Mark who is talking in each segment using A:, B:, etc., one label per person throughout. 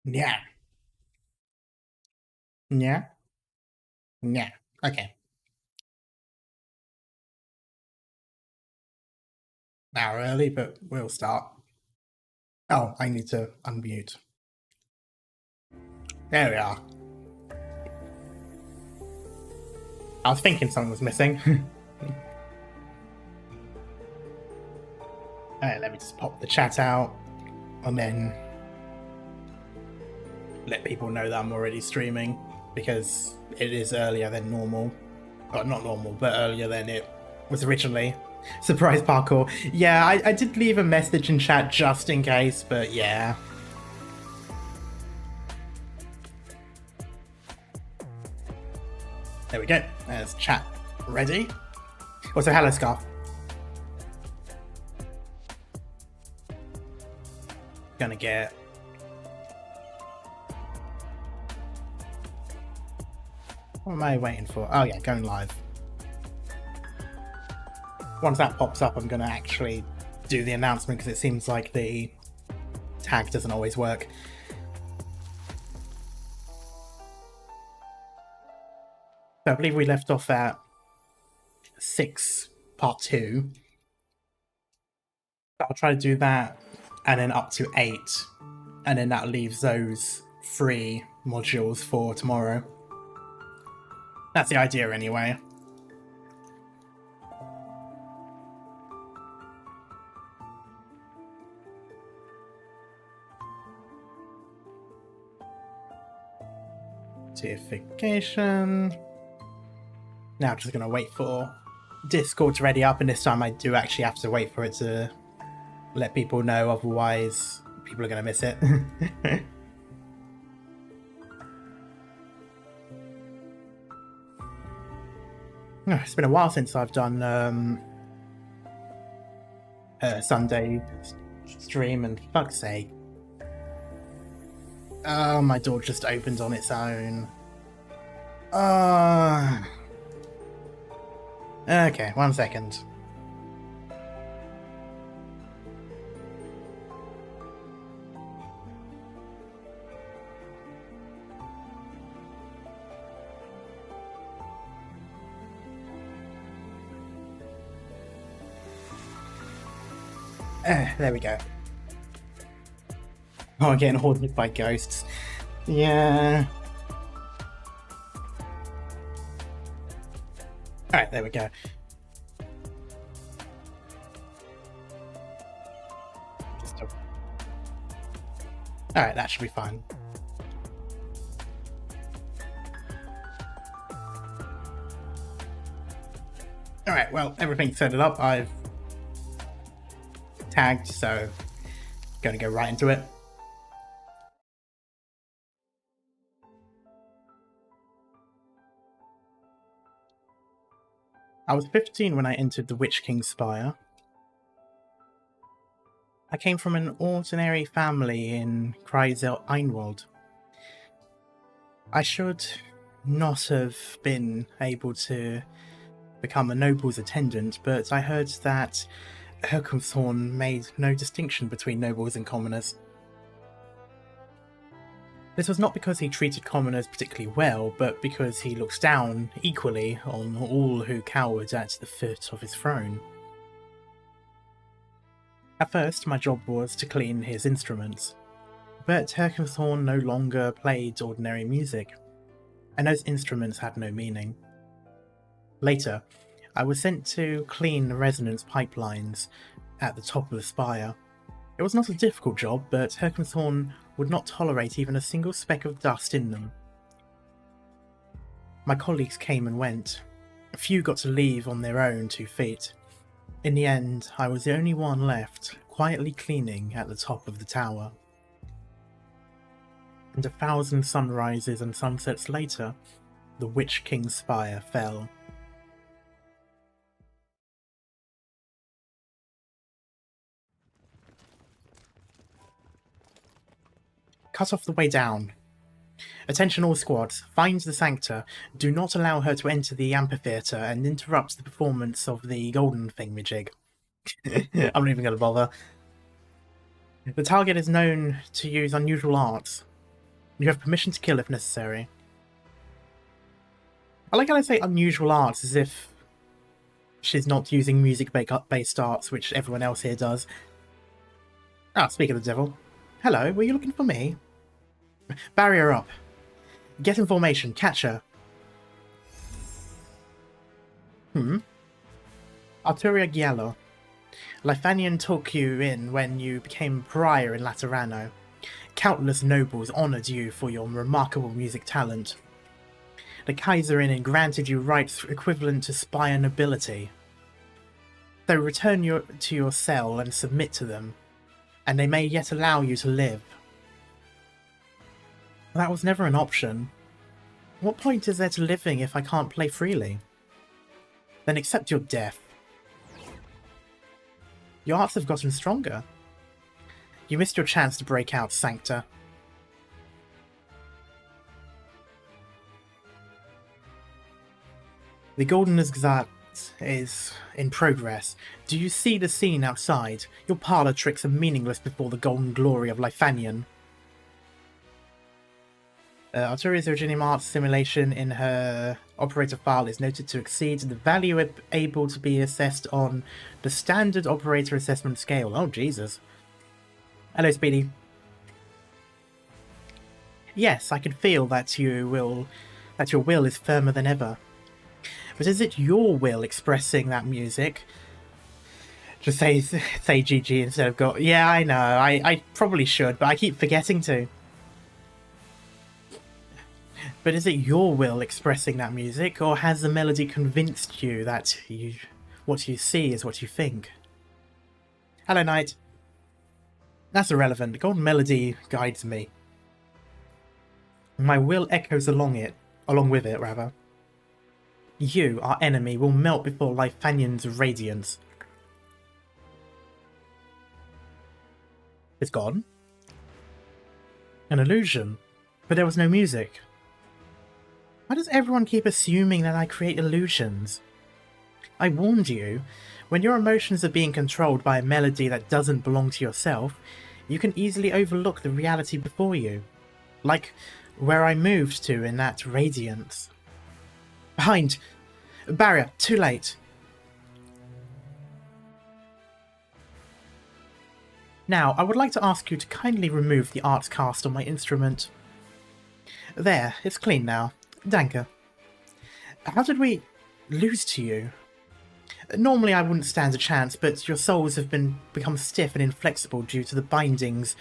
A: Yeah. Yeah. Yeah. Okay. Now early, but we'll start. Oh, I need to unmute. There we are. I was thinking something was missing. Alright, let me just pop the chat out and then let people know that I'm already streaming because it is earlier than normal. Well, not normal, but earlier than it was originally. Surprise parkour. Yeah, I did leave a message in chat just in case, but yeah. There we go. There's chat ready. Also, hello, Scarf. Gonna get... What am I waiting for? Oh yeah, going live. Once that pops up, I'm gonna actually do the announcement because it seems like the tag doesn't always work. So I believe we left off at 6 part 2. I'll try to do that and then up to 8, and then that leaves those 3 modules for tomorrow. That's the idea anyway. Notification. Now I'm just going to wait for Discord to ready up, and this time I do actually have to wait for it to let people know, otherwise people are going to miss it. It's been a while since I've done a Sunday stream, and fuck's sake. Oh, my door just opened on its own. Okay, 1 second. There we go. Oh, I'm getting haunted by ghosts. Yeah. Alright, there we go. Alright, that should be fine. Alright, well, everything's set it up. I've tagged, so going to go right into it. I was 15 when I entered the Witch King's Spire. I came from an ordinary family in Einwald. I should not have been able to become a noble's attendant, but I heard that Herkenthorn made no distinction between nobles and commoners. This was not because he treated commoners particularly well, but because he looks down equally on all who cowered at the foot of his throne. At first, my job was to clean his instruments, but Herkenthorn no longer played ordinary music, and those instruments had no meaning. Later, I was sent to clean the resonance pipelines at the top of the spire. It was not a difficult job, but Herkenthorn would not tolerate even a single speck of dust in them. My colleagues came and went. A few got to leave on their own 2 feet. In the end, I was the only one left, quietly cleaning at the top of the tower. And 1,000 sunrises and sunsets later, the Witch King's Spire fell. Cut off the way down. Attention all squads, find the Sancta. Do not allow her to enter the amphitheatre and interrupt the performance of the golden thingamajig. I'm not even going to bother. The target is known to use unusual arts. You have permission to kill if necessary. I like how I say unusual arts as if she's not using music-based arts, which everyone else here does. Ah, speak of the devil. Hello, were you looking for me? Barrier up. Get in formation, catch her. Arturia Giallo. Leithanien took you in when you became prior in Laterano. Countless nobles honoured you for your remarkable music talent. The Kaiserin granted you rights equivalent to spire nobility. So return to your cell and submit to them, and they may yet allow you to live. That was never an option. What point is there to living if I can't play freely? Then accept your death. Your arts have gotten stronger. You missed your chance to break out, Sancta. The Golden Exat is in progress. Do you see the scene outside? Your parlour tricks are meaningless before the golden glory of Leithanien. Arturia's Originium Arts simulation in her operator file is noted to exceed the value able to be assessed on the standard operator assessment scale. Oh, Jesus. Hello, Speedy. Yes, I can feel that your will is firmer than ever. But is it your will expressing that music? Just say GG instead of go. Yeah, I know. I probably should, but I keep forgetting to. But is it your will expressing that music, or has the melody convinced you that what you see is what you think? Hello, Knight. That's irrelevant. The golden melody guides me. My will echoes along with it, rather. You, our enemy, will melt before Leithanien's radiance. It's gone? An illusion. But there was no music. Why does everyone keep assuming that I create illusions? I warned you. When your emotions are being controlled by a melody that doesn't belong to yourself, you can easily overlook the reality before you. Like where I moved to in that radiance. Behind! Barrier! Too late! Now, I would like to ask you to kindly remove the arts cast on my instrument. There, it's clean now. Danke. How did we lose to you? Normally I wouldn't stand a chance, but your souls have become stiff and inflexible due to the bindings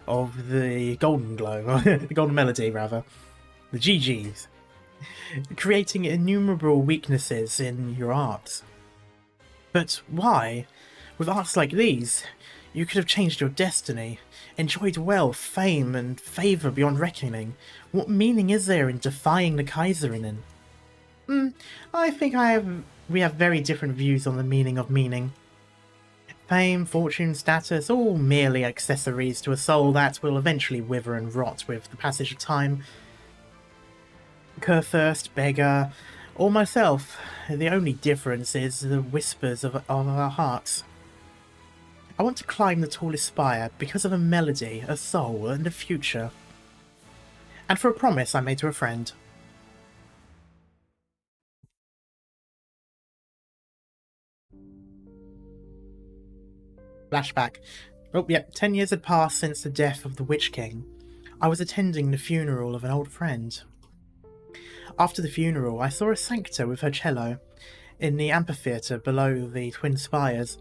A: of the golden glow, the golden melody rather, the GGs, creating innumerable weaknesses in your arts. But why? With arts like these, you could have changed your destiny, enjoyed wealth, fame, and favour beyond reckoning. What meaning is there in defying the Kaiserin? I think we have very different views on the meaning of meaning. Fame, fortune, status, all merely accessories to a soul that will eventually wither and rot with the passage of time. Kurthirst, beggar, or myself, the only difference is the whispers of our hearts. I want to climb the tallest spire because of a melody, a soul, and a future. And for a promise I made to a friend. Flashback. Oh, yep, 10 years had passed since the death of the Witch King. I was attending the funeral of an old friend. After the funeral, I saw a Sancta with her cello in the amphitheatre below the twin spires.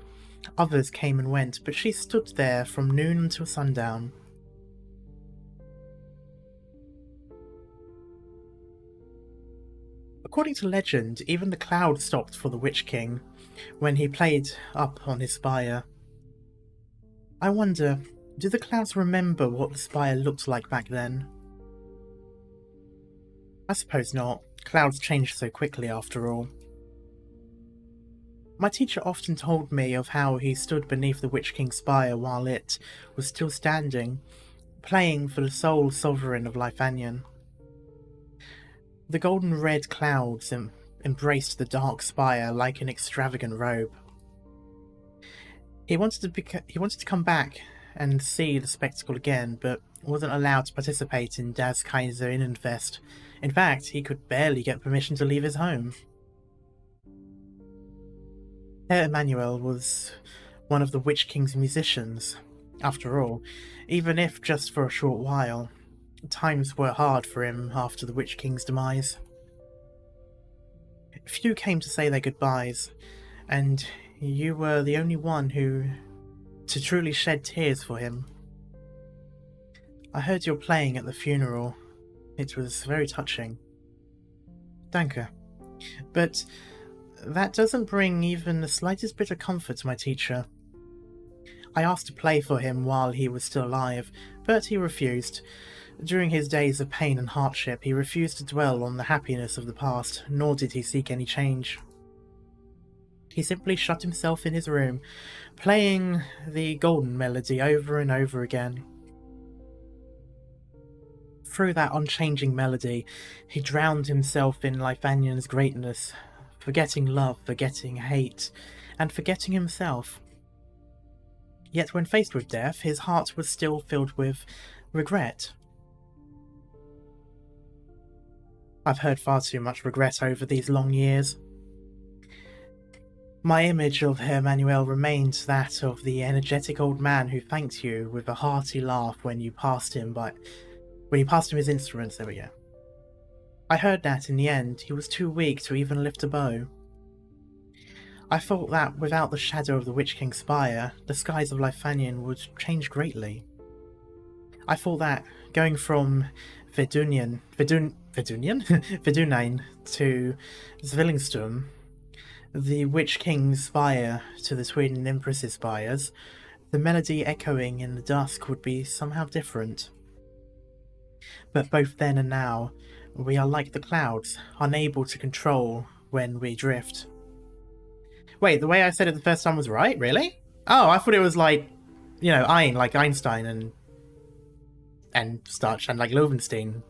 A: Others came and went, but she stood there from noon until sundown. According to legend, even the cloud stopped for the Witch King when he played up on his spire. I wonder, do the clouds remember what the spire looked like back then? I suppose not. Clouds change so quickly after all. My teacher often told me of how he stood beneath the Witch King's spire while it was still standing, playing for the sole sovereign of Leithanien. The golden red clouds embraced the dark spire like an extravagant robe. He wanted to come back and see the spectacle again, but wasn't allowed to participate in Das Kaiser Innenfest. In fact, he could barely get permission to leave his home. Herr Emanuel was one of the Witch King's musicians. After all, even if just for a short while, times were hard for him after the Witch King's demise. Few came to say their goodbyes, and you were the only one to truly shed tears for him. I heard your playing at the funeral. It was very touching. Danke. But that doesn't bring even the slightest bit of comfort to my teacher. I asked to play for him while he was still alive, but he refused. During his days of pain and hardship, he refused to dwell on the happiness of the past, nor did he seek any change. He simply shut himself in his room, playing the golden melody over and over again. Through that unchanging melody, he drowned himself in Leithanien's greatness, forgetting love, forgetting hate, and forgetting himself. Yet when faced with death, his heart was still filled with regret. I've heard far too much regret over these long years. My image of Herr Manuel remains that of the energetic old man who thanked you with a hearty laugh when you passed him his instruments. There we go. I heard that in the end he was too weak to even lift a bow. I thought that without the shadow of the Witch King's spire, the skies of Leithanien would change greatly. I thought that going from Verdunien to Zwillingstürme, the Witch King's spire to the Twin Empress's spires, the melody echoing in the dusk would be somehow different. But both then and now, we are like the clouds, unable to control when we drift. Wait, the way I said it the first time was right? Really? Oh, I thought it was like, like Einstein and such, and like Loewenstein.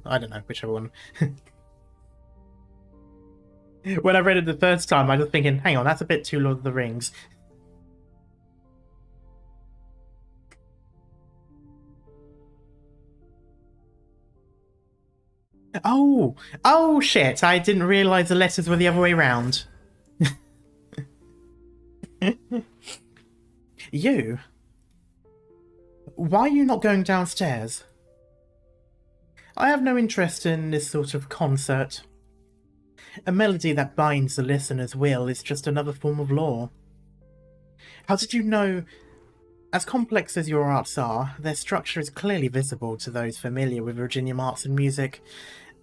A: I don't know, whichever one. When I read it the first time, I was thinking, hang on, that's a bit too Lord of the Rings. Oh shit, I didn't realise the letters were the other way around. You? Why are you not going downstairs? I have no interest in this sort of concert. A melody that binds the listener's will is just another form of law. How did you know? As complex as your arts are, their structure is clearly visible to those familiar with Virginian arts and music.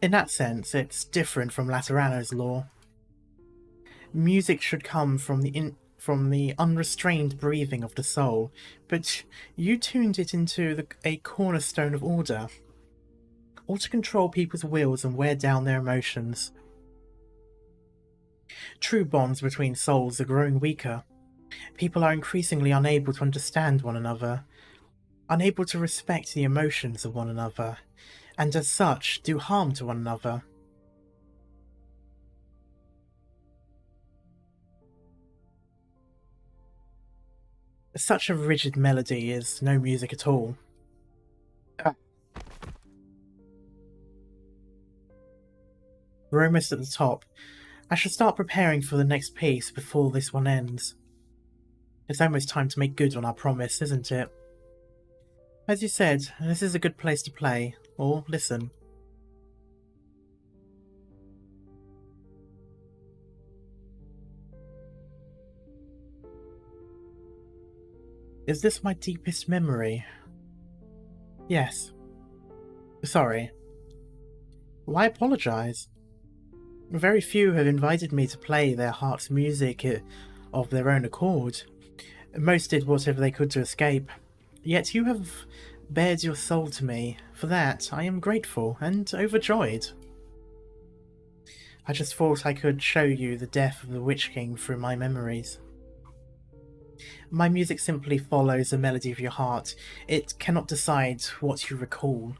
A: In that sense, it's different from Laterano's law. Music should come from the unrestrained breathing of the soul, but you tuned it into a cornerstone of order, all to control people's wills and wear down their emotions. True bonds between souls are growing weaker. People are increasingly unable to understand one another, unable to respect the emotions of one another, and as such do harm to one another. Such a rigid melody is no music at all. We're almost at the top. I should start preparing for the next piece before this one ends. It's almost time to make good on our promise, isn't it? As you said, this is a good place to play, or listen. Is this my deepest memory? Yes. Sorry. Why apologise? Very few have invited me to play their heart's music of their own accord. Most did whatever they could to escape. Yet you have bared your soul to me. For that, I am grateful and overjoyed. I just thought I could show you the death of the Witch King through my memories. My music simply follows the melody of your heart. It cannot decide what you recall.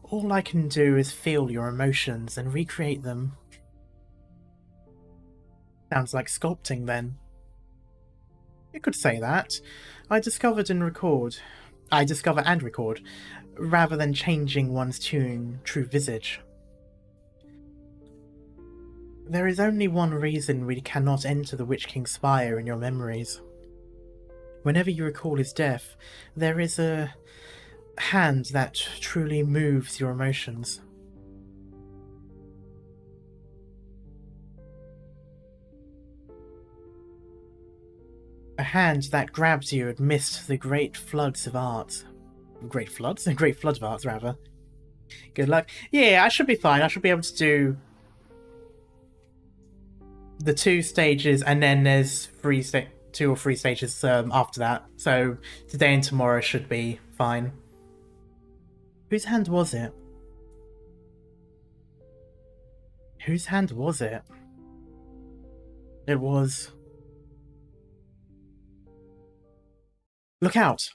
A: All I can do is feel your emotions and recreate them. Sounds like sculpting, then. You could say that. I discovered and record. I discover and record, rather than changing one's true visage. There is only one reason we cannot enter the Witch King's spire in your memories. Whenever you recall his death, there is a hand that truly moves your emotions. A hand that grabs you amidst the great floods of art. Great floods? Great flood of art, rather. Good luck. Yeah, I should be fine. I should be able to do the 2 stages, and then there's 2 or 3 stages after that. So today and tomorrow should be fine. Whose hand was it? Whose hand was it? It was... Look out!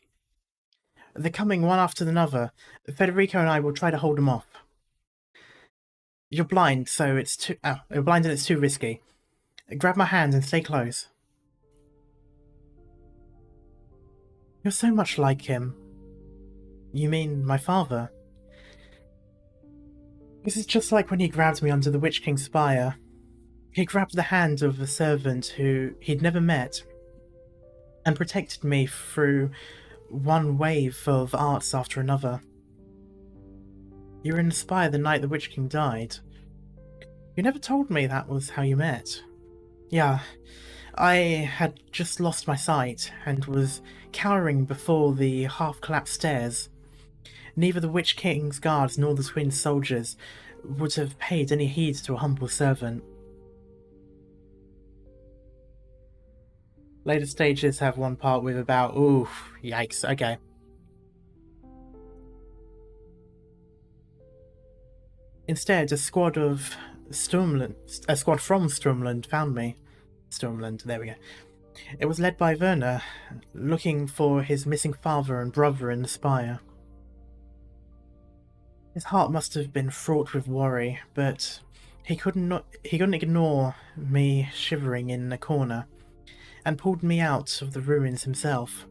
A: They're coming one after another. Federico and I will try to hold them off. You're blind, so it's too... Oh, you're blind and it's too risky. Grab my hand and stay close. You're so much like him. You mean my father? This is just like when he grabbed me under the Witch King's spire. He grabbed the hand of a servant who he'd never met and protected me through one wave of arts after another. You were in the spire the night the Witch King died. You never told me that was how you met. Yeah, I had just lost my sight and was cowering before the half-collapsed stairs. Neither the Witch King's guards nor the twin soldiers would have paid any heed to a humble servant. Later stages have one part with about... Ooh, yikes, okay. Instead, a squad from Sturmland found me. Sturmland, there we go. It was led by Werner, looking for his missing father and brother in the spire. His heart must have been fraught with worry, but he couldn't ignore me shivering in a corner, and pulled me out of the ruins himself.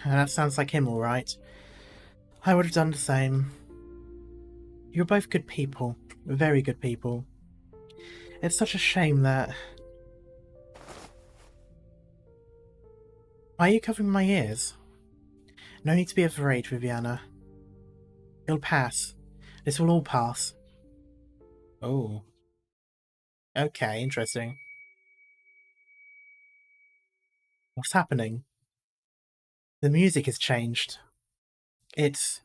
A: That sounds like him, all right. I would have done the same. You're both good people, very good people. It's such a shame that... Why are you covering my ears? No need to be afraid, Viviana. It'll pass. This will all pass. Oh. Okay, interesting. What's happening? The music has changed. It's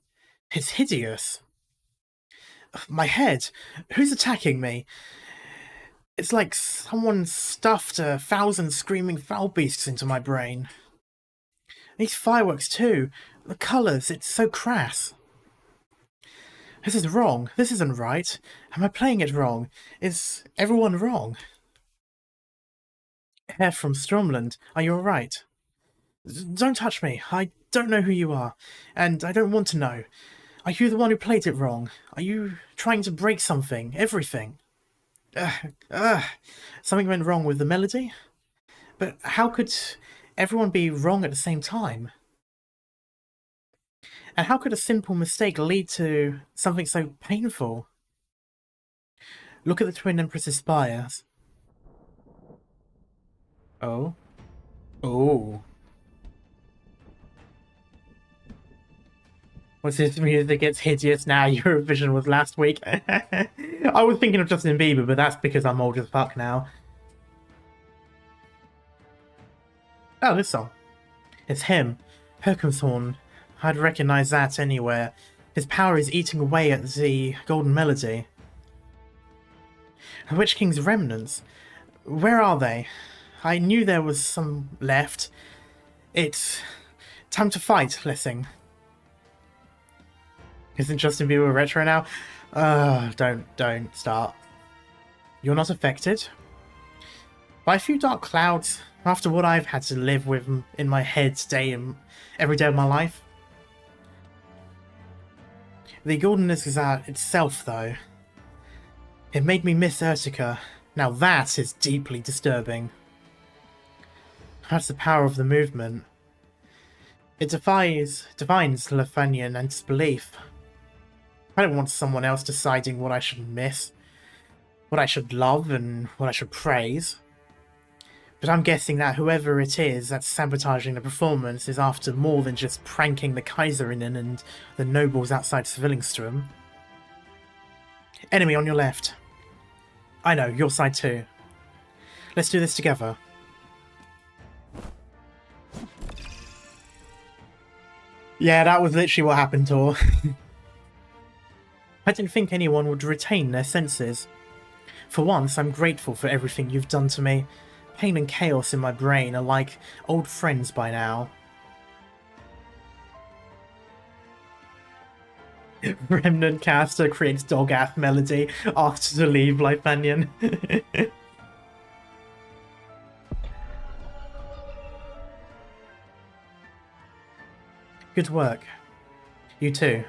A: hideous. My head! Who's attacking me? It's like someone stuffed 1,000 screaming foul beasts into my brain. These fireworks too. The colours, it's so crass. This is wrong. This isn't right. Am I playing it wrong? Is everyone wrong? Herr from Stromland, are you alright? Don't touch me. I don't know who you are, and I don't want to know. Are you the one who played it wrong? Are you trying to break something? Everything? Something went wrong with the melody? But how could everyone be wrong at the same time? And how could a simple mistake lead to something so painful? Look at the Twin Empress's spires. Oh? Oh. What's this music gets hideous now? Eurovision was last week. I was thinking of Justin Bieber, but that's because I'm old as fuck now. Oh, this song. It's him. Herkenthorn. I'd recognize that anywhere. His power is eating away at the golden melody. The Witch King's remnants. Where are they? I knew there was some left. It's time to fight, Lessing. Isn't Justin Bieber retro now? Don't start. You're not affected? By a few dark clouds, after what I've had to live with in my head every day of my life. The goldenness is out itself, though. It made me miss Urtica. Now that is deeply disturbing. That's the power of the movement. It defines Leithanien and disbelief. I don't want someone else deciding what I should miss, what I should love, and what I should praise. But I'm guessing that whoever it is that's sabotaging the performance is after more than just pranking the Kaiserinnen and the nobles outside Zwillingstürme. Enemy on your left. I know, your side too. Let's do this together. Yeah, that was literally what happened, Tor. I didn't think anyone would retain their senses. For once, I'm grateful for everything you've done to me. Pain and chaos in my brain are like old friends by now. Remnant caster creates dog-ass melody, asked to leave Leithanien. Good work. You too.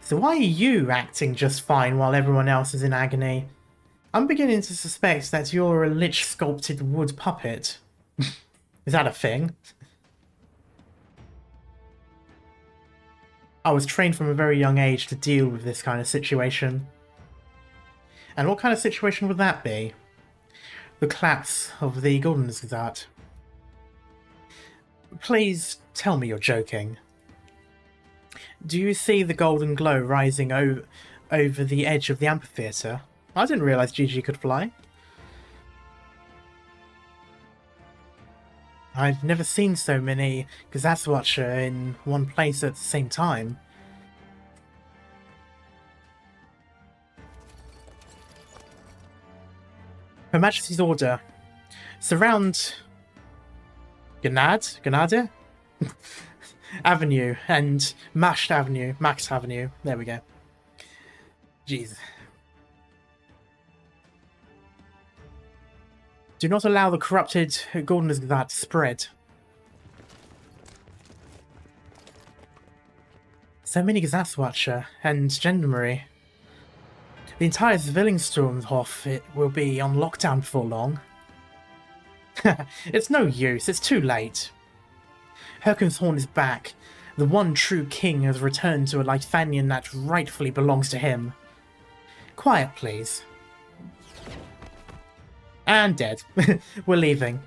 A: So why are you acting just fine while everyone else is in agony? I'm beginning to suspect that you're a lich-sculpted wood puppet. Is that a thing? I was trained from a very young age to deal with this kind of situation. And what kind of situation would that be? The collapse of the Gardensgard. Please tell me you're joking. Do you see the golden glow rising over the edge of the amphitheatre? I didn't realise Gigi could fly. I've never seen so many Gesaswatscher in one place at the same time. Her Majesty's order. Surround Gnade? Avenue and Max Avenue. There we go. Jeez. Do not allow the corrupted Gardensgard to spread. So many Gesaswatscher and Gendarmerie. The entire Zwillingstürmehof it will be on lockdown before long. It's no use, it's too late. Herkenthorn is back. The one true king has returned to a Leithanien that rightfully belongs to him. Quiet, please. And dead. We're leaving.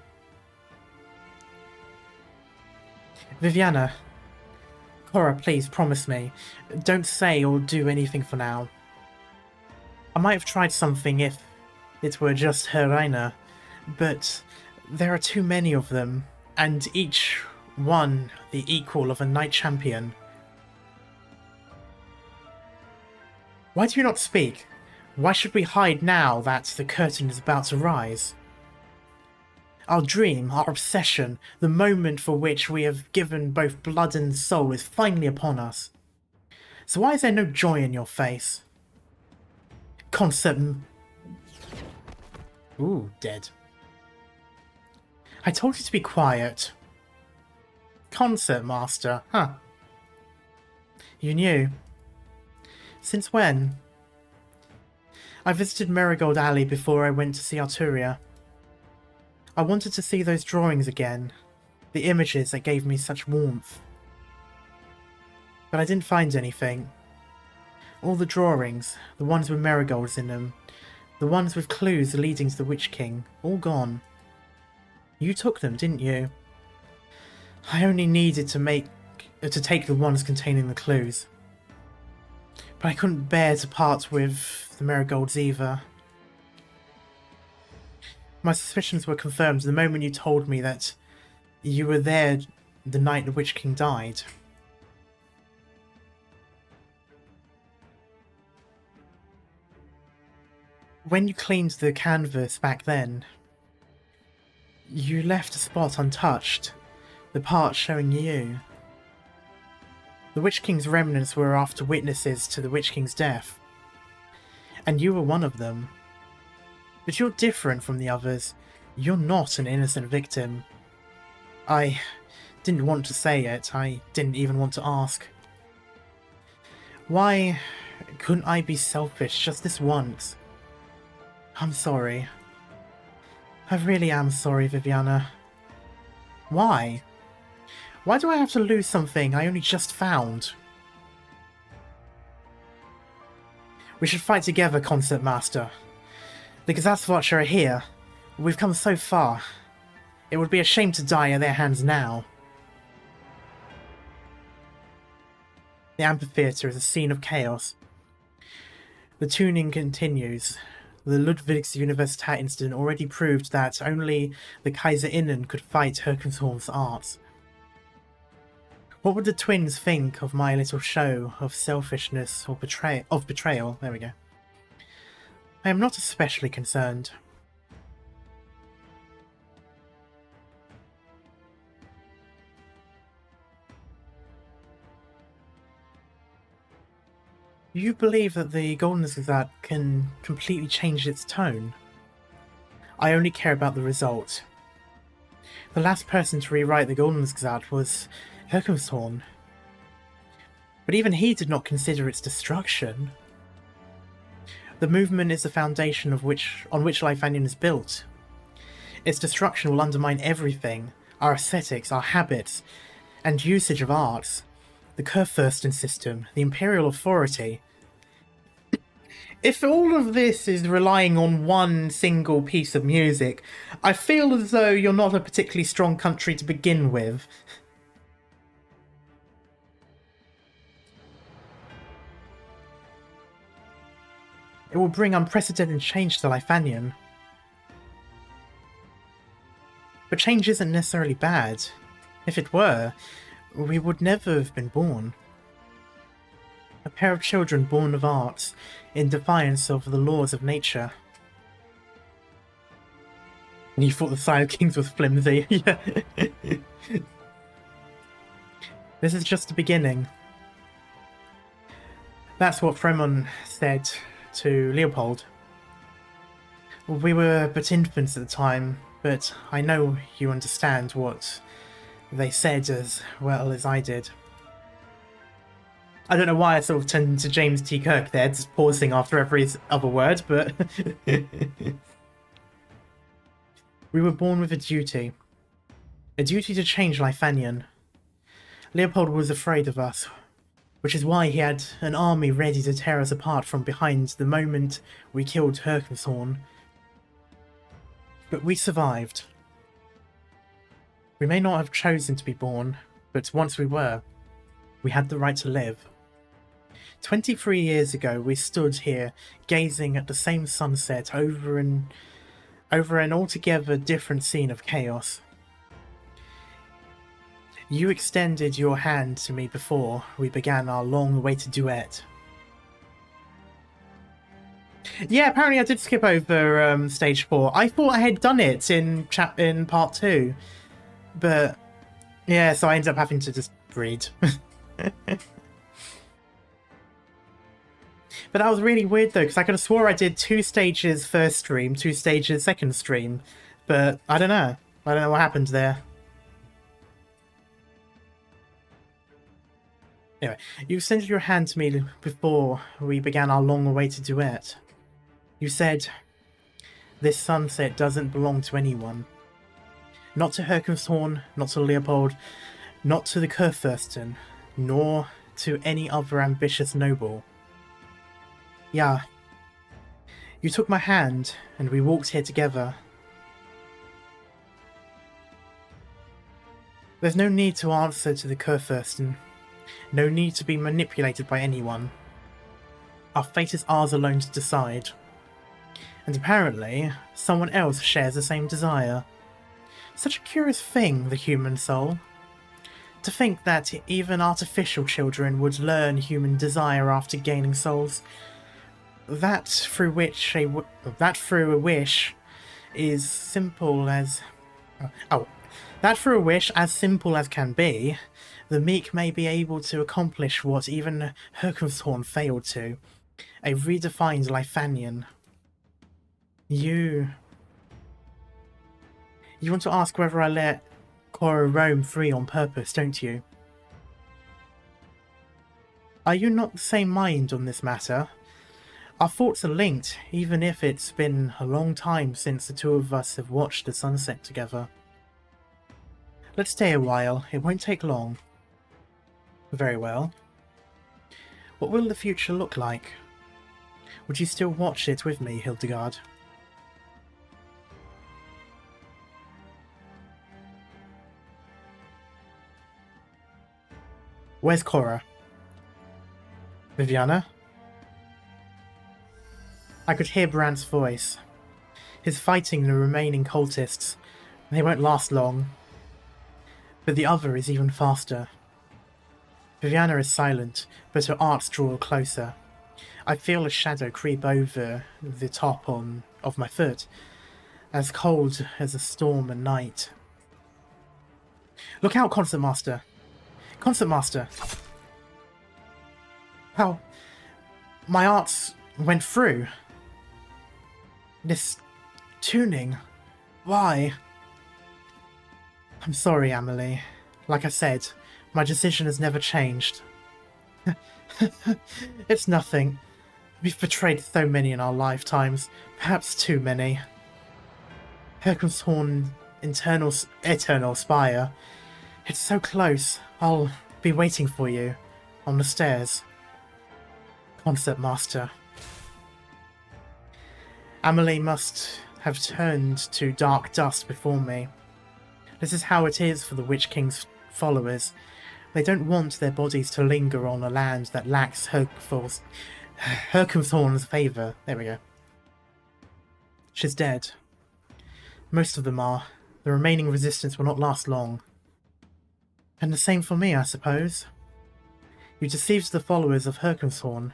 A: Viviana. Cora, please promise me. Don't say or do anything for now. I might have tried something if it were just Herr Rainer, but there are too many of them, and each one the equal of a knight champion. Why do you not speak? Why should we hide now that the curtain is about to rise? Our dream, our obsession, the moment for which we have given both blood and soul is finally upon us. So why is there no joy in your face? Concert... Ooh, dead. I told you to be quiet. Concert master, huh? You knew. Since when? I visited Marigold Alley before I went to see Arturia. I wanted to see those drawings again, the images that gave me such warmth. But I didn't find anything. All the drawings, the ones with marigolds in them, the ones with clues leading to the Witch King, all gone. You took them, didn't you? I only needed to take the ones containing the clues. But I couldn't bear to part with the marigolds either. My suspicions were confirmed the moment you told me that you were there the night the Witch King died. When you cleaned the canvas back then, you left a spot untouched, the part showing you. The Witch King's remnants were after witnesses to the Witch King's death, and you were one of them. But you're different from the others. You're not an innocent victim. I didn't want to say it. I didn't even want to ask. Why couldn't I be selfish just this once? I'm sorry. I really am sorry, Viviana. Why? Why do I have to lose something I only just found? We should fight together, Concert Master. The Gesatzwatcher are here. We've come so far. It would be a shame to die in their hands now. The amphitheatre is a scene of chaos. The tuning continues. The Ludwigsuniversität incident already proved that only the Kaiserinnen could fight Herkenthorn's arts. What would the twins think of my little show of selfishness or betrayal? There we go. I am not especially concerned. You believe that the Golden Gazette can completely change its tone? I only care about the result. The last person to rewrite the Golden Gazette was Herkenthorn. But even he did not consider its destruction. The movement is the foundation on which Leithanien is built. Its destruction will undermine everything, our aesthetics, our habits, and usage of arts. The Kurfürsten system, the imperial authority. If all of this is relying on one single piece of music, I feel as though you're not a particularly strong country to begin with. It will bring unprecedented change to Leithanien. But change isn't necessarily bad. If it were, we would never have been born. A pair of children born of arts, in defiance of the laws of nature. And you thought the Silent Kings was flimsy. Yeah. This is just the beginning. That's what Fremon said to Leopold. We were but infants at the time, but I know you understand what they said as well as I did. I don't know why I sort of turned to James T. Kirk there, just pausing after every other word, but... We were born with a duty. A duty to change Leithanien. Leopold was afraid of us, which is why he had an army ready to tear us apart from behind the moment we killed Herkenthorn. But we survived. We may not have chosen to be born, but once we were, we had the right to live. 23 years ago, we stood here, gazing at the same sunset over an altogether different scene of chaos. You extended your hand to me before we began our long-awaited duet. Yeah, apparently I did skip over stage 4. I thought I had done it in part 2, but yeah, so I ended up having to just read. But that was really weird though, because I could have swore I did 2 stages first stream, 2 stages second stream, but I don't know. I don't know what happened there. Anyway, you extended your hand to me before we began our long-awaited duet. You said, this sunset doesn't belong to anyone. Not to Herkenthorn, not to Leopold, not to the Kurfürsten, nor to any other ambitious noble. Yeah. You took my hand, and we walked here together. There's no need to answer to the Kurfürsten. No need to be manipulated by anyone. Our fate is ours alone to decide. And apparently, someone else shares the same desire. Such a curious thing, the human soul. To think that even artificial children would learn human desire after gaining souls. That through a wish is simple as... that through a wish as simple as can be, the meek may be able to accomplish what even Herkenthorn failed to. A redefined Leithanien. You want to ask whether I let Cora roam free on purpose, don't you? Are you not the same mind on this matter? Our thoughts are linked, even if it's been a long time since the two of us have watched the sunset together. Let's stay a while. It won't take long. Very well. What will the future look like? Would you still watch it with me, Hildegard? Where's Cora? Viviana? I could hear Brant's voice. He's fighting the remaining cultists. They won't last long. But the other is even faster. Viviana is silent, but her arts draw closer. I feel a shadow creep over the top of my foot, as cold as a storm at night. Look out, Concert Master! Concert Master! How? My arts went through. This tuning. Why? I'm sorry, Amelie. Like I said, my decision has never changed. It's nothing. We've betrayed so many in our lifetimes, perhaps too many. Herkumshorn Eternal Spire. It's so close. I'll be waiting for you on the stairs. Concert Master. Amelie must have turned to dark dust before me. This is how it is for the Witch King's followers. They don't want their bodies to linger on a land that lacks Herkumshorn's favour. There we go. She's dead. Most of them are. The remaining resistance will not last long. And the same for me, I suppose. You deceived the followers of Herkumshorn.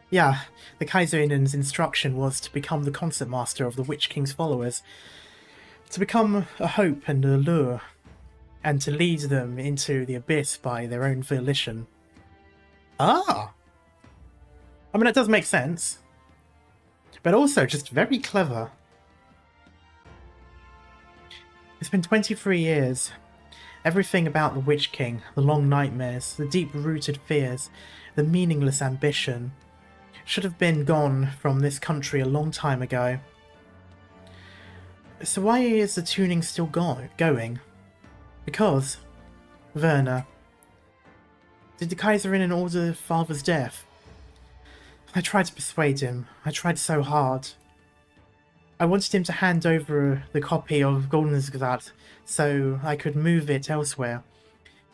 A: Yeah, the Kaiserinnen's instruction was to become the concert master of the Witch King's followers. To become a hope and a lure, and to lead them into the abyss by their own volition. Ah! I mean, that does make sense. But also just very clever. It's been 23 years. Everything about the Witch King, the long nightmares, the deep-rooted fears, the meaningless ambition, should have been gone from this country a long time ago. So why is the tuning still going? Because, Werner, did the Kaiserinnen order father's death? I tried to persuade him. I tried so hard. I wanted him to hand over the copy of Goldensgrat so I could move it elsewhere.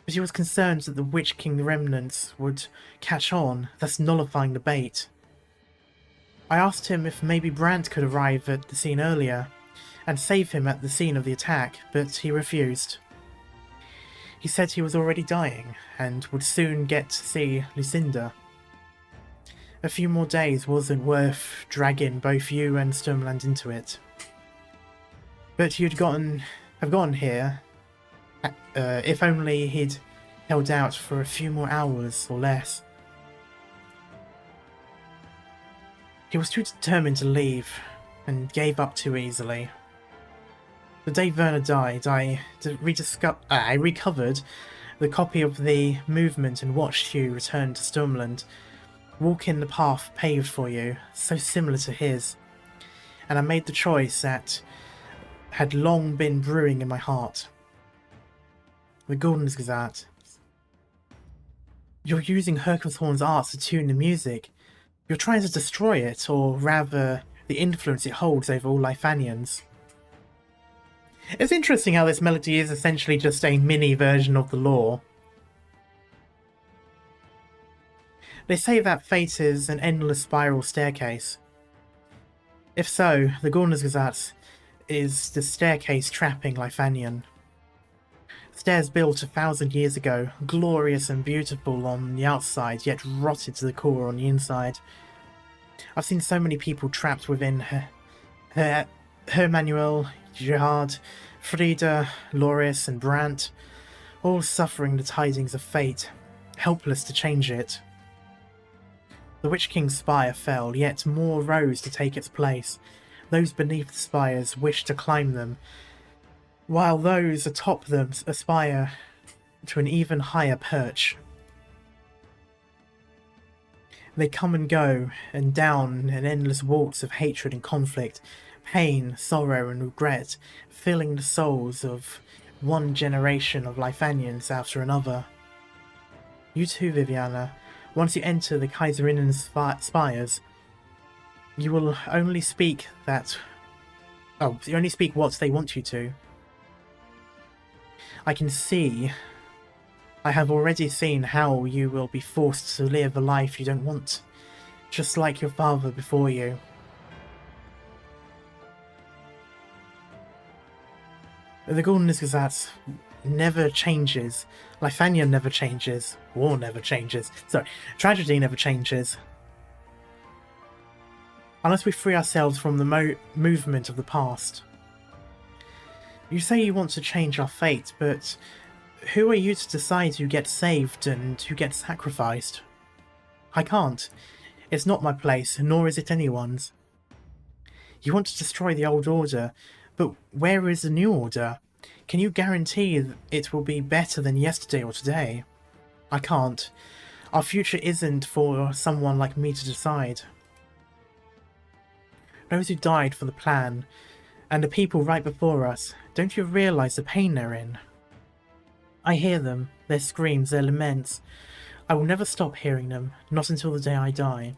A: But he was concerned that the Witch King remnants would catch on, thus nullifying the bait. I asked him if maybe Brant could arrive at the scene earlier and save him at the scene of the attack, but he refused. He said he was already dying and would soon get to see Lucinda. A few more days wasn't worth dragging both you and Sturmland into it. But have gotten here, if only he'd held out for a few more hours or less. He was too determined to leave, and gave up too easily. The day Werner died, I recovered the copy of the movement and watched you return to Sturmland, walk in the path paved for you, so similar to his. And I made the choice that had long been brewing in my heart. The Goldensgazat. You're using Herkumshorn's arts to tune the music. You're trying to destroy it, or rather, the influence it holds over all Leithanians. It's interesting how this melody is essentially just a mini version of the lore. They say that fate is an endless spiral staircase. If so, the Goldensgazat is the staircase trapping Leithanion. Stairs built 1,000 years ago, glorious and beautiful on the outside, yet rotted to the core on the inside. I've seen so many people trapped within her Manuel, Gerard, Frida, Loris and Brant, all suffering the tidings of fate, helpless to change it. The Witch King's spire fell, yet more rose to take its place. Those beneath the spires wish to climb them, while those atop them aspire to an even higher perch. They come and go, and down an endless waltz of hatred and conflict, pain, sorrow and regret, filling the souls of one generation of Leithanians after another. You too, Viviana. Once you enter the Kaiserinnen's spires, you will only speak that... Oh, you only speak what they want you to. I can see... I have already seen how you will be forced to live a life you don't want, just like your father before you. The Golden Gazette never changes. Leithania never changes. War never changes. Sorry, tragedy never changes. Unless we free ourselves from the movement of the past. You say you want to change our fate, but who are you to decide who gets saved and who gets sacrificed? I can't. It's not my place, nor is it anyone's. You want to destroy the old order, but where is the new order? Can you guarantee it will be better than yesterday or today? I can't. Our future isn't for someone like me to decide. Those who died for the plan, and the people right before us, don't you realise the pain they're in? I hear them, their screams, their laments. I will never stop hearing them, not until the day I die.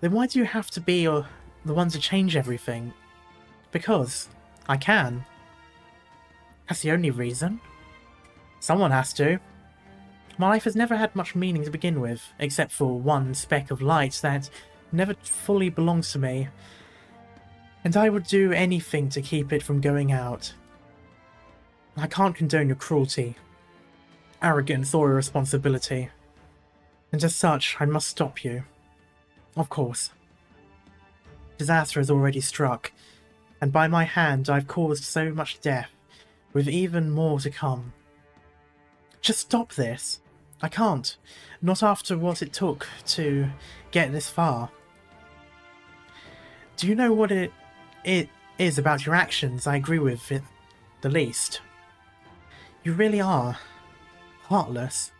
A: Then why do you have to be the one to change everything? Because I can. That's the only reason. Someone has to. My life has never had much meaning to begin with, except for one speck of light that never fully belongs to me. And I would do anything to keep it from going out. I can't condone your cruelty, arrogance, or irresponsibility. And as such, I must stop you. Of course. Disaster has already struck, and by my hand I've caused so much death, with even more to come. Just stop this. I can't. Not after what it took to get this far. Do you know what it is about your actions I agree with it the least? You really are heartless.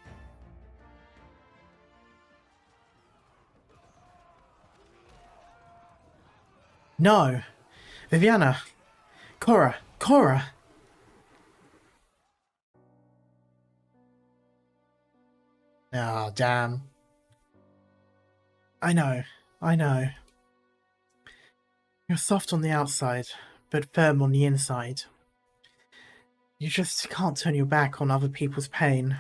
A: No! Viviana! Cora! Cora! Ah, oh, damn. I know. You're soft on the outside, but firm on the inside. You just can't turn your back on other people's pain.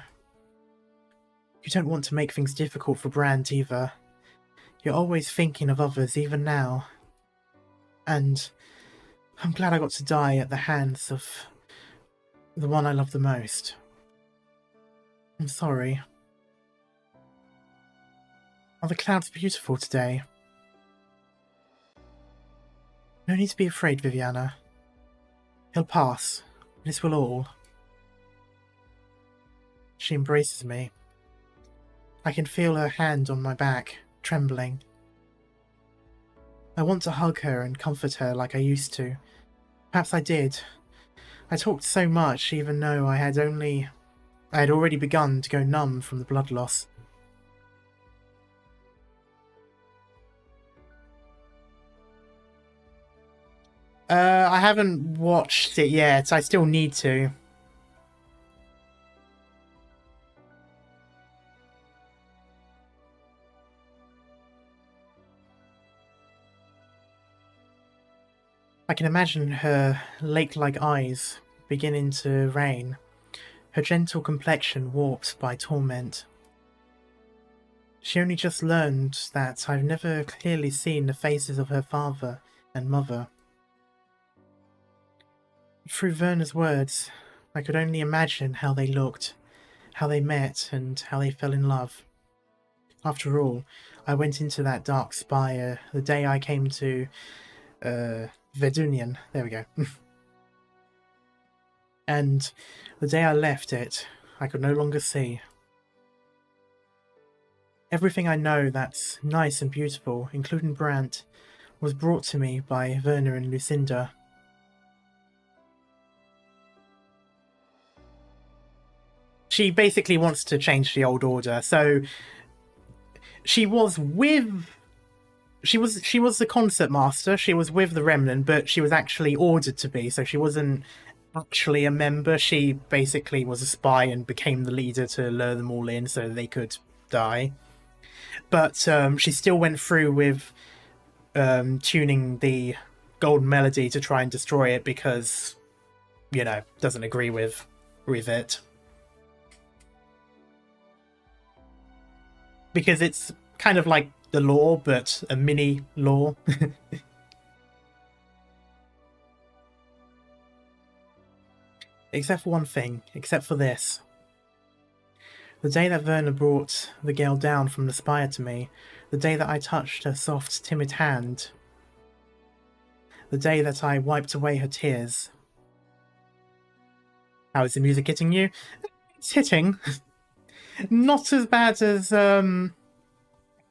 A: You don't want to make things difficult for Brand either. You're always thinking of others, even now. And I'm glad I got to die at the hands of the one I love the most. I'm sorry. Are the clouds beautiful today? No need to be afraid, Viviana. He'll pass. This will all. She embraces me. I can feel her hand on my back, trembling. I want to hug her and comfort her like I used to. Perhaps I did. I talked so much even though I had already begun to go numb from the blood loss. I haven't watched it yet. I still need to. I can imagine her lake-like eyes beginning to rain, her gentle complexion warped by torment. She only just learned that I've never clearly seen the faces of her father and mother. Through Werner's words, I could only imagine how they looked, how they met, and how they fell in love. After all, I went into that dark spire the day I came to, Leithanien. There we go. And the day I left it, I could no longer see. Everything I know that's nice and beautiful, including Brandt, was brought to me by Werner and Lucinda. She basically wants to change the old order, so she was with... She was the concert master, she was with the Remnant, but she was actually ordered to be, so she wasn't actually a member. She basically was a spy and became the leader to lure them all in so they could die. But she still went through with tuning the golden melody to try and destroy it because, doesn't agree with it. Because it's kind of like the law, but a mini law. Except for one thing, except for this. The day that Verna brought the girl down from the spire to me, the day that I touched her soft, timid hand, the day that I wiped away her tears. How is the music hitting you? It's hitting. Not as bad as the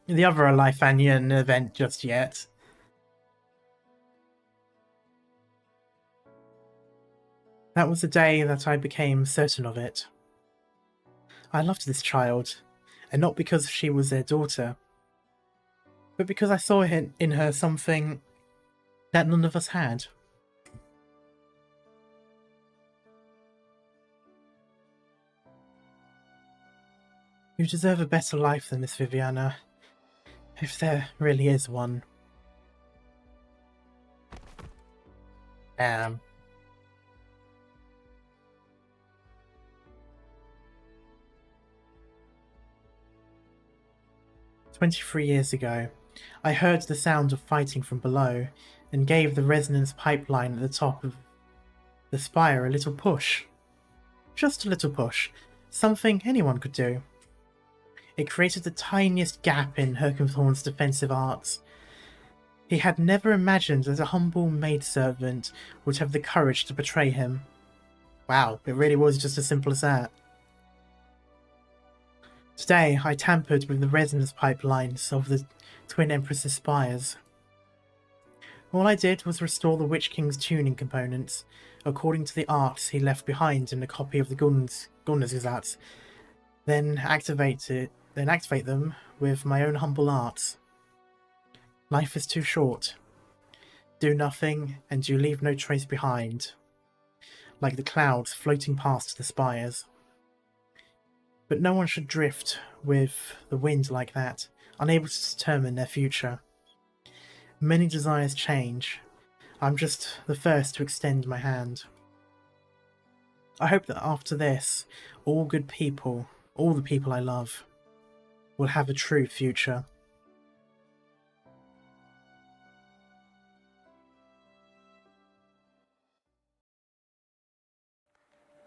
A: other Leithanien event just yet. That was the day that I became certain of it. I loved this child, and not because she was their daughter, but because I saw in her something that none of us had. You deserve a better life than this, Viviana, if there really is one. 23 years ago, I heard the sound of fighting from below and gave the resonance pipeline at the top of the spire a little push. Just a little push. Something anyone could do. It created the tiniest gap in Herkenthorn's defensive arts. He had never imagined that a humble maidservant would have the courage to betray him. Wow, it really was just as simple as that. Today, I tampered with the resonance pipelines of the Twin Empress's spires. All I did was restore the Witch King's tuning components, according to the arts he left behind in a copy of the Gunnersgesetz, then activate them with my own humble arts. Life is too short. Do nothing, and you leave no trace behind, like the clouds floating past the spires. But no one should drift with the wind like that, unable to determine their future. Many desires change. I'm just the first to extend my hand. I hope that after this, all good people, all the people I love, will have a true future.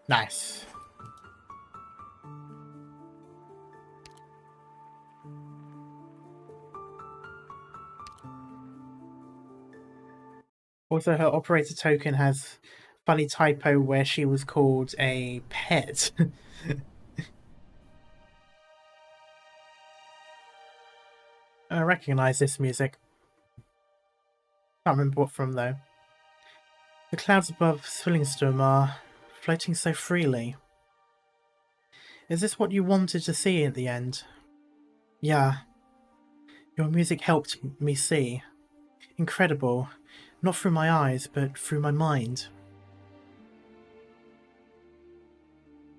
A: Nice. Also, her operator token has funny typo where she was called a pet. I recognise this music. Can't remember what from though. The clouds above zwillingstürme are floating so freely. Is this what you wanted to see at the end? Yeah. Your music helped me see. Incredible. Not through my eyes, but through my mind.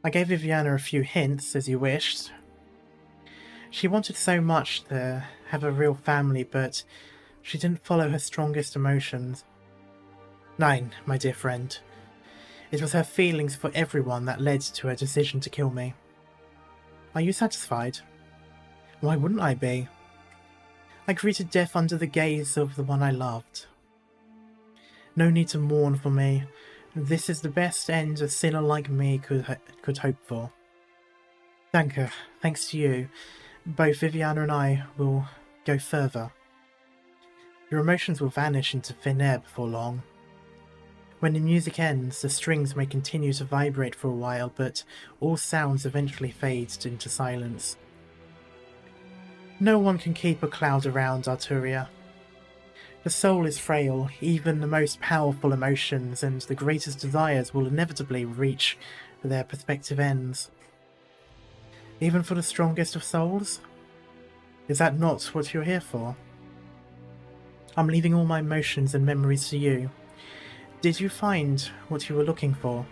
A: I gave Viviana a few hints, as you wished. She wanted so much to have a real family, but she didn't follow her strongest emotions. Nein, my dear friend. It was her feelings for everyone that led to her decision to kill me. Are you satisfied? Why wouldn't I be? I greeted death under the gaze of the one I loved. No need to mourn for me. This is the best end a sinner like me could hope for. Danke. Thanks to you, both Viviana and I will go further. Your emotions will vanish into thin air before long. When the music ends, the strings may continue to vibrate for a while, but all sounds eventually fade into silence. No one can keep a cloud around Arturia. The soul is frail, even the most powerful emotions and the greatest desires will inevitably reach their prospective ends. Even for the strongest of souls? Is that not what you're here for? I'm leaving all my emotions and memories to you. Did you find what you were looking for?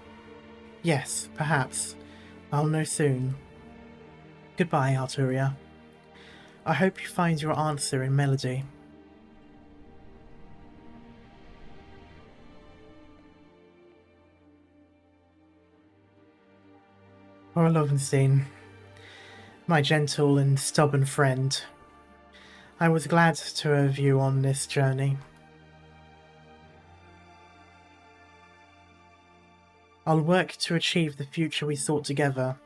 A: Yes, perhaps. I'll know soon. Goodbye, Arturia. I hope you find your answer in melody. Poor Lovenstein, my gentle and stubborn friend. I was glad to have you on this journey. I'll work to achieve the future we sought together.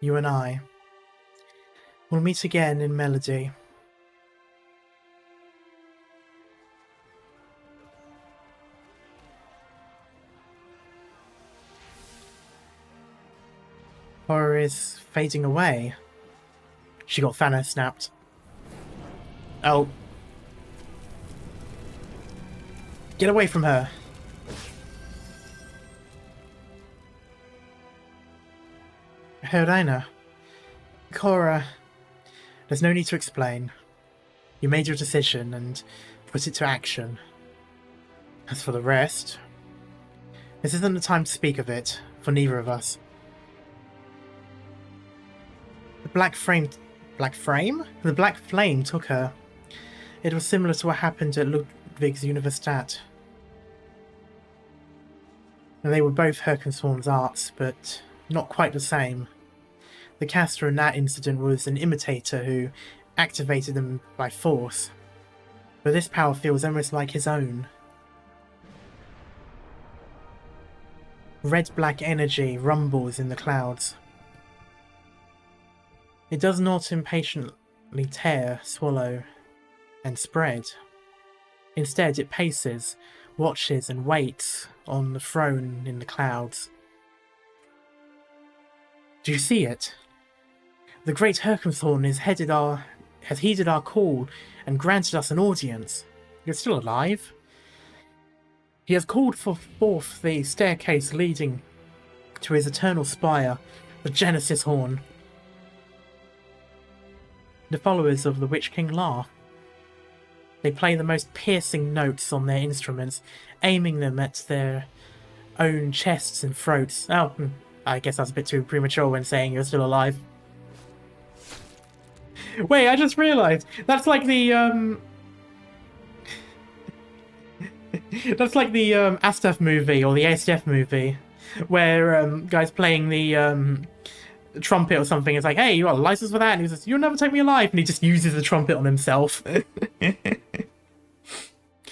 A: You and I. We'll meet again in melody. Horror is fading away. She got Thanos snapped. Oh. Get away from her. Herdaina. Cora. There's no need to explain. You made your decision and put it to action. As for the rest, this isn't the time to speak of it, for neither of us. The Black Flame took her. It was similar to what happened at Ludwig's Universität. And they were both Herkenshorn's arts, but not quite the same. The caster in that incident was an imitator who activated them by force, but this power feels almost like his own. Red-black energy rumbles in the clouds. It does not impatiently tear, swallow, and spread. Instead, it paces, watches, and waits on the throne in the clouds. Do you see it? The great Herkenthorn has heeded our call and granted us an audience. You're still alive. He has called forth the staircase leading to his eternal spire, the Genesis Horn. The followers of the Witch King laugh. They play the most piercing notes on their instruments, aiming them at their own chests and throats. Oh, I guess that's a bit too premature when saying you're still alive. Wait, I just realised that's like the that's like the Astaf movie or the ASDF movie where guys playing the trumpet or something is like, hey, you got a license for that? And he says, you'll never take me alive, and he just uses the trumpet on himself.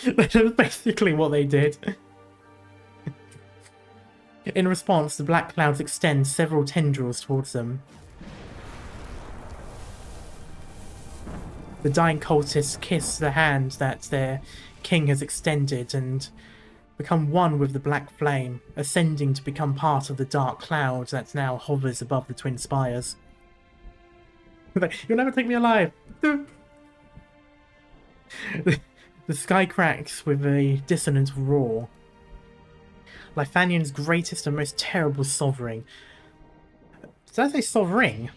A: That's basically what they did. In response, the black clouds extend several tendrils towards them. The dying cultists kiss the hand that their king has extended and become one with the black flame, ascending to become part of the dark cloud that now hovers above the twin spires. You'll never take me alive! The sky cracks with a dissonant roar. Leithanien's greatest and most terrible sovereign. Did I say sovereign?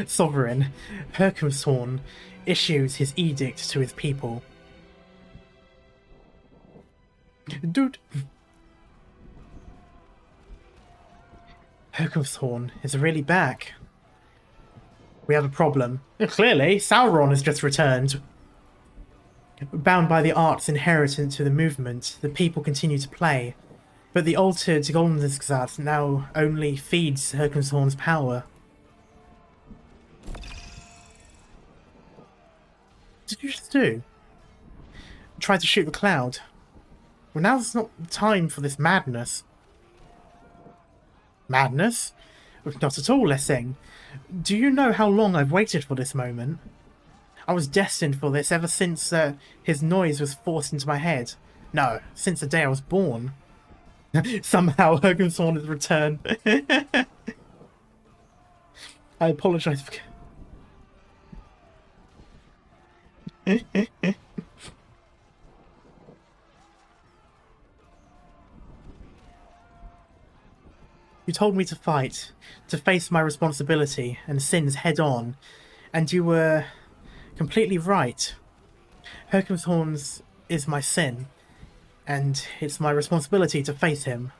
A: Sovereign, Herkenshorn, issues his edict to his people. Dude. Herkenshorn is really back. We have a problem. Clearly, Sauron has just returned. Bound by the arts inherent to the movement, the people continue to play, but the altered Goldenskzad now only feeds Herkenshorn's power. What did you just do? Try to shoot the cloud. Well, now's not the time for this madness. Madness? Not at all, Lessing. Do you know how long I've waited for this moment? I was destined for this ever since his noise was forced into my head. No, since the day I was born. Somehow Herkenshorn has returned. I apologise for... You told me to fight, to face my responsibility and sins head on, and you were completely right. Herkenshorn's is my sin, and it's my responsibility to face him.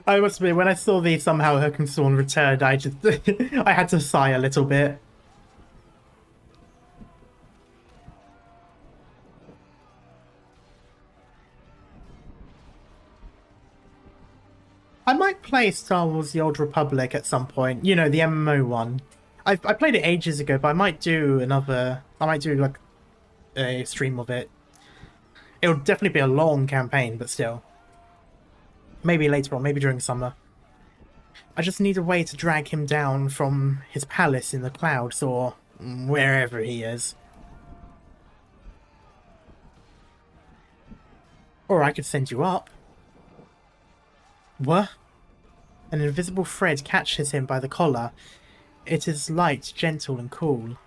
A: I must admit, when I saw the somehow Herkenthorn returned, I just I had to sigh a little bit. I might play Star Wars The Old Republic at some point. You know, the MMO one. I played it ages ago, but I might do another... I might do, like, a stream of it. It'll definitely be a long campaign, but still. Maybe later on, maybe during summer. I just need a way to drag him down from his palace in the clouds, or wherever he is. Or I could send you up. What? An invisible thread catches him by the collar. It is light, gentle, and cool.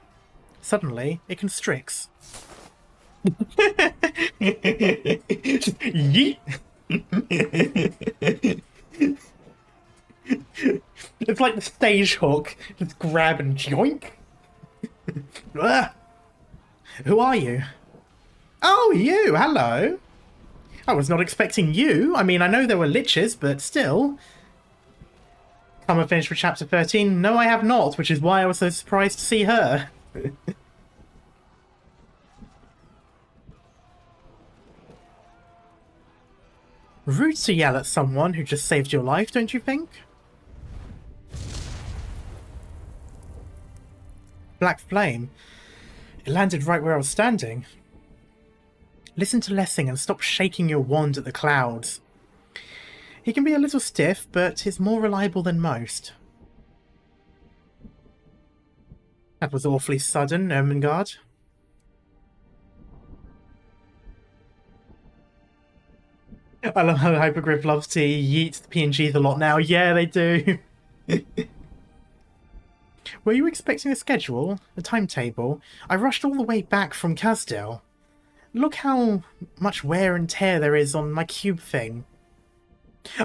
A: Suddenly, it constricts. Yeet! It's like the stage hook. Just grab and joink. Who are you? Oh, you! Hello! I was not expecting you. I mean, I know there were liches, but still. Come and finish with chapter 13? No, I have not, which is why I was so surprised to see her. Rude to yell at someone who just saved your life, don't you think? Black flame. It landed right where I was standing. Listen to Lessing and stop shaking your wand at the clouds. He can be a little stiff, but he's more reliable than most. That was awfully sudden, Ermengarde. I love how Hypergrip loves to yeet the PNGs a lot now. Yeah, they do. Were you expecting a schedule? A timetable? I rushed all the way back from Casdale. Look how much wear and tear there is on my cube thing.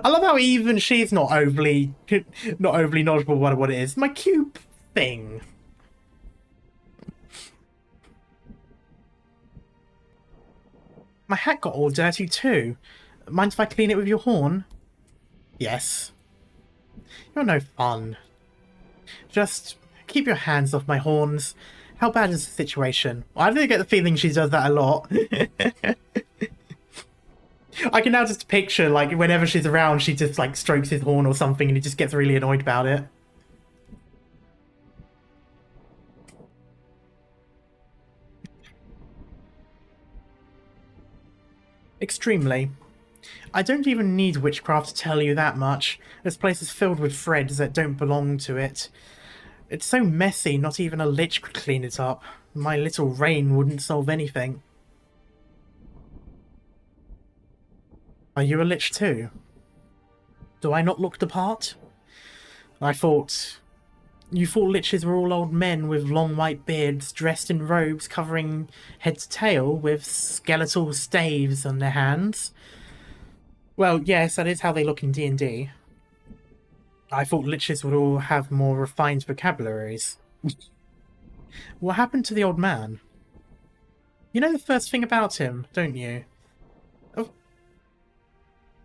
A: I love how even she's not overly knowledgeable about what it is. My cube thing. My hat got all dirty too. Mind if I clean it with your horn? Yes. You're no fun. Just keep your hands off my horns. How bad is the situation? Well, I do get the feeling she does that a lot. I can now just picture, like, whenever she's around, she just, like, strokes his horn or something and he just gets really annoyed about it. Extremely. I don't even need witchcraft to tell you that much. This place is filled with threads that don't belong to it. It's so messy, not even a lich could clean it up. My little rain wouldn't solve anything. Are you a lich too? Do I not look the part? You thought liches were all old men with long white beards, dressed in robes covering head to tail, with skeletal staves on their hands. Well, yes, that is how they look in D&D. I thought liches would all have more refined vocabularies. What happened to the old man? You know the first thing about him, don't you?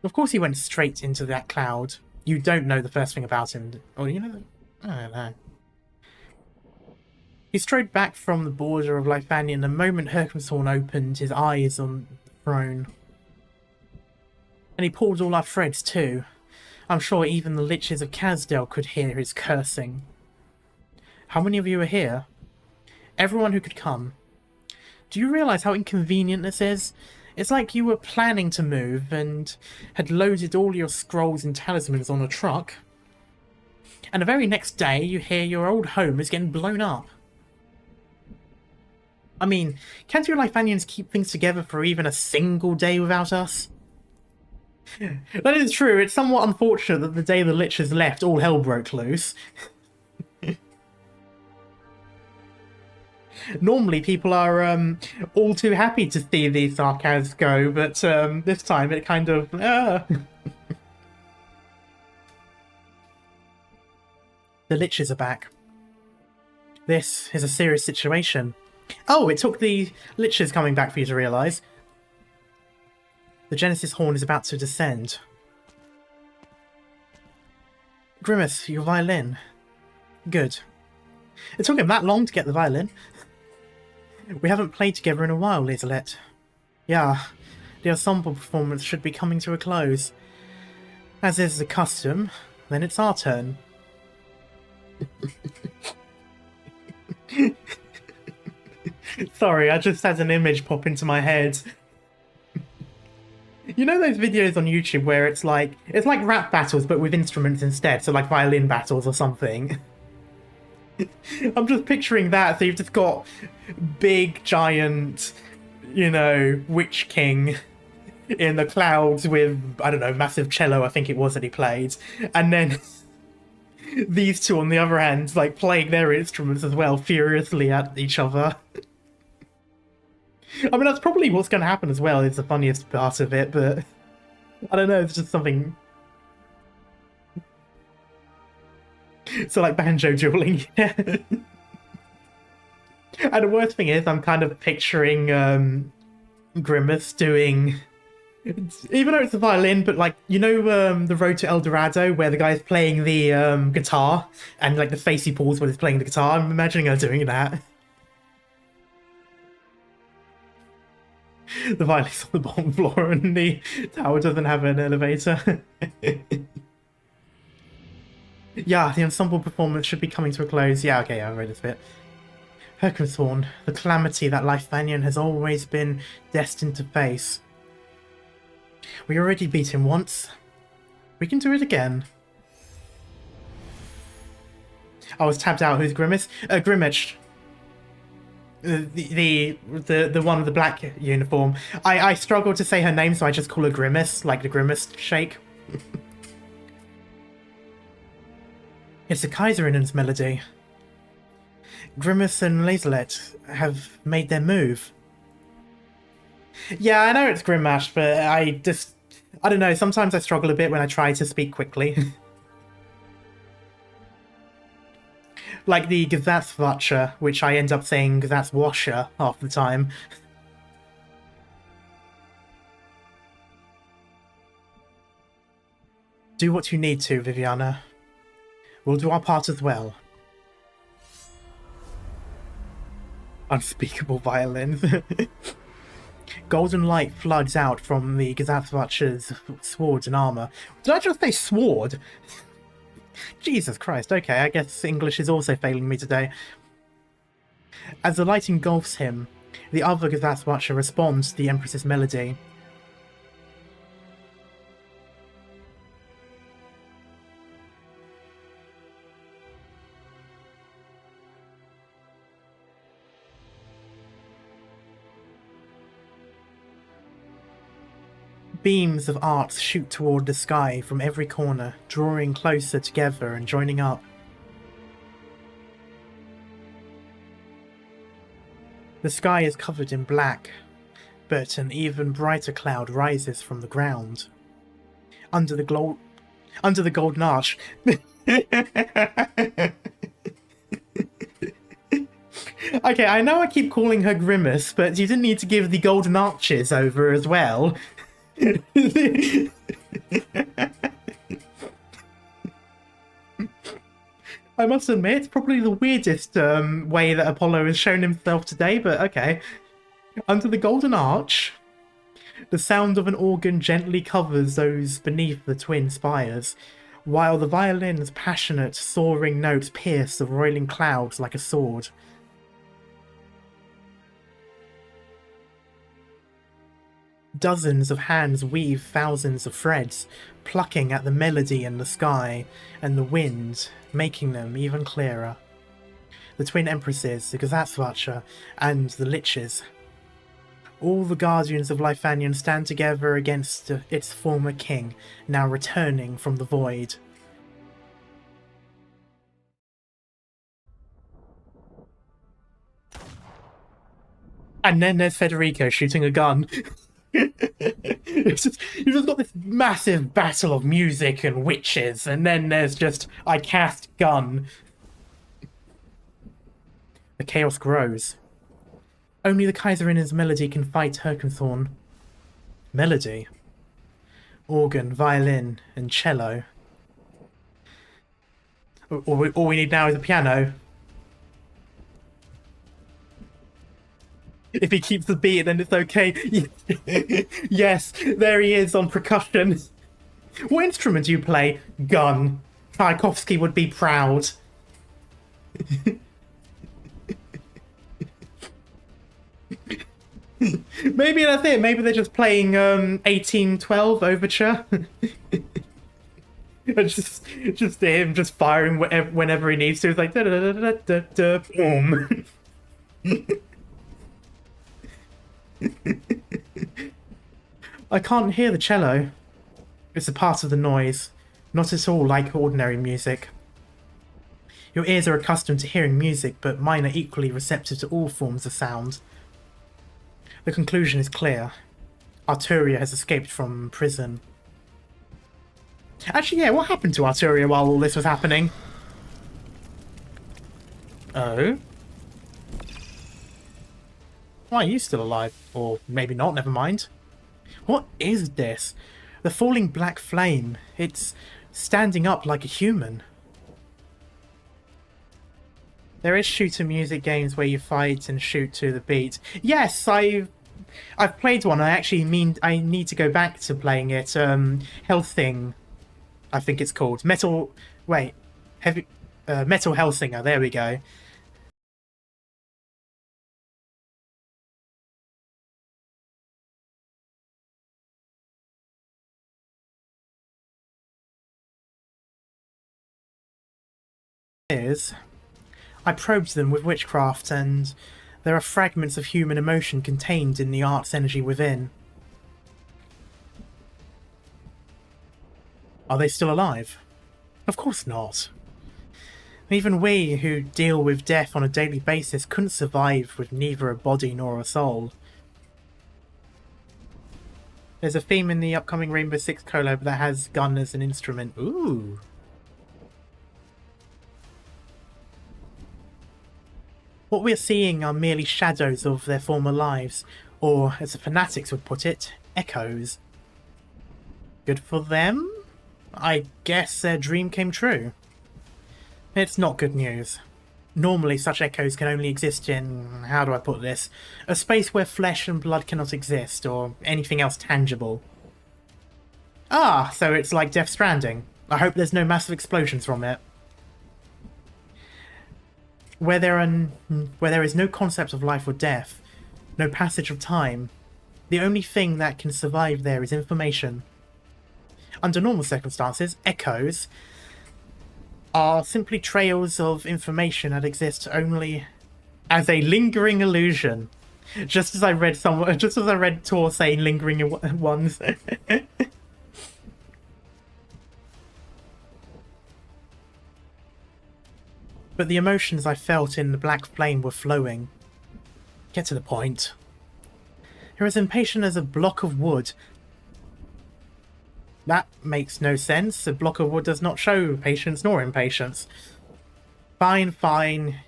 A: Of course he went straight into that cloud. You don't know the first thing about him. Or you know... I don't know. He strode back from the border of Leithanien the moment Herkenthorn opened his eyes on the throne. And he pulled all our threads too. I'm sure even the liches of Casdale could hear his cursing. How many of you are here? Everyone who could come. Do you realise how inconvenient this is? It's like you were planning to move and had loaded all your scrolls and talismans on a truck. And the very next day you hear your old home is getting blown up. I mean, can't you Leithanians keep things together for even a single day without us? That is true. It's somewhat unfortunate that the day the liches left, all hell broke loose. Normally, people are all too happy to see these sarcasms go, but this time it kind of... The liches are back. This is a serious situation. Oh, it took the liches coming back for you to realise. The Genesis horn is about to descend. Grimace, your violin. Good. It took him that long to get the violin. We haven't played together in a while, Lizelette. Yeah, the ensemble performance should be coming to a close. As is the custom, then it's our turn. Sorry, I just had an image pop into my head. You know those videos on YouTube where it's like rap battles but with instruments instead, so like violin battles or something? I'm just picturing that, so you've just got big, giant, you know, Witch King in the clouds with, I don't know, massive cello, I think it was that he played, and then these two on the other hand, like, playing their instruments as well, furiously at each other. I mean, that's probably what's going to happen as well, is the funniest part of it, but I don't know, it's just something... So, like, banjo dueling, yeah. And the worst thing is, I'm kind of picturing Grimace doing... Even though it's a violin, but, like, you know the Road to El Dorado, where the guy's playing the guitar, and, like, the face he pulls when he's playing the guitar? I'm imagining her doing that. The violin's on the bottom floor, and the tower doesn't have an elevator. Yeah, the ensemble performance should be coming to a close. Yeah, okay, I read this bit. Herkenthorn, the calamity that Leithanien has always been destined to face. We already beat him once. We can do it again. I was tabbed out. Who's Grimace? Grimmage. The one with the black uniform. I struggle to say her name, so I just call her Grimace, like the Grimace shake. It's the Kaiserinen's melody. Grimace and Lizelette have made their move. Yeah, I know it's Grimash, but I don't know, sometimes I struggle a bit when I try to speak quickly. Like the Gesatzwatscher, which I end up saying Gesatzwasher half the time. Do what you need to, Viviana. We'll do our part as well. Unspeakable violins. Golden light floods out from the Gesatzwatscher's swords and armour. Did I just say sword? Jesus Christ, okay, I guess English is also failing me today. As the light engulfs him, the other Gesatzwatscher responds to the Empress's melody. Beams of art shoot toward the sky from every corner, drawing closer together and joining up. The sky is covered in black, but an even brighter cloud rises from the ground. Under the golden arch. Okay, I know I keep calling her Grimace, but you didn't need to give the golden arches over as well. I must admit, it's probably the weirdest way that Apollo has shown himself today, but okay. Under the golden arch, the sound of an organ gently covers those beneath the twin spires, while the violin's passionate, soaring notes pierce the roiling clouds like a sword. Dozens of hands weave thousands of threads, plucking at the melody in the sky and the wind, making them even clearer. The twin empresses, the Gesatzwatscher, and the liches. All the guardians of Leithanien stand together against its former king, now returning from the void. And then there's Federico shooting a gun. You've just got this massive battle of music and witches, and then there's just, I cast gun. The chaos grows. Only the Kaiserin's melody can fight Herkenthorn. Melody? Organ, violin, and cello. All we need now is a piano. If he keeps the beat, then it's okay. Yes, there he is on percussion. What instrument do you play? Gun. Tchaikovsky would be proud. Maybe that's it. Maybe they're just playing 1812 Overture. just him just firing whenever he needs to. It's like da da da da da boom. I can't hear the cello. It's a part of the noise, not at all like ordinary music. Your ears are accustomed to hearing music, but mine are equally receptive to all forms of sound. The conclusion is clear. Arturia has escaped from prison. Actually, yeah, what happened to Arturia while all this was happening? Oh? Why are you still alive? Or maybe not, never mind. What is this? The falling black flame. It's standing up like a human. There is shooter music games where you fight and shoot to the beat. Yes, I've played one. I need to go back to playing it. Hellthing, I think it's called. Metal Hellsinger, there we go. I probed them with witchcraft, and there are fragments of human emotion contained in the art's energy within. Are they still alive? Of course not. Even we, who deal with death on a daily basis, couldn't survive with neither a body nor a soul. There's a theme in the upcoming Rainbow Six collab that has gun as an instrument. Ooh. What we're seeing are merely shadows of their former lives, or, as the fanatics would put it, echoes. Good for them? I guess their dream came true. It's not good news. Normally such echoes can only exist in, how do I put this, a space where flesh and blood cannot exist, or anything else tangible. Ah, so it's like Death Stranding. I hope there's no massive explosions from it. Where there is no concept of life or death, no passage of time, the only thing that can survive there is information. Under normal circumstances, echoes are simply trails of information that exist only as a lingering illusion. Just as I read Tor saying lingering ones. But the emotions I felt in the black flame were flowing. Get to the point. You're as impatient as a block of wood. That makes no sense. A block of wood does not show patience nor impatience. Fine, fine.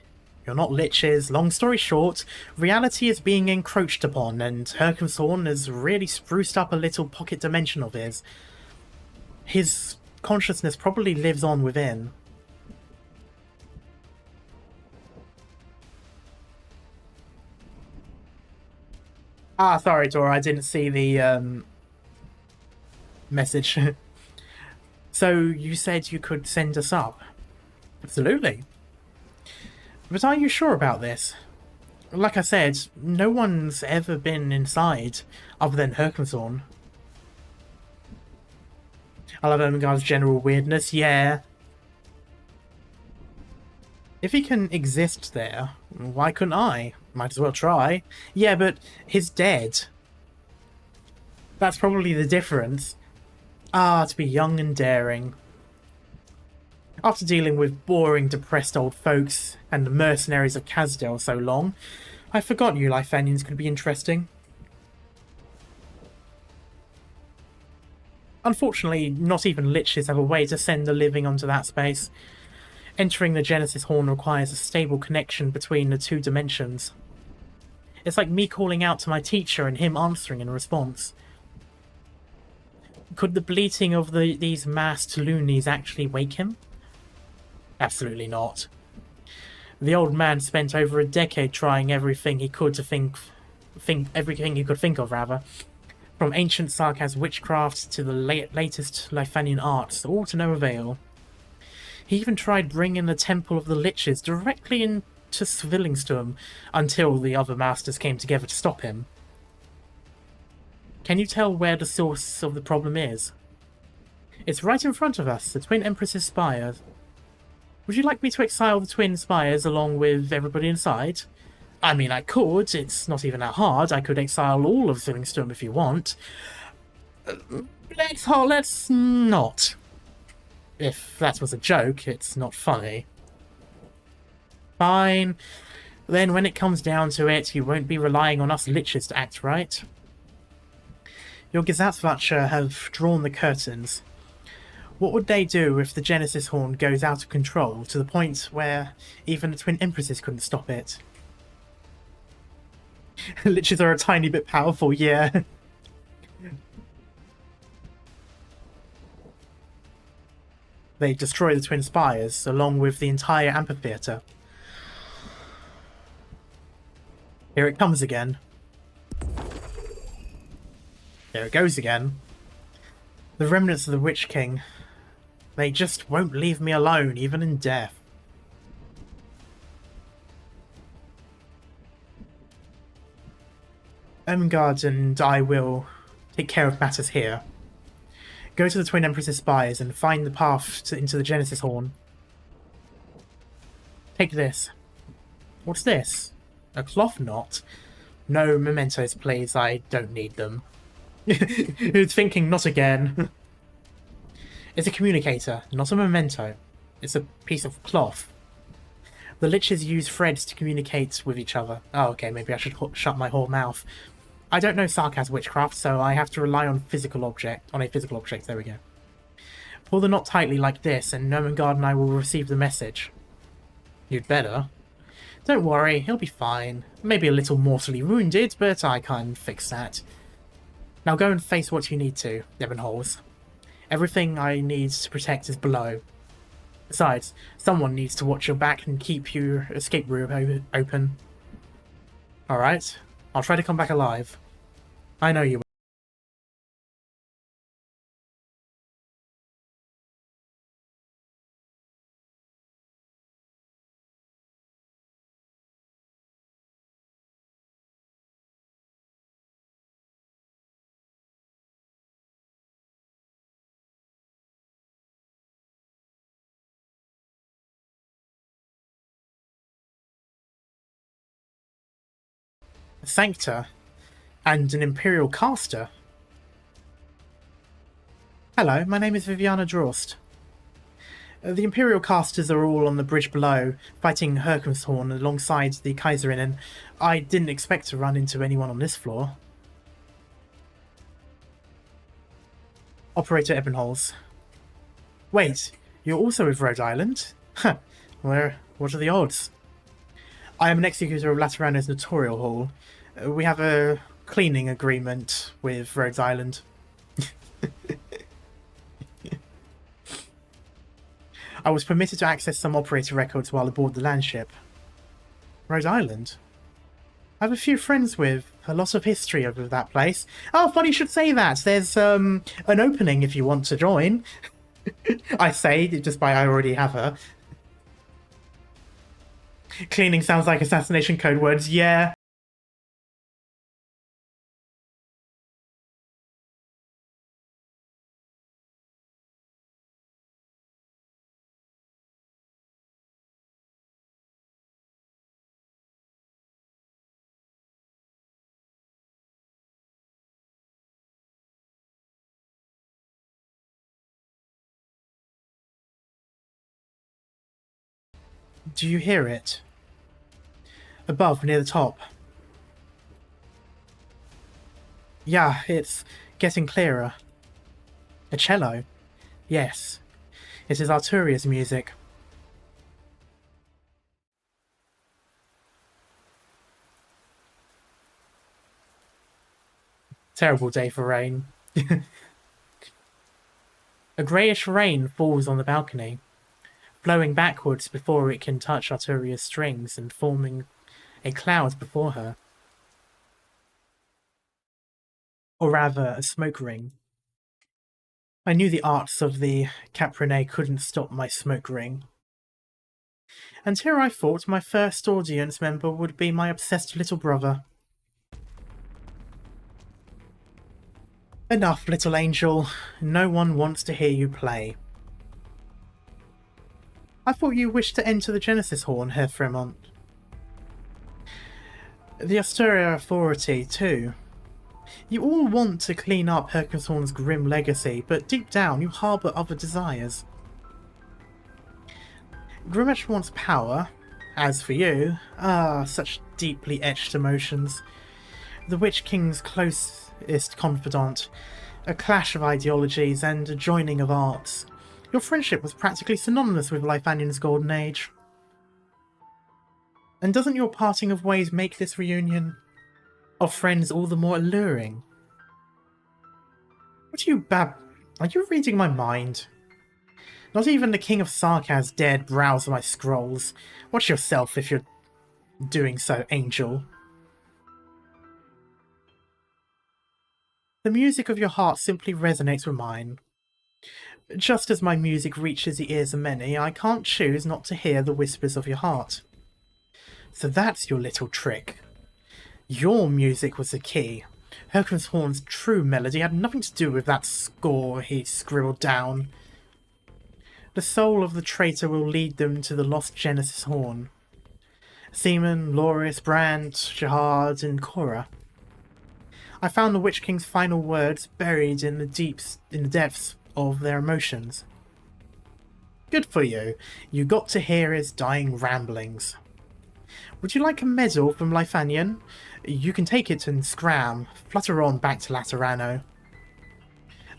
A: You're not liches. Long story short, reality is being encroached upon, and Herkenthorn has really spruced up a little pocket dimension of his. His consciousness probably lives on within. Ah, sorry, Tora, I didn't see the message. So, you said you could send us up? Absolutely. But are you sure about this? Like I said, no one's ever been inside, other than Herkenthorn. I love Ermengarde's general weirdness, yeah. If he can exist there, why couldn't I? Might as well try. Yeah, but he's dead. That's probably the difference. Ah, to be young and daring. After dealing with boring, depressed old folks and the mercenaries of Kasdale so long, I forgot you Leithanians could be interesting. Unfortunately, not even liches have a way to send the living onto that space. Entering the Genesis horn requires a stable connection between the two dimensions. It's like me calling out to my teacher and him answering in response. Could the bleating of these masked loonies actually wake him? Absolutely not. The old man spent over a decade trying everything he could to think everything he could think of, rather. From ancient Sarkaz witchcraft to the latest Leithanien arts, all to no avail. He even tried bringing the Temple of the Liches directly into Zwillingstürme until the other masters came together to stop him. Can you tell where the source of the problem is? It's right in front of us, the Twin Empress's spires. Would you like me to exile the Twin Spires along with everybody inside? I mean, I could. It's not even that hard. I could exile all of Zwillingstürme if you want. Let's not. If that was a joke, it's not funny. Fine. Then when it comes down to it, you won't be relying on us liches to act right. Your Gesatzwache have drawn the curtains. What would they do if the Genesis horn goes out of control to the point where even the Twin Empresses couldn't stop it? Liches are a tiny bit powerful, yeah. They destroy the Twin Spires, along with the entire amphitheatre. Here it comes again. There it goes again. The remnants of the Witch King. They just won't leave me alone, even in death. Ermengarde and I will take care of matters here. Go to the Twin Empress's spires and find the path into the Genesis horn. Take this. What's this? A cloth knot? No mementos, please. I don't need them. Thinking not again. It's a communicator, not a memento. It's a piece of cloth. The liches use threads to communicate with each other. Oh, okay, maybe I should shut my whole mouth. I don't know Sarkaz witchcraft, so I have to rely on a physical object. There we go. Pull the knot tightly like this, and Ermengarde and I will receive the message. You'd better. Don't worry, he'll be fine. Maybe a little mortally wounded, but I can fix that. Now go and face what you need to, Ebenholz. Everything I need to protect is below. Besides, someone needs to watch your back and keep your escape route open. Alright, I'll try to come back alive. I know you will. A Sanctor and an Imperial caster. Hello, my name is Viviana Drost. The Imperial casters are all on the bridge below, fighting Herkumshorn alongside the Kaiserinnen. I didn't expect to run into anyone on this floor. Operator Ebenholz. Wait, you're also with Rhode Island? Huh, what are the odds? I am an executor of Laterano's Notorial Hall. We have a cleaning agreement with Rhode Island. I was permitted to access some operator records while aboard the landship. Rhode Island? I have a few friends with a lot of history over that place. Oh, funny you should say that. There's an opening if you want to join. I say, just by I already have her. Cleaning sounds like assassination code words, yeah. Do you hear it? Above, near the top. Yeah, it's getting clearer. A cello? Yes. It is Arturia's music. Terrible day for rain. A greyish rain falls on the balcony, flowing backwards before it can touch Arturia's strings and forming a cloud before her. Or rather, a smoke ring. I knew the arts of the Caprine couldn't stop my smoke ring. And here I thought my first audience member would be my obsessed little brother. Enough, little angel. No one wants to hear you play. I thought you wished to enter the Genesis Horn, Herr Fremont. The Asturia Authority, too. You all want to clean up Hercumthorn's grim legacy, but deep down you harbour other desires. Grimash wants power. As for you, such deeply etched emotions. The Witch King's closest confidant, a clash of ideologies and a joining of arts. Your friendship was practically synonymous with Leithanien's golden age. And doesn't your parting of ways make this reunion of friends all the more alluring? What are you Are you reading my mind? Not even the King of Sarkaz dared browse my scrolls. Watch yourself if you're doing so, Angel. The music of your heart simply resonates with mine. Just as my music reaches the ears of many, I can't choose not to hear the whispers of your heart. So that's your little trick. Your music was the key. Hercumthorn's true melody had nothing to do with that score he scribbled down. The soul of the traitor will lead them to the lost Genesis Horn. Seaman, Loris, Brand, Jihad, and Cora. I found the Witch King's final words buried in the depths of their emotions. Good for you. You got to hear his dying ramblings. Would you like a medal from Leithanien? You can take it and scram. Flutter on back to Laterano.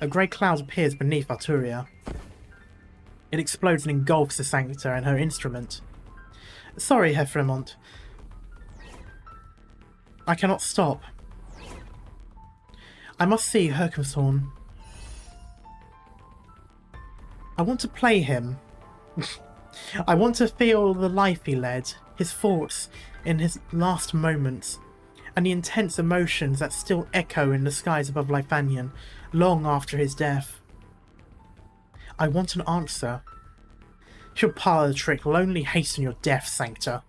A: A grey cloud appears beneath Arturia. It explodes and engulfs the Sancta and her instrument. Sorry, Herr Fremont. I cannot stop. I must see Hercumthorn. I want to play him. I want to feel the life he led, his thoughts in his last moments, and the intense emotions that still echo in the skies above Leithanien long after his death. I want an answer. Your parlour trick will only hasten your death, Sancta.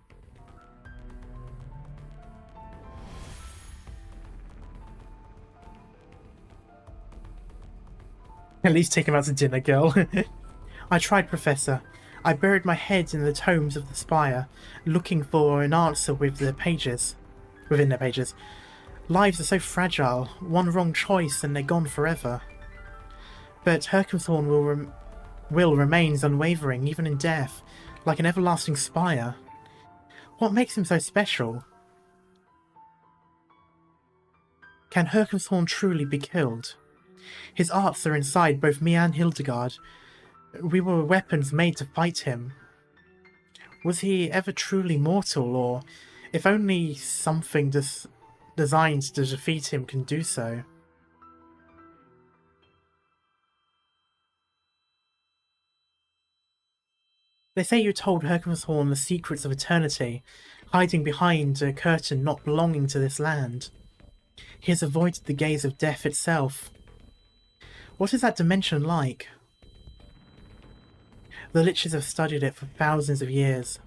A: At least take him out to dinner, girl. I tried, Professor. I buried my head in the tomes of the spire, looking for an answer within their pages. Lives are so fragile. One wrong choice and they're gone forever. But Hercumthorn will remains unwavering, even in death, like an everlasting spire. What makes him so special? Can Hercumthorn truly be killed? His arts are inside both me and Hildegard. We were weapons made to fight him. Was he ever truly mortal, or if only something designed to defeat him can do so? They say you told Hercumthorn the secrets of eternity, hiding behind a curtain not belonging to this land. He has avoided the gaze of death itself. What is that dimension like? The Liches have studied it for thousands of years,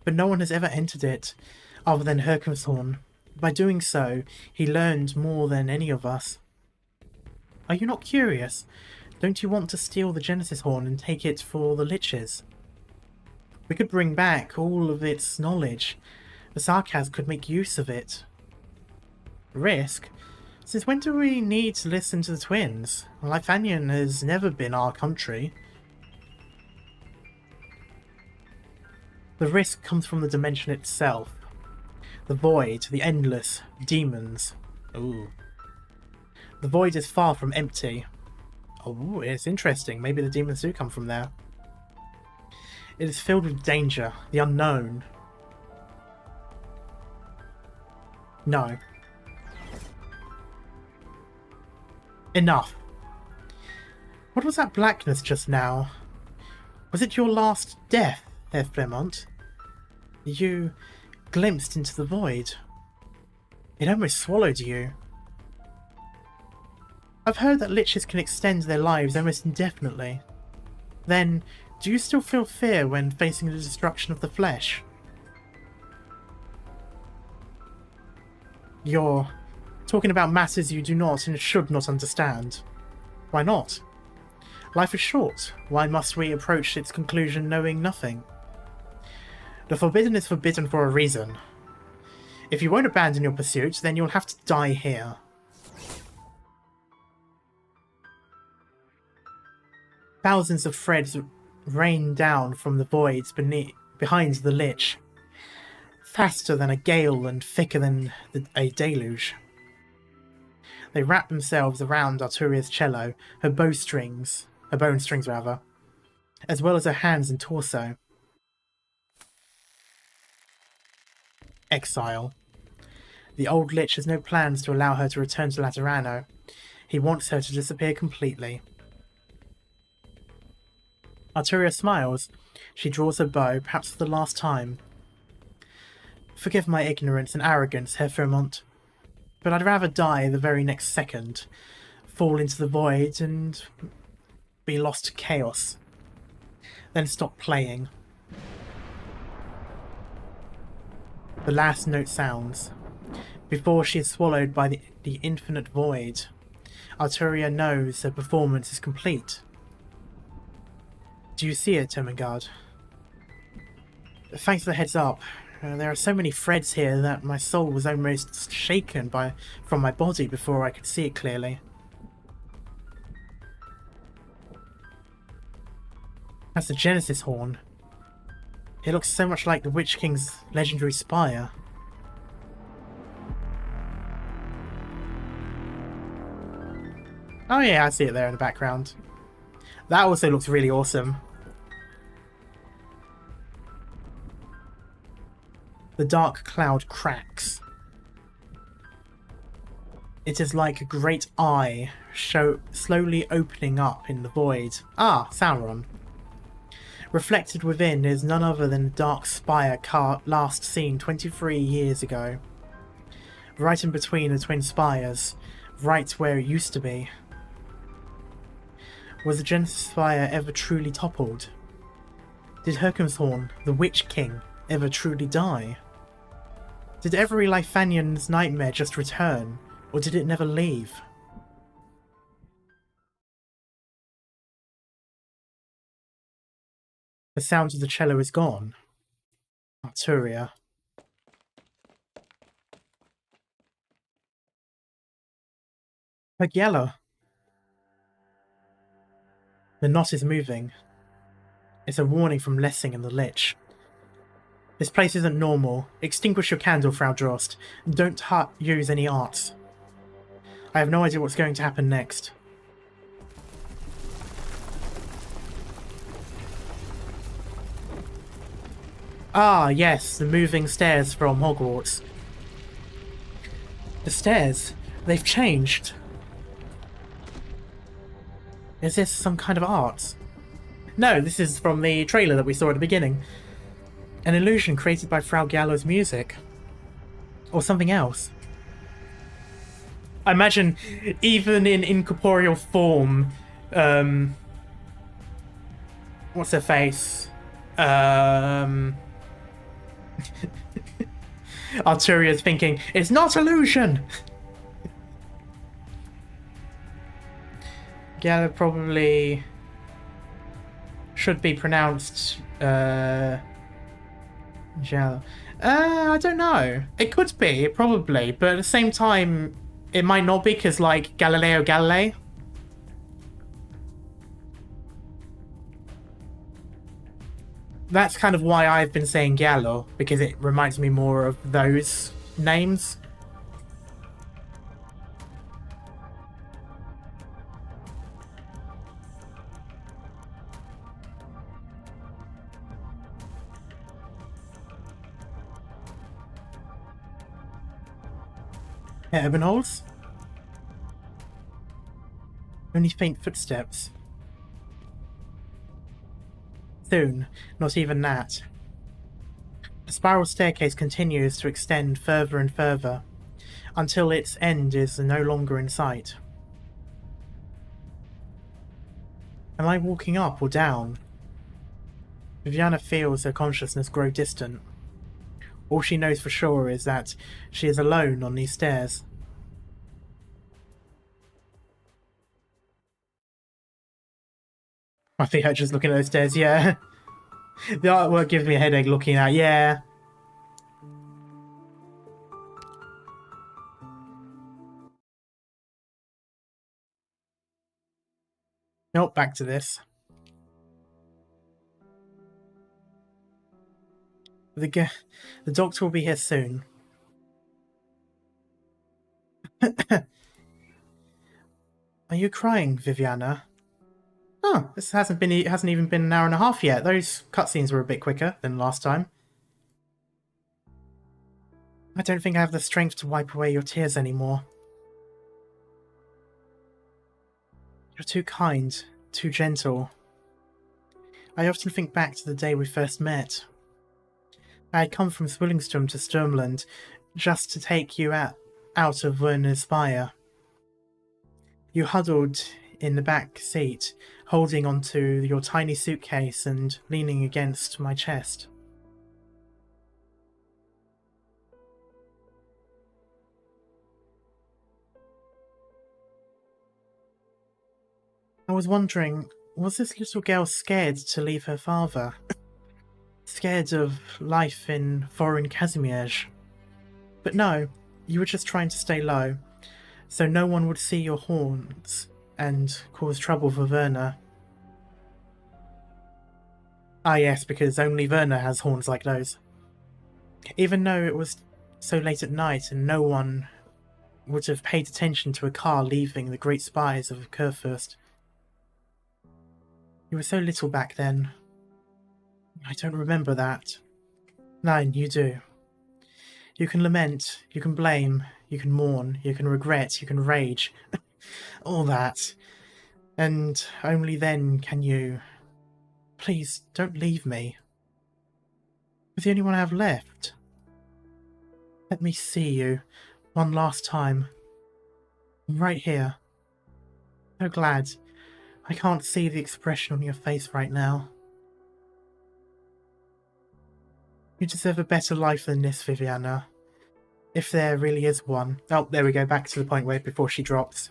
A: but no one has ever entered it, other than Hercumthorn. By doing so, he learned more than any of us. Are you not curious? Don't you want to steal the Genesis Horn and take it for the Liches? We could bring back all of its knowledge. The Sarkaz could make use of it. Risk? Since when do we need to listen to the twins? Leithanien has never been our country. The risk comes from the dimension itself. The void, the endless, demons. Ooh. The void is far from empty. Oh, it's interesting. Maybe the demons do come from there. It is filled with danger, the unknown. No. Enough. What was that blackness just now? Was it your last death, Herr Fremont? You glimpsed into the void. It almost swallowed you. I've heard that liches can extend their lives almost indefinitely. Then, do you still feel fear when facing the destruction of the flesh? You're talking about matters you do not and should not understand. Why not? Life is short. Why must we approach its conclusion knowing nothing? The forbidden is forbidden for a reason. If you won't abandon your pursuit, then you'll have to die here. Thousands of threads rain down from the voids behind the lich, faster than a gale and thicker than a deluge. They wrap themselves around Arturia's cello, her bone strings, as well as her hands and torso. Exile. The old lich has no plans to allow her to return to Laterano. He wants her to disappear completely. Arturia smiles. She draws her bow, perhaps for the last time. Forgive my ignorance and arrogance, Herr Fremont, but I'd rather die the very next second, fall into the void and be lost to chaos, then stop playing. The last note sounds. Before she is swallowed by the infinite void, Arturia knows her performance is complete. Do you see it, Ermengarde? Thanks for the heads up. There are so many threads here that my soul was almost shaken from my body before I could see it clearly. That's the Genesis horn. It looks so much like the Witch King's legendary spire. Oh yeah, I see it there in the background. That also looks really awesome. The dark cloud cracks. It is like a great eye slowly opening up in the void. Ah, Sauron. Reflected within is none other than the dark spire last seen 23 years ago. Right in between the twin spires, right where it used to be. Was the Genesis spire ever truly toppled? Did Hirkhamshorn, the Witch King, ever truly die? Did every Leithanien's nightmare just return, or did it never leave? The sound of the cello is gone. Arturia. Pagiello. The knot is moving. It's a warning from Lessing and the Lich. This place isn't normal. Extinguish your candle, Frau Drost, and don't use any arts. I have no idea what's going to happen next. Ah, yes, the moving stairs from Hogwarts. The stairs, they've changed. Is this some kind of art? No, this is from the trailer that we saw at the beginning. An illusion created by Frau Gallo's music. Or something else. I imagine, even in incorporeal form, what's her face? Arturia's thinking, it's not illusion! Gallo probably should be pronounced Gallo. I don't know. It could be, probably, but at the same time, it might not be, because, like, Galileo Galilei. That's kind of why I've been saying Gallo, because it reminds me more of those names. Urban holes? Only faint footsteps. Soon, not even that. The spiral staircase continues to extend further and further, until its end is no longer in sight. Am I walking up or down? Viviana feels her consciousness grow distant. All she knows for sure is that she is alone on these stairs. My feet hurt just looking at those stairs, yeah. The artwork gives me a headache looking at, yeah. Nope, back to this. The doctor will be here soon. Are you crying, Viviana? Oh, this hasn't even been an hour and a half yet. Those cutscenes were a bit quicker than last time. I don't think I have the strength to wipe away your tears anymore. You're too kind, too gentle. I often think back to the day we first met. I had come from Zwillingstürme to Sturmland just to take you out of Werner's Spire. You huddled in the back seat, holding onto your tiny suitcase and leaning against my chest. I was wondering, was this little girl scared to leave her father? Scared of life in foreign Kazimierz? But no, you were just trying to stay low, so no one would see your horns and cause trouble for Werner. Ah yes, because only Werner has horns like those. Even though it was so late at night and no one would have paid attention to a car leaving the great spires of Kurfürst. You were so little back then. I don't remember that. Nein, you do. You can lament, you can blame, you can mourn, you can regret, you can rage. All that. And only then can you... Please, don't leave me. You're the only one I have left. Let me see you one last time. I'm right here. So glad. I can't see the expression on your face right now. You deserve a better life than this, Viviana. If there really is one. Oh, there we go, back to the point where before she drops.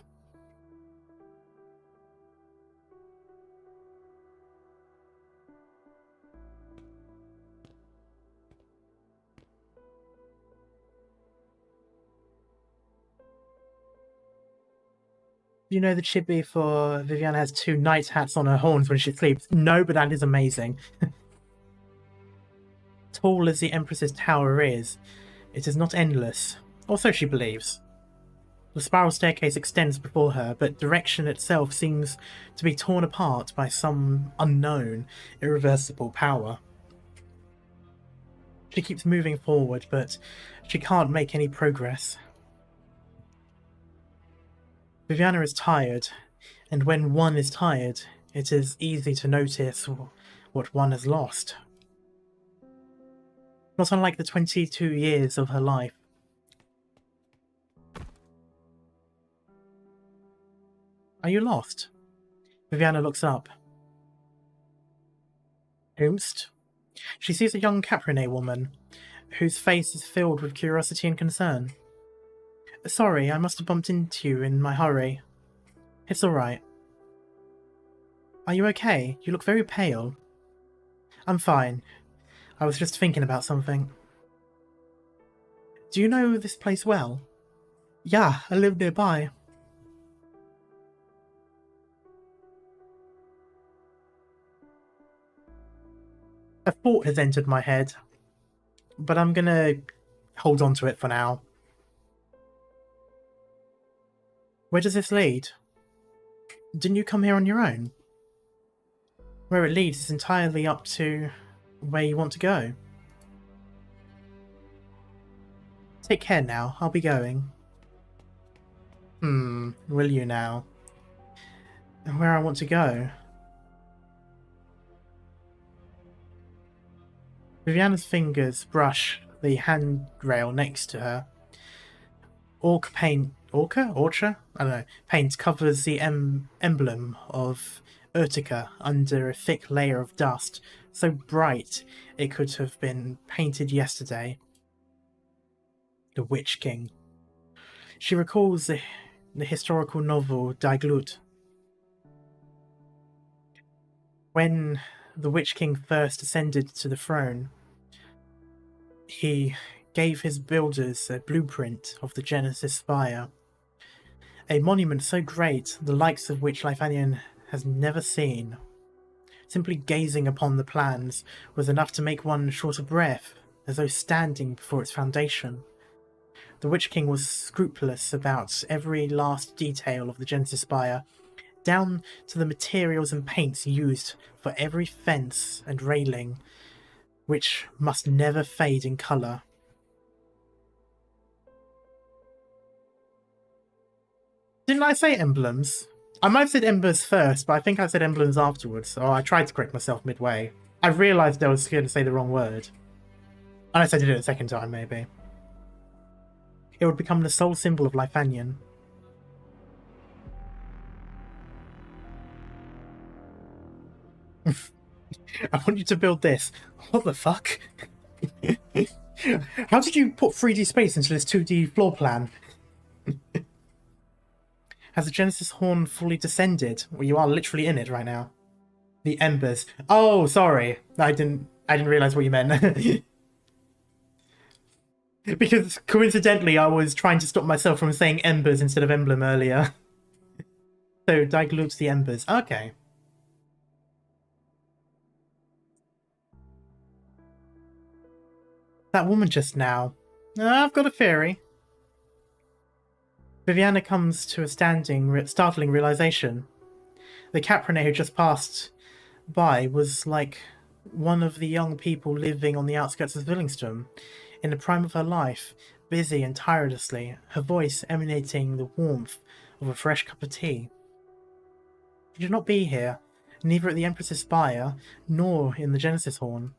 A: You know the chibi for Viviana has 2 night hats on her horns when she sleeps? No, but that is amazing. Tall as the Empress's tower is, it is not endless. Or so she believes. The spiral staircase extends before her, but direction itself seems to be torn apart by some unknown, irreversible power. She keeps moving forward, but she can't make any progress. Viviana is tired, and when one is tired, it is easy to notice what one has lost. Not unlike the 22 years of her life. Are you lost? Viviana looks up. Whomst? She sees a young Caprine woman, whose face is filled with curiosity and concern. Sorry, I must have bumped into you in my hurry. It's alright. Are you okay? You look very pale. I'm fine. I was just thinking about something. Do you know this place well? Yeah, I live nearby. A thought has entered my head, but I'm gonna hold on to it for now. Where does this lead? Didn't you come here on your own? Where it leads is entirely up to where you want to go. Take care now, I'll be going. Will you now? and where I want to go. Viviana's fingers brush the handrail next to her. Orchestra? I don't know. Paint covers the emblem of Urtica under a thick layer of dust, so bright it could have been painted yesterday. The Witch King. She recalls the historical novel Die Glut. When the Witch King first ascended to the throne, he gave his builders a blueprint of the Genesis Spire, a monument so great the likes of which Leithanien has never seen. Simply gazing upon the plans was enough to make one short of breath, as though standing before its foundation. The Witch King was scrupulous about every last detail of the Genesis Spire, down to the materials and paints used for every fence and railing, which must never fade in colour. Didn't I say emblems? I might have said embers first, but I think I said emblems afterwards, or I tried to correct myself midway. I realised I was going to say the wrong word. Unless I did it a second time, maybe. It would become the sole symbol of Leithanien. I want you to build this. What the fuck? How did you put 3D space into this 2D floor plan? Has the Genesis horn fully descended? Well, you are literally in it right now. The embers. Oh, sorry. I didn't realise what you meant. Because coincidentally, I was trying to stop myself from saying embers instead of emblem earlier. So, dilutes the embers. Okay. That woman just now. I've got a theory. Viviana comes to a startling realization. The Caprone who just passed by was like one of the young people living on the outskirts of Zwillingstürme, in the prime of her life, busy and tirelessly, her voice emanating the warmth of a fresh cup of tea. She should not be here, neither at the Empress's Spire, nor in the Genesis Horn.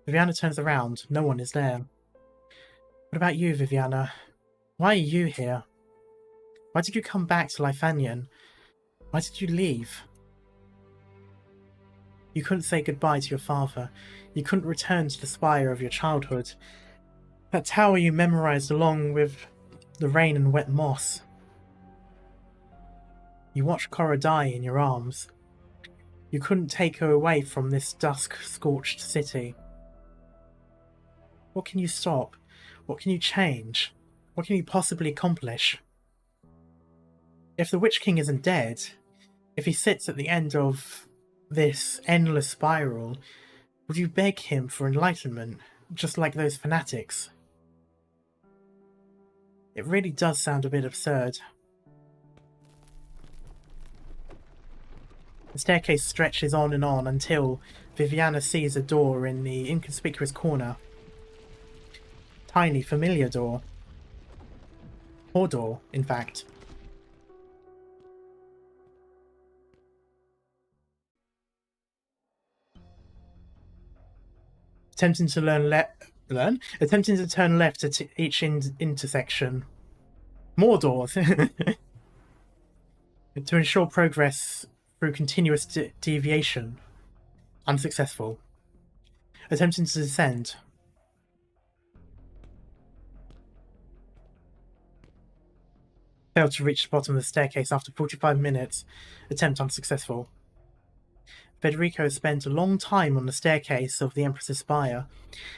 A: Viviana turns around. No one is there. What about you, Viviana? Why are you here? Why did you come back to Leithanien? Why did you leave? You couldn't say goodbye to your father. You couldn't return to the spire of your childhood. That tower you memorized along with the rain and wet moss. You watched Cora die in your arms. You couldn't take her away from this dusk-scorched city. What can you stop? What can you change? What can you possibly accomplish? If the Witch King isn't dead, if he sits at the end of this endless spiral, would you beg him for enlightenment, just like those fanatics? It really does sound a bit absurd. The staircase stretches on and on until Viviana sees a door in the inconspicuous corner. Tiny, familiar door. Or door, in fact. Attempting to Attempting to turn left at each intersection. More doors. To ensure progress through continuous deviation. Unsuccessful. Attempting to descend. Failed to reach the bottom of the staircase after 45 minutes. Attempt unsuccessful. Federico spent a long time on the staircase of the Empress's Spire.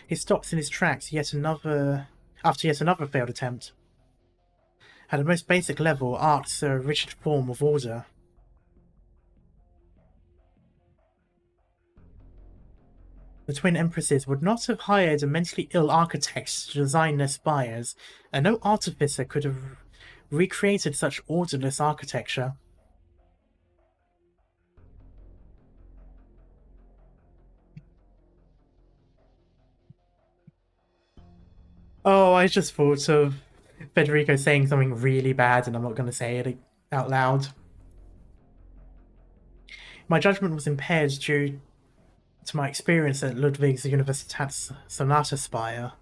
A: He stops in his tracks after yet another failed attempt. At a most basic level, art's a rigid form of order. The twin empresses would not have hired a mentally ill architect to design their spires, and no artificer could have recreated such orderless architecture. Oh, I just thought of Federico saying something really bad, and I'm not going to say it out loud. My judgment was impaired due to my experience at Ludwig's Universität's Sonata Spire.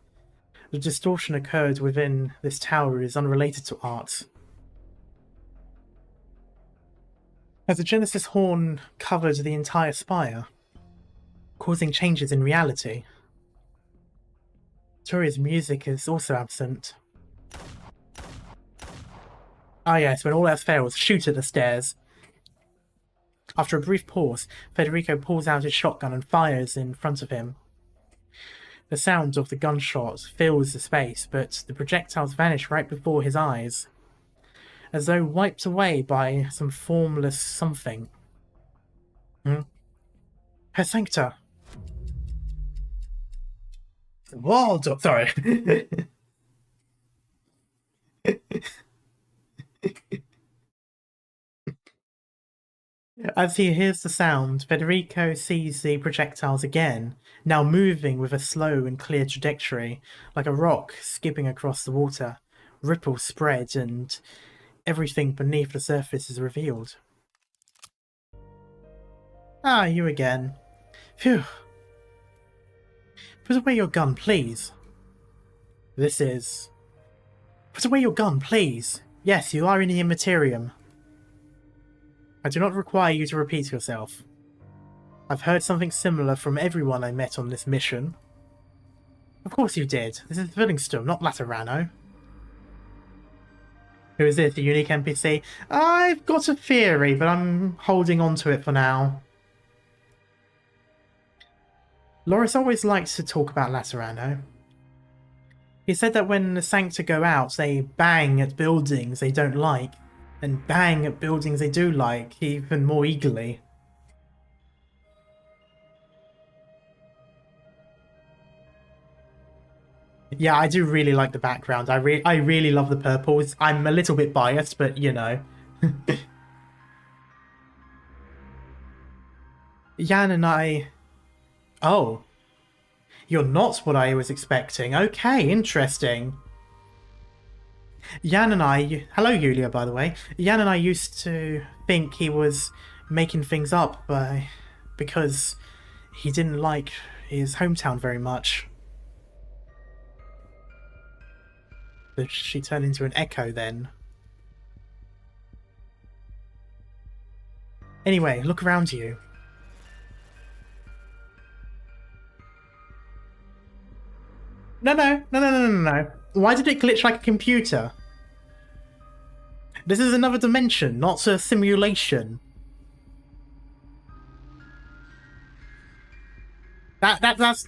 A: The distortion occurred within this tower is unrelated to art. As the Genesis horn covered the entire spire, causing changes in reality. Turia's music is also absent. Ah yes, when all else fails, shoot at the stairs. After a brief pause, Federico pulls out his shotgun and fires in front of him. The sound of the gunshot fills the space, but the projectiles vanish right before his eyes, as though wiped away by some formless something. Her Sancta! Waldorf! Sorry. As he hears the sound, Federico sees the projectiles again, now moving with a slow and clear trajectory, like a rock skipping across the water. Ripples spread, and everything beneath the surface is revealed. Ah, you again. Phew. Put away your gun, please. This is... Put away your gun, please. Yes, you are in the Immaterium. I do not require you to repeat yourself. I've heard something similar from everyone I met on this mission. Of course you did. This is Zwillingstürme, not Laterano. Who is this, a unique NPC? I've got a theory, but I'm holding on to it for now. Loris always likes to talk about Laterano. He said that when the Sancta go out, they bang at buildings they don't like, and bang at buildings they do like, even more eagerly. Yeah, I do really like the background. I really love the purples. I'm a little bit biased, but you know. Jan and I... Oh. You're not what I was expecting. Okay, interesting. Jan and I... Hello, Yulia, by the way. Jan and I used to think he was making things up because he didn't like his hometown very much. But she turned into an echo then. Anyway, look around you. No. Why did it glitch like a computer? This is another dimension, not a simulation. That's...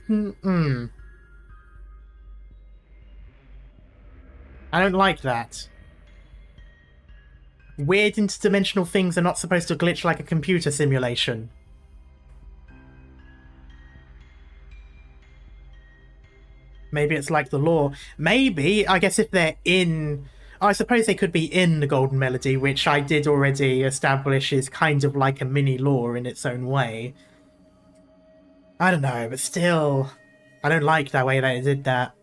A: I don't like that. Weird interdimensional things are not supposed to glitch like a computer simulation. Maybe it's like the lore. Maybe, I guess if they're in... I suppose they could be in the Golden Melody, which I did already establish is kind of like a mini lore in its own way. I don't know, but still... I don't like that way that it did that.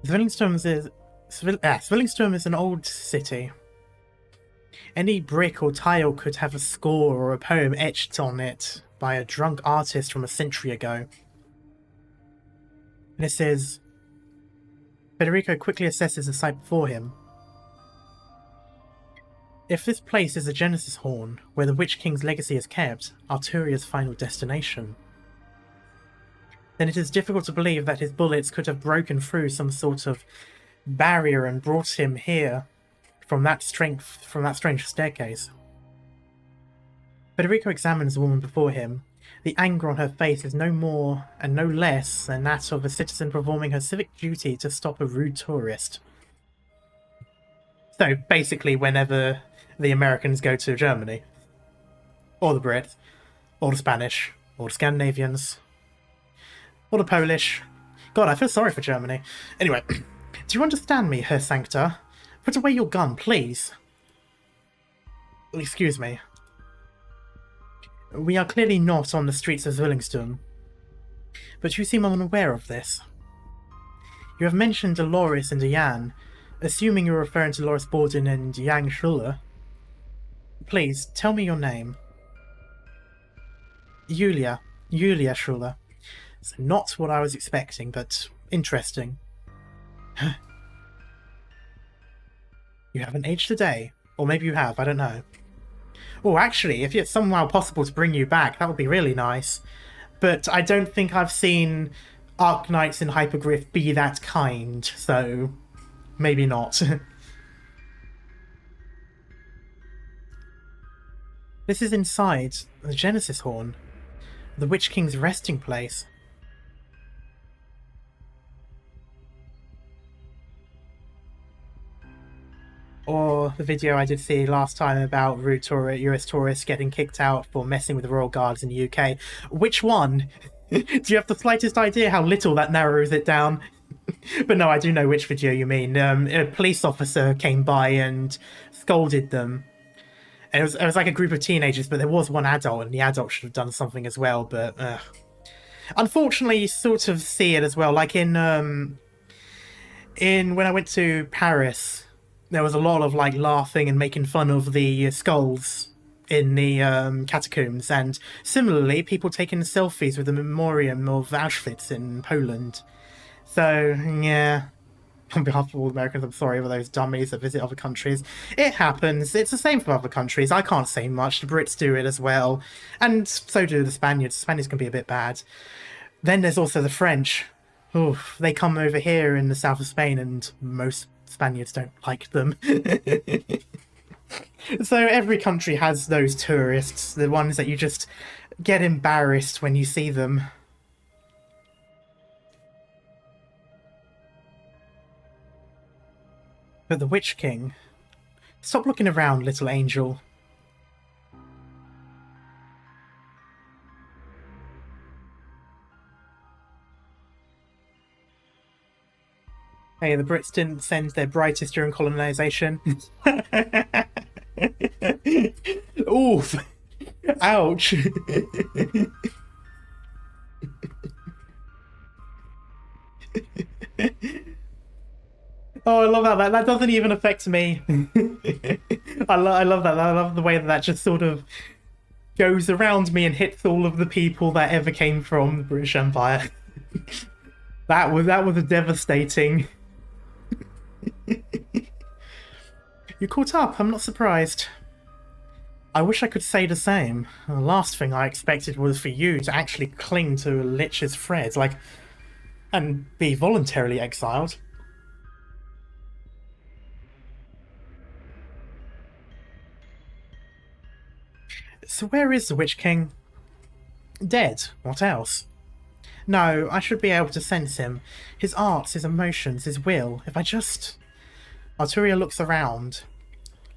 A: Zwillingstürme is an old city. Any brick or tile could have a score or a poem etched on it by a drunk artist from a century ago. And it says, Federico quickly assesses the site before him. If this place is the Genesis Horn, where the Witch King's legacy is kept, Arturia's final destination, then it is difficult to believe that his bullets could have broken through some sort of barrier and brought him here from that strange staircase. Federico examines the woman before him. The anger on her face is no more and no less than that of a citizen performing her civic duty to stop a rude tourist. So, basically, whenever the Americans go to Germany, or the Brits, or the Spanish, or the Scandinavians, or the Polish... God, I feel sorry for Germany. Anyway, do you understand me, Her Sancta? Put away your gun, please. Excuse me. We are clearly not on the streets of Zwillingstürme, but you seem unaware of this. You have mentioned Dolores and Jan, assuming you're referring to Loris Borden and Yang Schuller. Please, tell me your name. Julia. Julia Schuller. So not what I was expecting, but interesting. You haven't aged a day. Or maybe you have, I don't know. Oh, actually, if it's somehow possible to bring you back, that would be really nice. But I don't think I've seen Arknights in Hypergriff be that kind, so maybe not. This is inside the Genesis Horn, the Witch King's resting place. Or the video I did see last time about rude US tourists getting kicked out for messing with the Royal Guards in the UK. Which one? Do you have the slightest idea how little that narrows it down? But no, I do know which video you mean. A police officer came by and scolded them. And it was like a group of teenagers, but there was one adult, and the adult should have done something as well, but... Unfortunately, you sort of see it as well. Like in when I went to Paris, there was a lot of like laughing and making fun of the skulls in the catacombs, and similarly, people taking selfies with the memoriam of Auschwitz in Poland. So, yeah, on behalf of all Americans, I'm sorry for those dummies that visit other countries. It happens. It's the same for other countries. I can't say much. The Brits do it as well, and so do the Spaniards. The Spaniards can be a bit bad. Then there's also the French. Oof, they come over here in the south of Spain, and most Spaniards don't like them. So every country has those tourists, the ones that you just get embarrassed when you see them. But the Witch King... Stop looking around, little angel. Hey, the Brits didn't send their brightest during colonization. Oof! Ouch! Oh, I love that. That doesn't even affect me. I love that. I love the way that just sort of goes around me and hits all of the people that ever came from the British Empire. That was a devastating. You caught up. I'm not surprised. I wish I could say the same. The last thing I expected was for you to actually cling to a Lich's threads, and be voluntarily exiled. So where is the Witch King? Dead. What else? No, I should be able to sense him. His arts, his emotions, his will. If I just... Arturia looks around.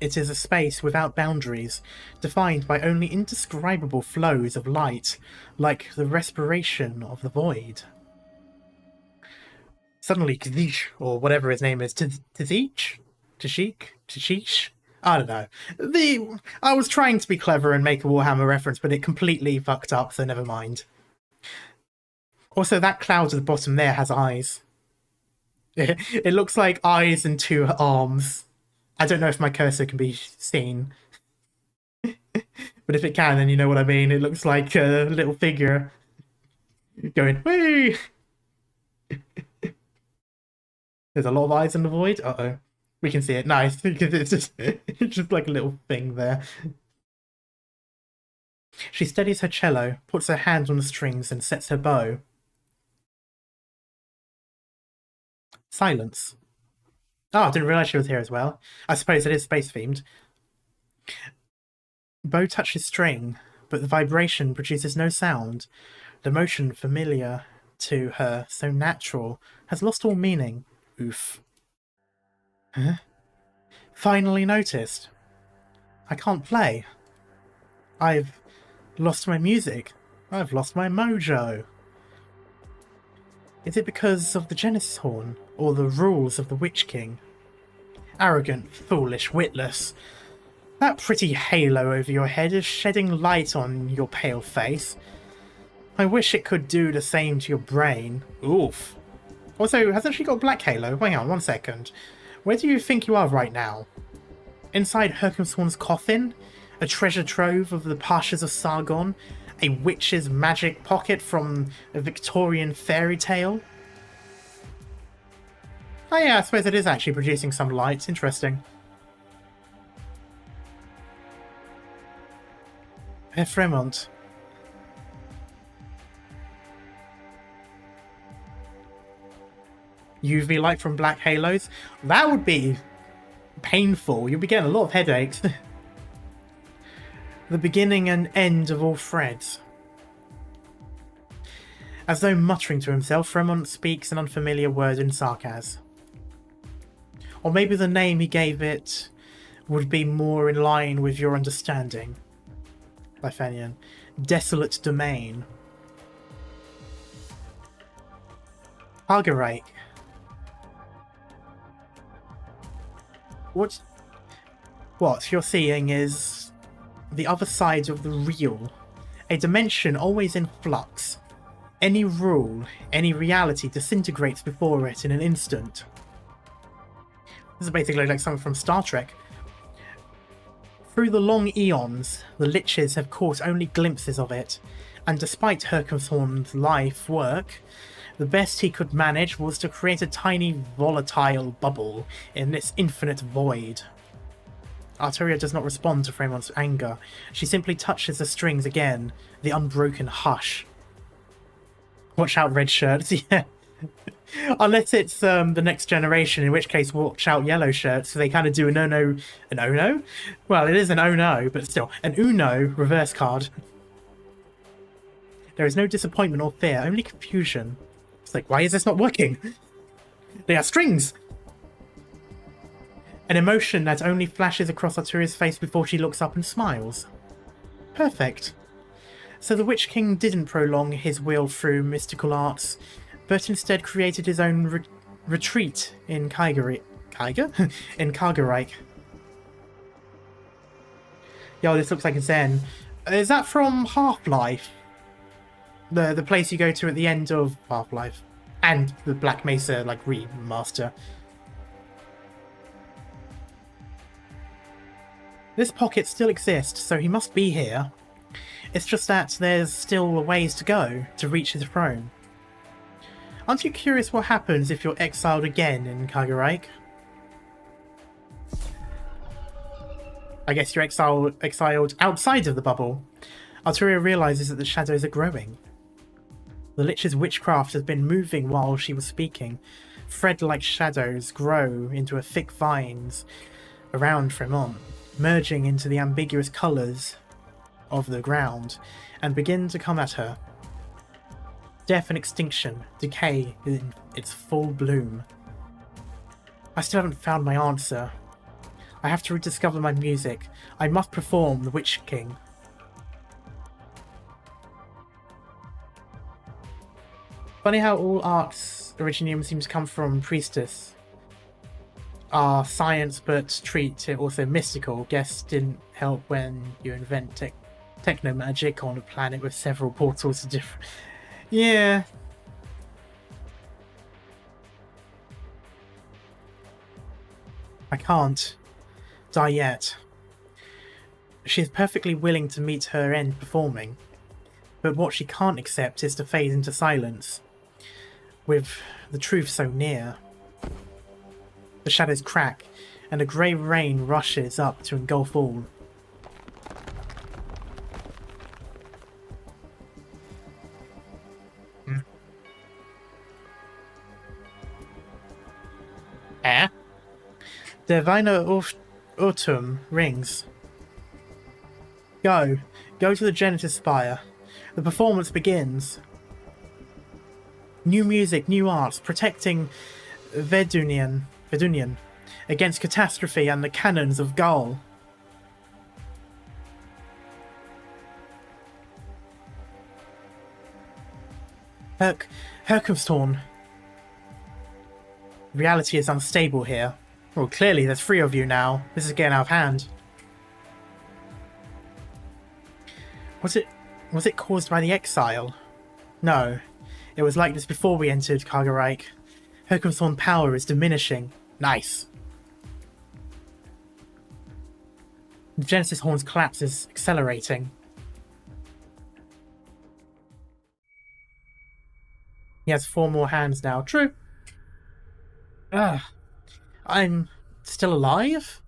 A: It is a space without boundaries, defined by only indescribable flows of light, like the respiration of the void. Suddenly, Kazich, or whatever his name is, Tazich? Tashish? I don't know. I was trying to be clever and make a Warhammer reference, but it completely fucked up, so never mind. Also, that cloud at the bottom there has eyes. It looks like eyes and two arms. I don't know if my cursor can be seen. But if it can, then you know what I mean. It looks like a little figure going, whee! There's a lot of eyes in the void. Uh-oh. We can see it. Nice, because it's just like a little thing there. She steadies her cello, puts her hand on the strings, and sets her bow. Silence. Oh, I didn't realise she was here as well. I suppose it is space-themed. Bow touches string, but the vibration produces no sound. The motion, familiar to her, so natural, has lost all meaning. Oof. Huh? Finally noticed. I can't play. I've lost my music. I've lost my mojo. Is it because of the Genesis Horn, or the rules of the Witch King? Arrogant, foolish, witless. That pretty halo over your head is shedding light on your pale face. I wish it could do the same to your brain. Oof. Also, hasn't she got a black halo? Hang on, 1 second. Where do you think you are right now? Inside Hercumsthorn's coffin? A treasure trove of the Pashas of Sargon, a witch's magic pocket from a Victorian fairy tale. Oh yeah, I suppose it is actually producing some light. Interesting. Herr Fremont. UV light from black halos. That would be painful. You'll be getting a lot of headaches. The beginning and end of all threads. As though muttering to himself, Fremont speaks an unfamiliar word in sarcasm. Or maybe the name he gave it would be more in line with your understanding. Leithanien. Desolate domain. Argerite. What you're seeing is the other side of the real. A dimension always in flux. Any rule, any reality disintegrates before it in an instant. This is basically like something from Star Trek. Through the long eons, the Liches have caught only glimpses of it, and despite Herkenthorn's life work, the best he could manage was to create a tiny volatile bubble in this infinite void. Arturia does not respond to Fremont's anger. She simply touches the strings again, the unbroken hush. Watch out, red shirts, yeah. Unless it's the next generation, in which case watch out, yellow shirts, so they kind of do an oh-no... An oh-no? Well, it is an oh-no, but still. An uno reverse card. There is no disappointment or fear, only confusion. It's like, why is this not working? They are strings! An emotion that only flashes across Arturia's face before she looks up and smiles. Perfect. So the Witch King didn't prolong his wheel through mystical arts, but instead created his own retreat in Kaiger? In Kargerreich. Yo, this looks like a Zen. Is that from Half-Life? The place you go to at the end of Half-Life. And the Black Mesa, like, remaster. This pocket still exists, so he must be here. It's just that there's still a ways to go to reach his throne. Aren't you curious what happens if you're exiled again in Kargerreich? I guess you're exiled outside of the bubble. Arturia realizes that the shadows are growing. The Lich's witchcraft has been moving while she was speaking. Thread-like shadows grow into a thick vines around Fremont, merging into the ambiguous colours of the ground, and begin to come at her. Death and extinction, decay in its full bloom. I still haven't found my answer. I have to rediscover my music. I must perform the Witch King. Funny how all arts originium seems to come from Priestess. Are science but treat it also mystical. Guess didn't help when you invent techno magic on a planet with several portals to different... Yeah. I can't die yet. She is perfectly willing to meet her end performing, but what she can't accept is to fade into silence, with the truth so near. The shadows crack, and a grey rain rushes up to engulf all. Der Weiner Autumn rings. Go to the Genesis Spire. The performance begins. New music, new arts, protecting Vedunian against catastrophe and the cannons of Gaul. Herkenthorn. Reality is unstable here. Well, clearly there's 3 of you now. This is getting out of hand. Was it caused by the exile? No. It was like this before we entered Kargerreich. Herkenthorn power is diminishing. Nice. The Genesis horn's collapse is accelerating. He has 4 more hands now. True. I'm still alive?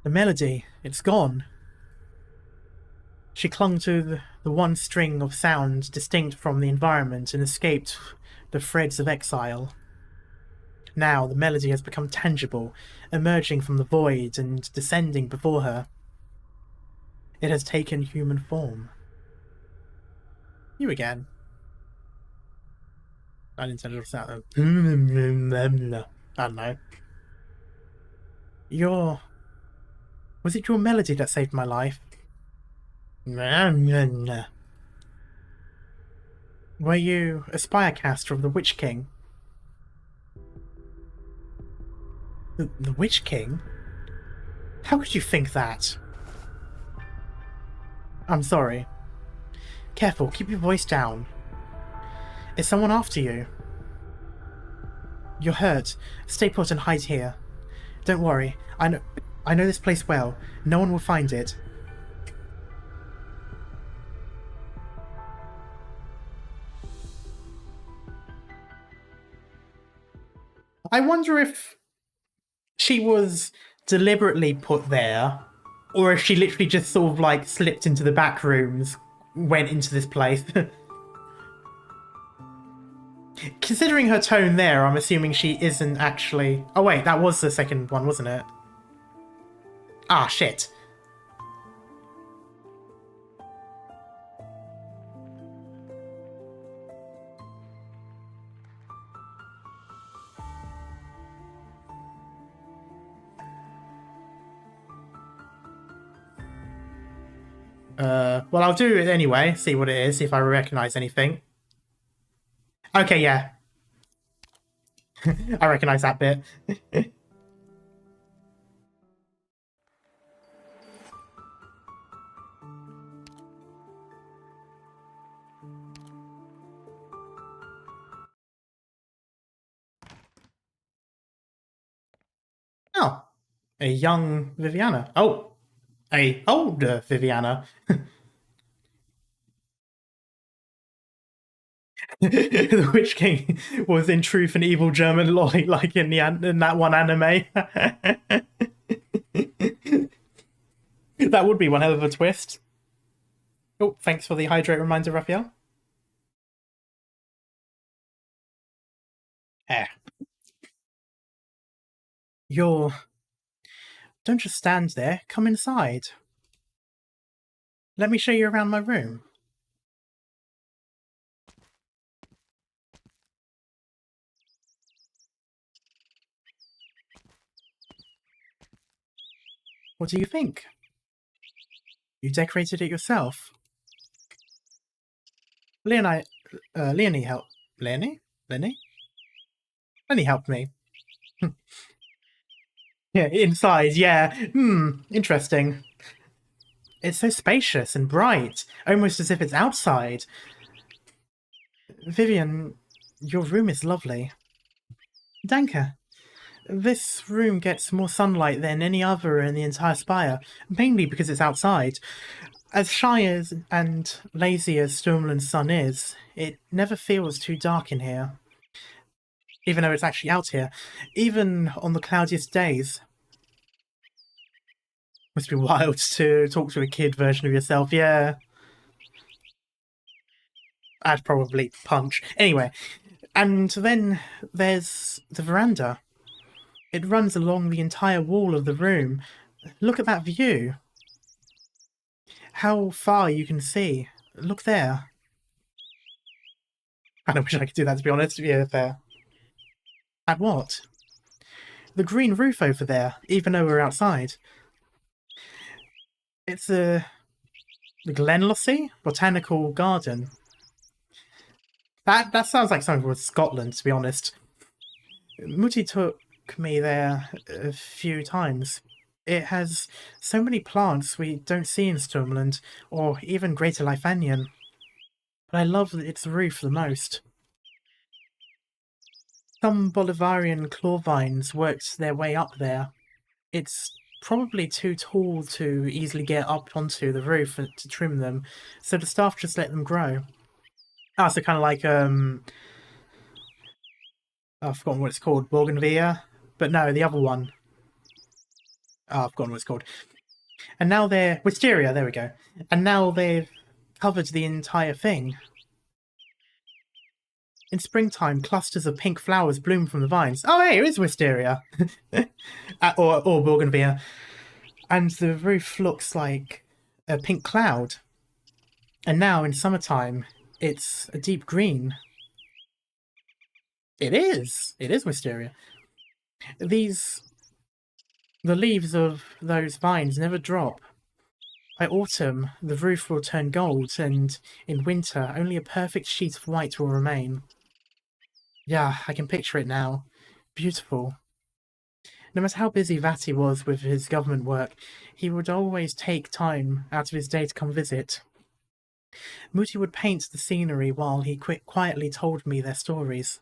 A: The melody, it's gone. She clung to the one string of sound distinct from the environment and escaped the threads of exile. Now the melody has become tangible, emerging from the void and descending before her. It has taken human form. You again. Unintentional sound. I don't know. Was it your melody that saved my life? Were you a spirecaster of the Witch King? The Witch King? How could you think that? I'm sorry. Careful, keep your voice down. Is someone after you? You're hurt. Stay put and hide here. Don't worry. I know this place well. No one will find it. I wonder if she was deliberately put there, or if she literally just sort of like slipped into the back rooms, went into this place. Considering her tone there, I'm assuming she isn't actually... Oh wait, that was the second one, wasn't it? Ah, shit. Well, I'll do it anyway, see what it is, see if I recognize anything. Okay, yeah. I recognize that bit. Oh, a young Viviana. Oh, a older Viviana. The Witch King was in truth an evil German lolly, like in that one anime. That would be one hell of a twist. Oh, thanks for the hydrate reminder, Raphael. Eh. Don't just stand there. Come inside. Let me show you around my room. What do you think? You decorated it yourself. Leonie helped. Lenny helped me. Yeah, inside, yeah. Interesting. It's so spacious and bright, almost as if it's outside. Vivian, your room is lovely. Danke. This room gets more sunlight than any other in the entire spire, mainly because it's outside. As shy as and lazy as Sturmland's sun is, it never feels too dark in here. Even though it's actually out here. Even on the cloudiest days. Must be wild to talk to a kid version of yourself, yeah. I'd probably punch. Anyway, and then there's the veranda. It runs along the entire wall of the room. Look at that view. How far you can see. Look there. I don't wish I could do that, to be honest. Yeah, there. At what? The green roof over there, even though we're outside. It's the Glenlossie Botanical Garden. That sounds like something from Scotland, to be honest. Mutti took me there a few times. It has so many plants we don't see in Sturmland, or even Greater Leithanien. But I love its roof the most. Some Bolivarian claw vines worked their way up there. it's probably too tall to easily get up onto the roof and to trim them, so the staff just let them grow. Ah, so kind of like I've forgotten what it's called, bougainvillea, but no, the other one. Oh, I've forgotten what it's called. And now they're wisteria. There we go. And now they've covered the entire thing. In springtime, clusters of pink flowers bloom from the vines. Oh, hey, it is wisteria, or bougainvillea, and the roof looks like a pink cloud. And now in summertime, it's a deep green. It is wisteria. The leaves of those vines never drop. By autumn, the roof will turn gold, and in winter, only a perfect sheet of white will remain. Yeah, I can picture it now. Beautiful. No matter how busy Vati was with his government work, he would always take time out of his day to come visit. Muti would paint the scenery while he quietly told me their stories.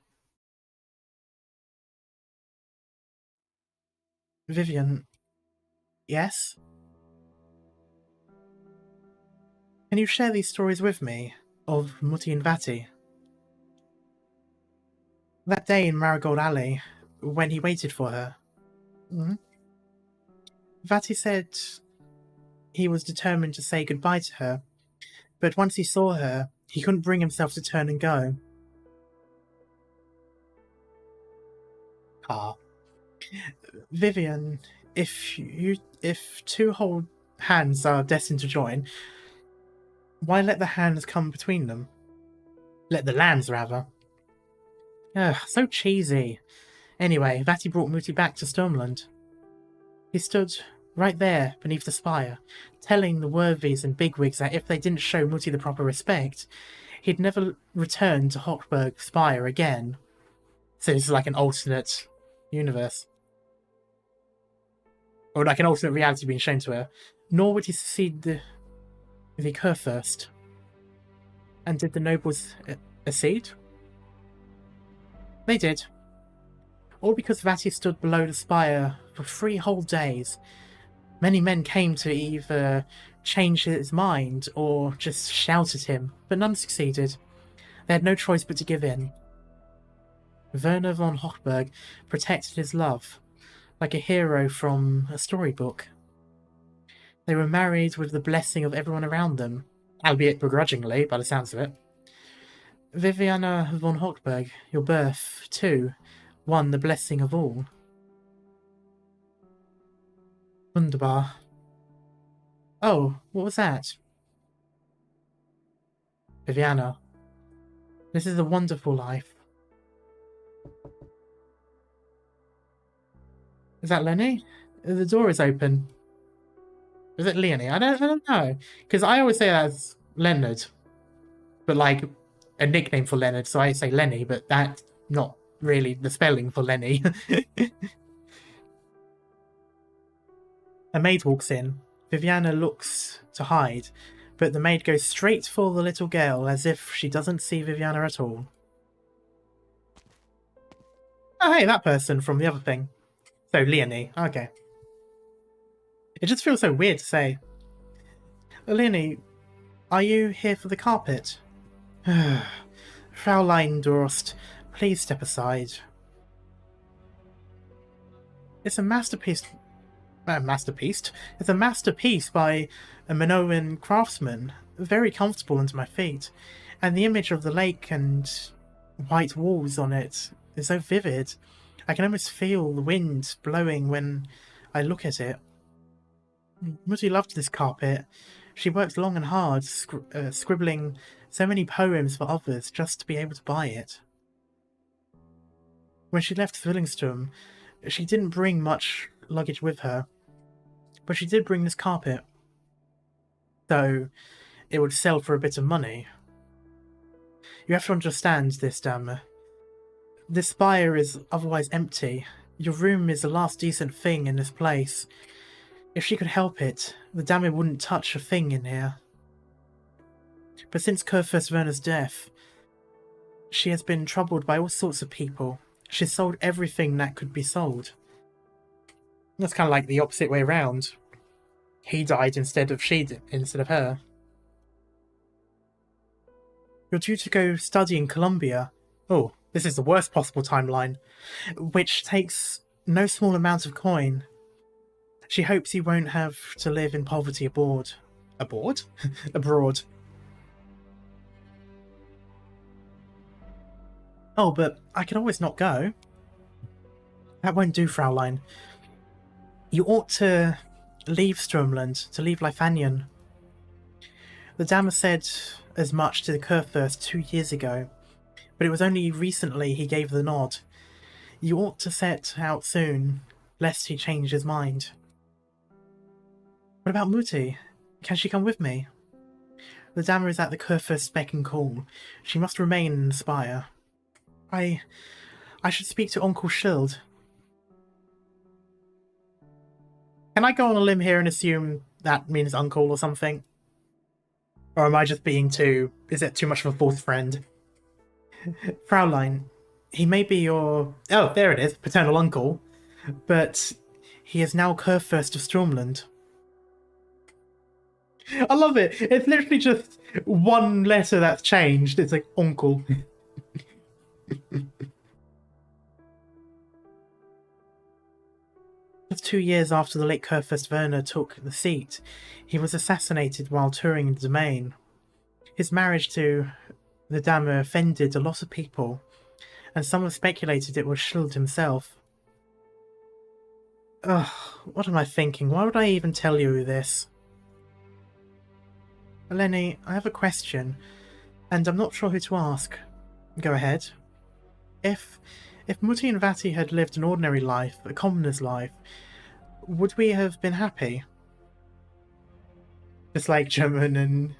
A: Vivian. Yes? Can you share these stories with me, of Muti and Vati? That day in Marigold Alley, when he waited for her. Vati said he was determined to say goodbye to her, but once he saw her, he couldn't bring himself to turn and go. Ah. Vivian, if two whole hands are destined to join, why let the hands come between them? Let the lands, rather. Ugh, so cheesy. Anyway, Vati brought Muti back to Sturmland. He stood right there beneath the spire, telling the worthies and bigwigs that if they didn't show Muti the proper respect, he'd never return to Hochberg Spire again. So this is like an alternate universe. Or like an alternate reality being shown to her. Nor would he succeed the Kurfürst. And did the nobles accede? They did. All because Vati stood below the spire for 3 whole days. Many men came to either change his mind or just shout at him, but none succeeded. They had no choice but to give in. Werner von Hochberg protected his love, like a hero from a storybook. They were married with the blessing of everyone around them, albeit begrudgingly, by the sounds of it. Viviana von Hochberg, your birth, too, won the blessing of all. Wunderbar. Oh, what was that? Viviana, this is a wonderful life. Is that Lenny? The door is open. Is it Leonie? I don't know. Because I always say that as Leonard. But like a nickname for Leonard, so I say Lenny, but that's not really the spelling for Lenny. A maid walks in. Viviana looks to hide, but the maid goes straight for the little girl as if she doesn't see Viviana at all. Oh, hey, that person from the other thing. So, Leonie. Okay. It just feels so weird to say. Leonie, are you here for the carpet? Fraulein Durst, please step aside. It's a masterpiece. It's a masterpiece by a Minoan craftsman, very comfortable under my feet, and the image of the lake and white walls on it is so vivid. I can almost feel the wind blowing when I look at it. Mutti loved this carpet. She worked long and hard, scribbling so many poems for others just to be able to buy it. When she left Zwillingstürme, she didn't bring much luggage with her, but she did bring this carpet, though it would sell for a bit of money. You have to understand this, Dame. This spire is otherwise empty. Your room is the last decent thing in this place. If she could help it, the Dame wouldn't touch a thing in here. But since Kurfürst Werner's death, she has been troubled by all sorts of people. She's sold everything that could be sold. That's kind of like the opposite way around. He died instead of instead of her. You're due to go study in Colombia. Oh, this is the worst possible timeline, which takes no small amount of coin. She hopes you won't have to live in poverty abroad. Abroad? Abroad. Oh, but I can always not go. That won't do, Fraulein. You ought to leave Stromland, to leave Leithanien. The Dammer said as much to the Kurfürst 2 years ago, but it was only recently he gave the nod. You ought to set out soon, lest he change his mind. What about Mutti? Can she come with me? The Dammer is at the Kurfürst's beck and call. She must remain in the spire. I should speak to Uncle Schild. Can I go on a limb here and assume that means uncle or something? Or am I just being too... is it too much of a fourth friend? Fraulein, he may be your... oh, there it is, paternal uncle. But he is now Kurfürst of Stromland. I love it. It's literally just one letter that's changed. It's like, uncle. Just 2 years after the late Kurfürst Werner took the seat, he was assassinated while touring the domain. His marriage to the Dammer offended a lot of people, and some have speculated it was Schild himself. Ugh, what am I thinking? Why would I even tell you this? Eleni, I have a question, and I'm not sure who to ask. Go ahead. If Mutti and Vati had lived an ordinary life, a commoner's life, would we have been happy? Just like German and...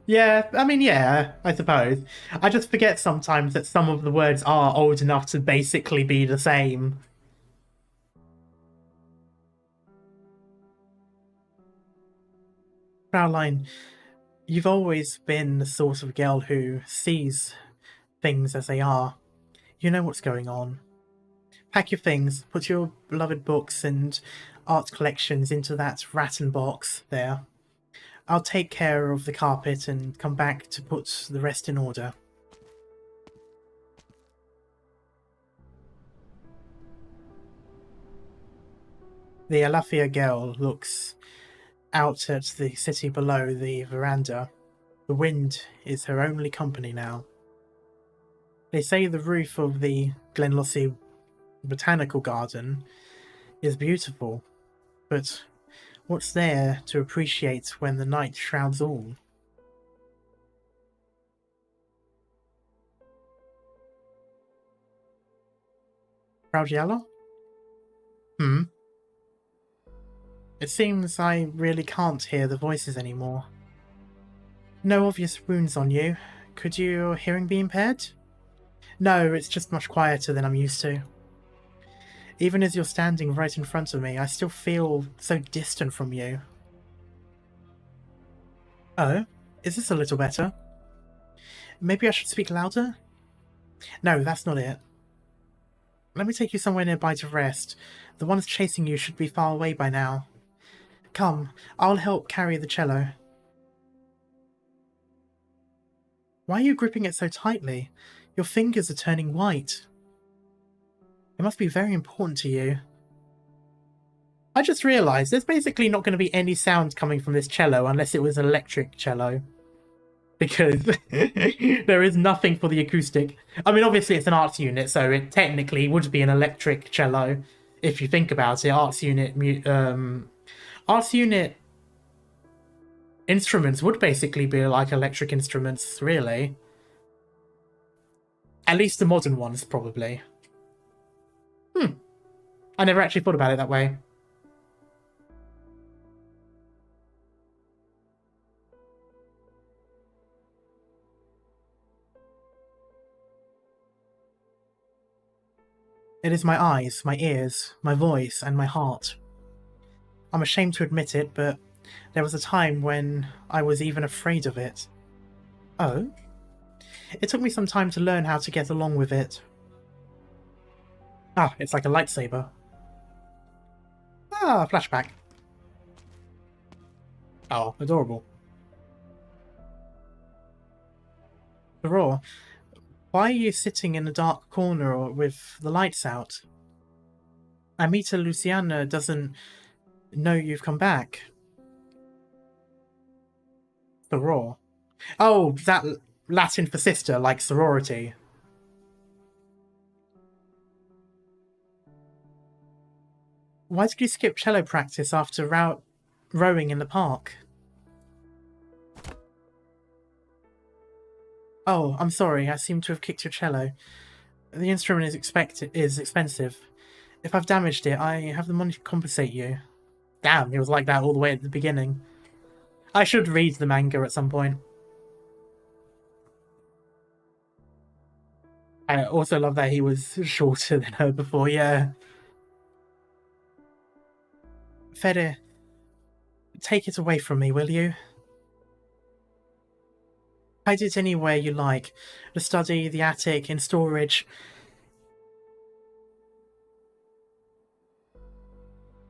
A: yeah, I mean, yeah, I suppose. I just forget sometimes that some of the words are old enough to basically be the same. Fraulein, you've always been the sort of girl who sees things as they are. You know what's going on. Pack your things, put your beloved books and art collections into that rattan box there. I'll take care of the carpet and come back to put the rest in order. The Alafia girl looks out at the city below the veranda. The wind is her only company now. They say the roof of the Glenlossie Botanical Garden is beautiful, but what's there to appreciate when the night shrouds all? Fraudiello? It seems I really can't hear the voices anymore. No obvious wounds on you. Could your hearing be impaired? No, it's just much quieter than I'm used to. Even as you're standing right in front of me, I still feel so distant from you. Oh, is this a little better? Maybe I should speak louder? No, that's not it. Let me take you somewhere nearby to rest. The ones chasing you should be far away by now. Come, I'll help carry the cello. Why are you gripping it so tightly? Your fingers are turning white. It must be very important to you. I just realised there's basically not going to be any sound coming from this cello unless it was an electric cello. Because there is nothing for the acoustic. I mean, obviously it's an arts unit, so it technically would be an electric cello. If you think about it, arts unit instruments would basically be like electric instruments, really. At least the modern ones, probably. I never actually thought about it that way. It is my eyes, my ears, my voice, and my heart. I'm ashamed to admit it, but there was a time when I was even afraid of it. Oh? It took me some time to learn how to get along with it. Ah, it's like a lightsaber. Ah, flashback. Oh, adorable. Aurora, why are you sitting in a dark corner or with the lights out? Amita Luciana doesn't know you've come back. Soror. Oh, that Latin for sister, like sorority. Why did you skip cello practice after rowing in the park? Oh, I'm sorry, I seem to have kicked your cello. The instrument is expensive. If I've damaged it, I have the money to compensate you. Damn, it was like that all the way at the beginning. I should read the manga at some point. I also love that he was shorter than her before, yeah. Fede, take it away from me, will you? Hide it anywhere you like. The study, the attic, in storage.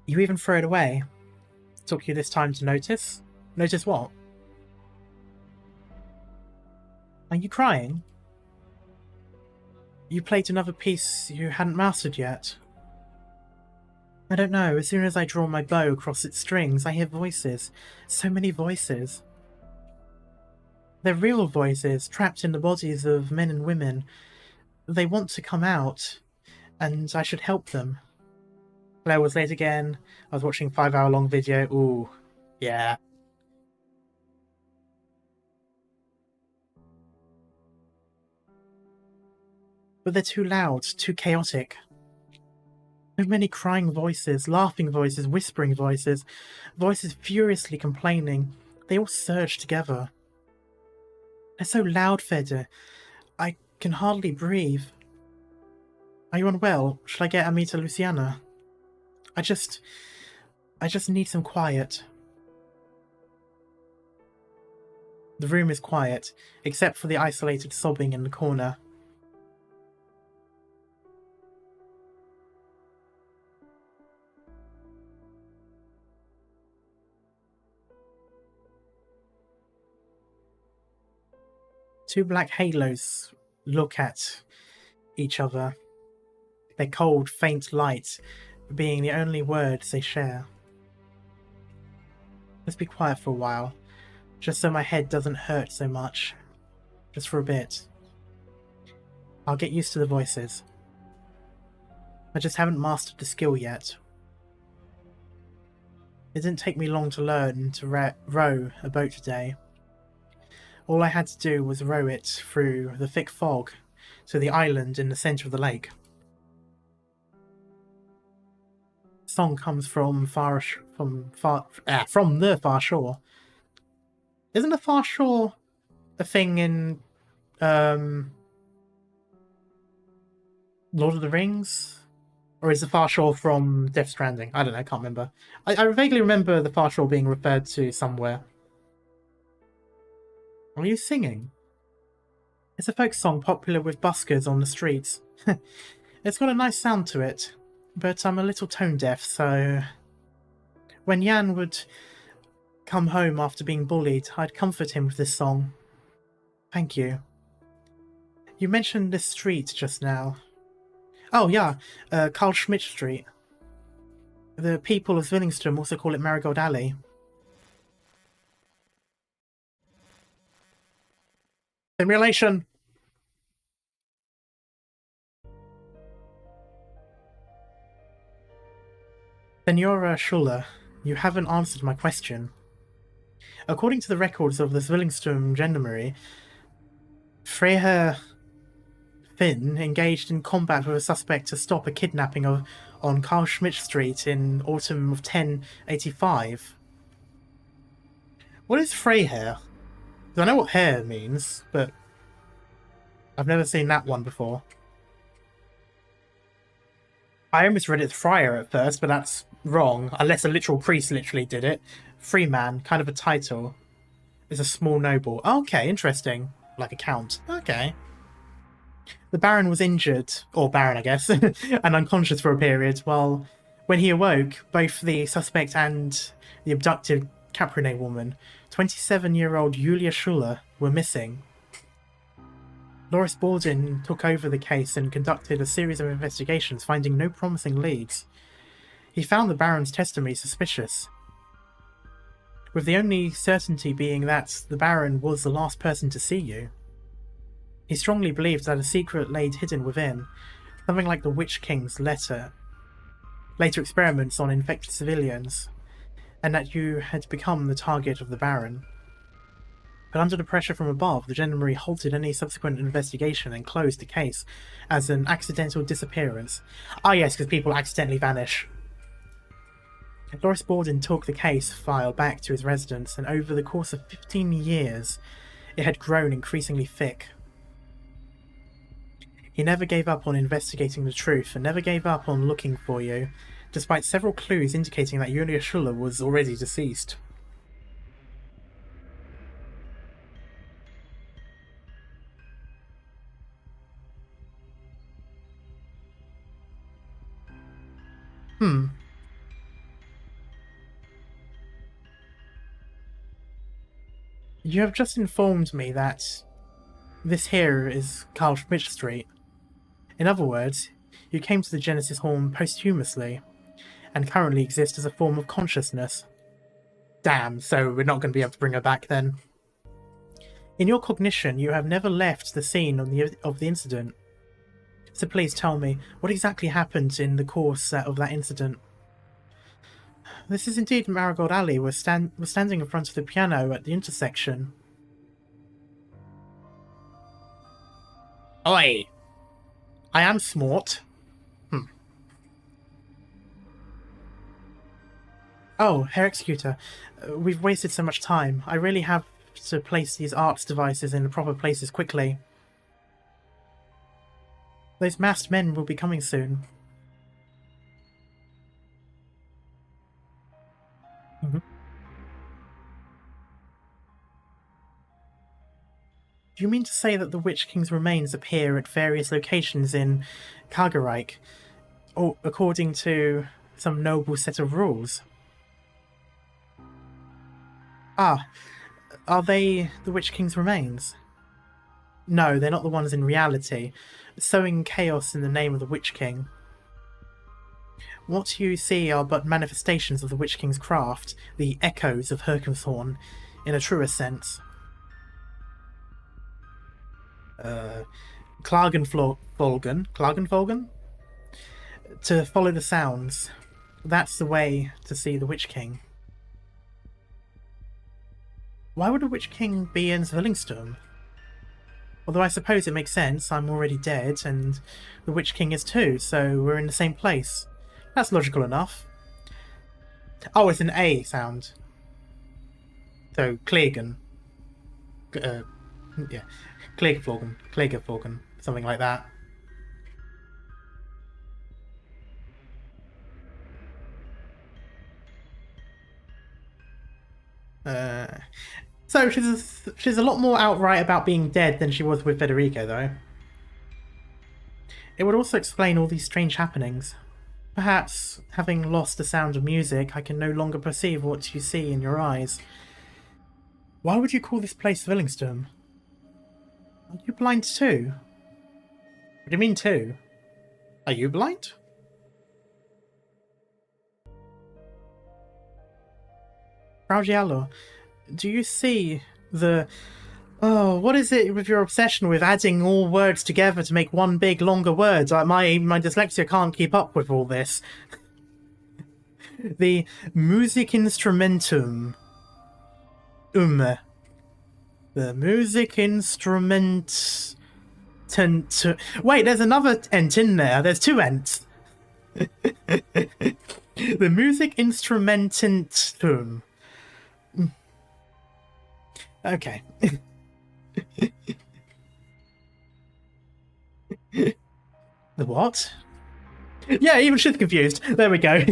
A: You even throw it away. Took you this time to notice? Notice what? Are you crying? You played another piece you hadn't mastered yet. I don't know, as soon as I draw my bow across its strings, I hear voices. So many voices. They're real voices, trapped in the bodies of men and women. They want to come out, and I should help them. Claire was late again. I was watching a 5-hour-long video. Ooh, yeah. But they're too loud, too chaotic. So many crying voices, laughing voices, whispering voices, voices furiously complaining. They all surge together. They're so loud, Fede. I can hardly breathe. Are you unwell? Shall I get Amita Luciana? I just need some quiet. The room is quiet, except for the isolated sobbing in the corner. Two black halos look at each other, their cold, faint light being the only words they share. Let's be quiet for a while, just so my head doesn't hurt so much. Just for a bit. I'll get used to the voices. I just haven't mastered the skill yet. It didn't take me long to learn to row a boat today. All I had to do was row it through the thick fog to the island in the centre of the lake. The song comes from the far shore. Isn't the far shore a thing in Lord of the Rings? Or is the far shore from Death Stranding? I don't know, I can't remember. I vaguely remember the far shore being referred to somewhere. Are you singing? It's a folk song popular with buskers on the streets. It's got a nice sound to it, but I'm a little tone deaf, so... When Jan would come home after being bullied, I'd comfort him with this song. Thank you. You mentioned this street just now. Oh yeah, Carl Schmidt Street. The people of Zwillingstürme also call it Marigold Alley. Simulation! Senora Schuller, you haven't answered my question. According to the records of the Zwillingstürme Gendarmerie, Freiherr Finn engaged in combat with a suspect to stop a kidnapping on Carl Schmidt Street in autumn of 1085. What is Freiherr? I know what hair means, but I've never seen that one before. I almost read it Friar at first, but that's wrong, unless a literal priest literally did it. Freeman, kind of a title. Is a small noble. Okay, interesting. Like a count. Okay. The Baron was injured, or Baron I guess, and unconscious for a period, when When he awoke, both the suspect and the abducted Caprine woman, 27-year-old Julia Schuller, were missing. Loris Borden took over the case and conducted a series of investigations, finding no promising leads. He found the Baron's testimony suspicious, with the only certainty being that the Baron was the last person to see you. He strongly believed that a secret lay hidden within, something like the Witch King's later experiments on infected civilians, and that you had become the target of the Baron. But under the pressure from above, the Gendarmerie halted any subsequent investigation and closed the case as an accidental disappearance. Ah yes, because people accidentally vanish. Loris Borden took the case file back to his residence, and over the course of 15 years, it had grown increasingly thick. He never gave up on investigating the truth, and never gave up on looking for you, despite several clues indicating that Julia Schuller was already deceased. You have just informed me that this here is Carl Schmidt Street. In other words, you came to the Genesis Horn posthumously, and currently exist as a form of consciousness. Damn, so we're not going to be able to bring her back then. In your cognition, you have never left the scene of the incident. So please tell me, what exactly happened in the course of that incident? This is indeed Marigold Alley. We're standing in front of the piano at the intersection. Oi! I am smart. Oh, Herr Executor, we've wasted so much time. I really have to place these arts devices in the proper places quickly. Those masked men will be coming soon. Do you mean to say that the Witch King's remains appear at various locations in Kagerreich, or according to some noble set of rules? Ah, are they the Witch King's remains? No, they're not the ones in reality, sowing chaos in the name of the Witch King. What you see are but manifestations of the Witch King's craft, the echoes of Herkenthorn, in a truer sense. Klagenfolgen? To follow the sounds. That's the way to see the Witch King. Why would a Witch King be in Zwillingstürme? Although I suppose it makes sense, I'm already dead, and the Witch King is too, so we're in the same place. That's logical enough. Oh, it's an A sound. So, Klegen. Yeah. Klegerfolgen, something like that. So she's a lot more outright about being dead than she was with Federico, though. It would also explain all these strange happenings. Perhaps, having lost the sound of music, I can no longer perceive what you see in your eyes. Why would you call this place Zwillingstürme? Are you blind too? What do you mean too? Are you blind? Frau Giallo, do you see the... Oh, what is it with your obsession with adding all words together to make one big, longer word? My dyslexia can't keep up with all this. The Musikinstrumentum. The Musikinstrument... Wait, there's another ent in there. There's two ents. The Musikinstrumententum. Okay. The what? Yeah, even she's confused. There we go.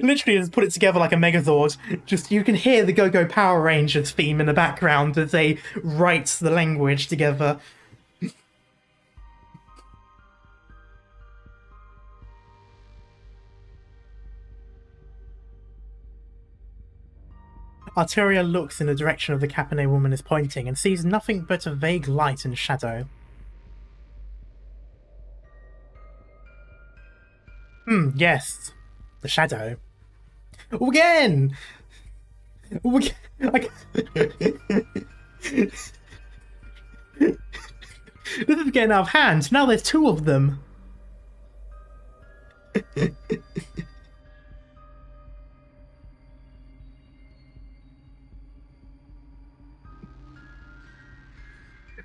A: Literally just put it together like a Megazord. Just, you can hear the Go-Go Power Rangers theme in the background as they write the language together. Arteria looks in the direction of the Capone woman is pointing and sees nothing but a vague light and shadow. Yes. The shadow. Again! This is getting out of hand. Now there's two of them.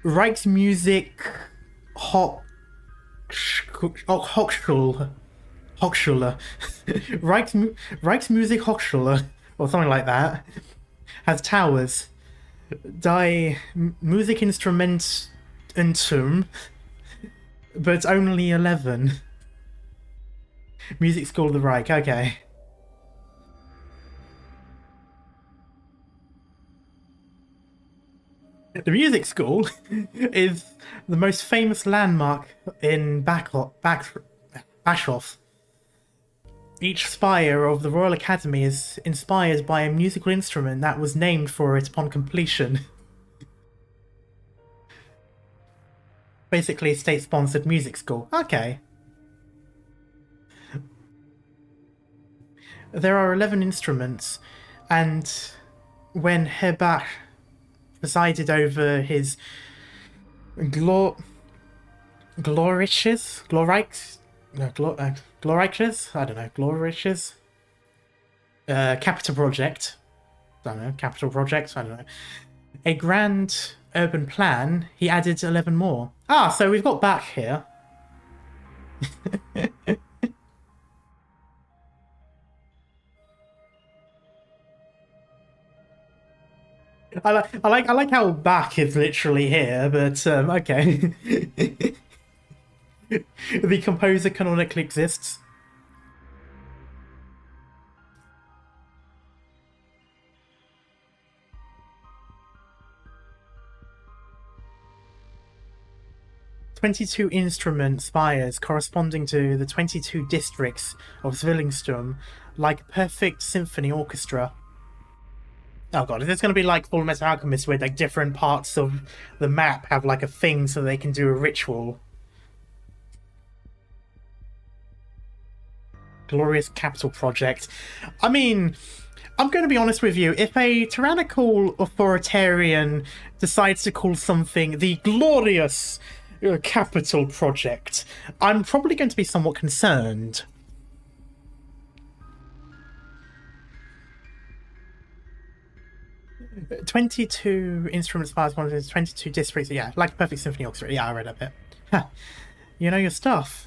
A: Rijksmuziek Hochschule. Rijksmuziek Hochschule, or something like that, has towers. Die Musikinstrumententum, but only 11. Music School of the Reich, okay. The music school is the most famous landmark in Bashof. Each spire of the Royal Academy is inspired by a musical instrument that was named for it upon completion. Basically, a state-sponsored music school. Okay. There are 11 instruments, and when Herbach presided over his Gloriches? I don't know, Gloriches? Capital Project. I don't know, Capital Project, I don't know. A grand urban plan, he added 11 more. Ah, so we've got back here. I like how back is literally here, but okay. The composer canonically exists. "22 instrument spires corresponding to the 22 districts of Zwillingstürme, like a perfect symphony orchestra." Oh god, is this going to be like Full Metal Alchemist, where like different parts of the map have like a thing so they can do a ritual? Glorious Capital Project. I mean, I'm going to be honest with you. If a tyrannical authoritarian decides to call something the Glorious Capital Project, I'm probably going to be somewhat concerned. "22 instruments, spires, 22 districts." Yeah, like a perfect symphony orchestra. Yeah, I read a bit. Huh. You know your stuff.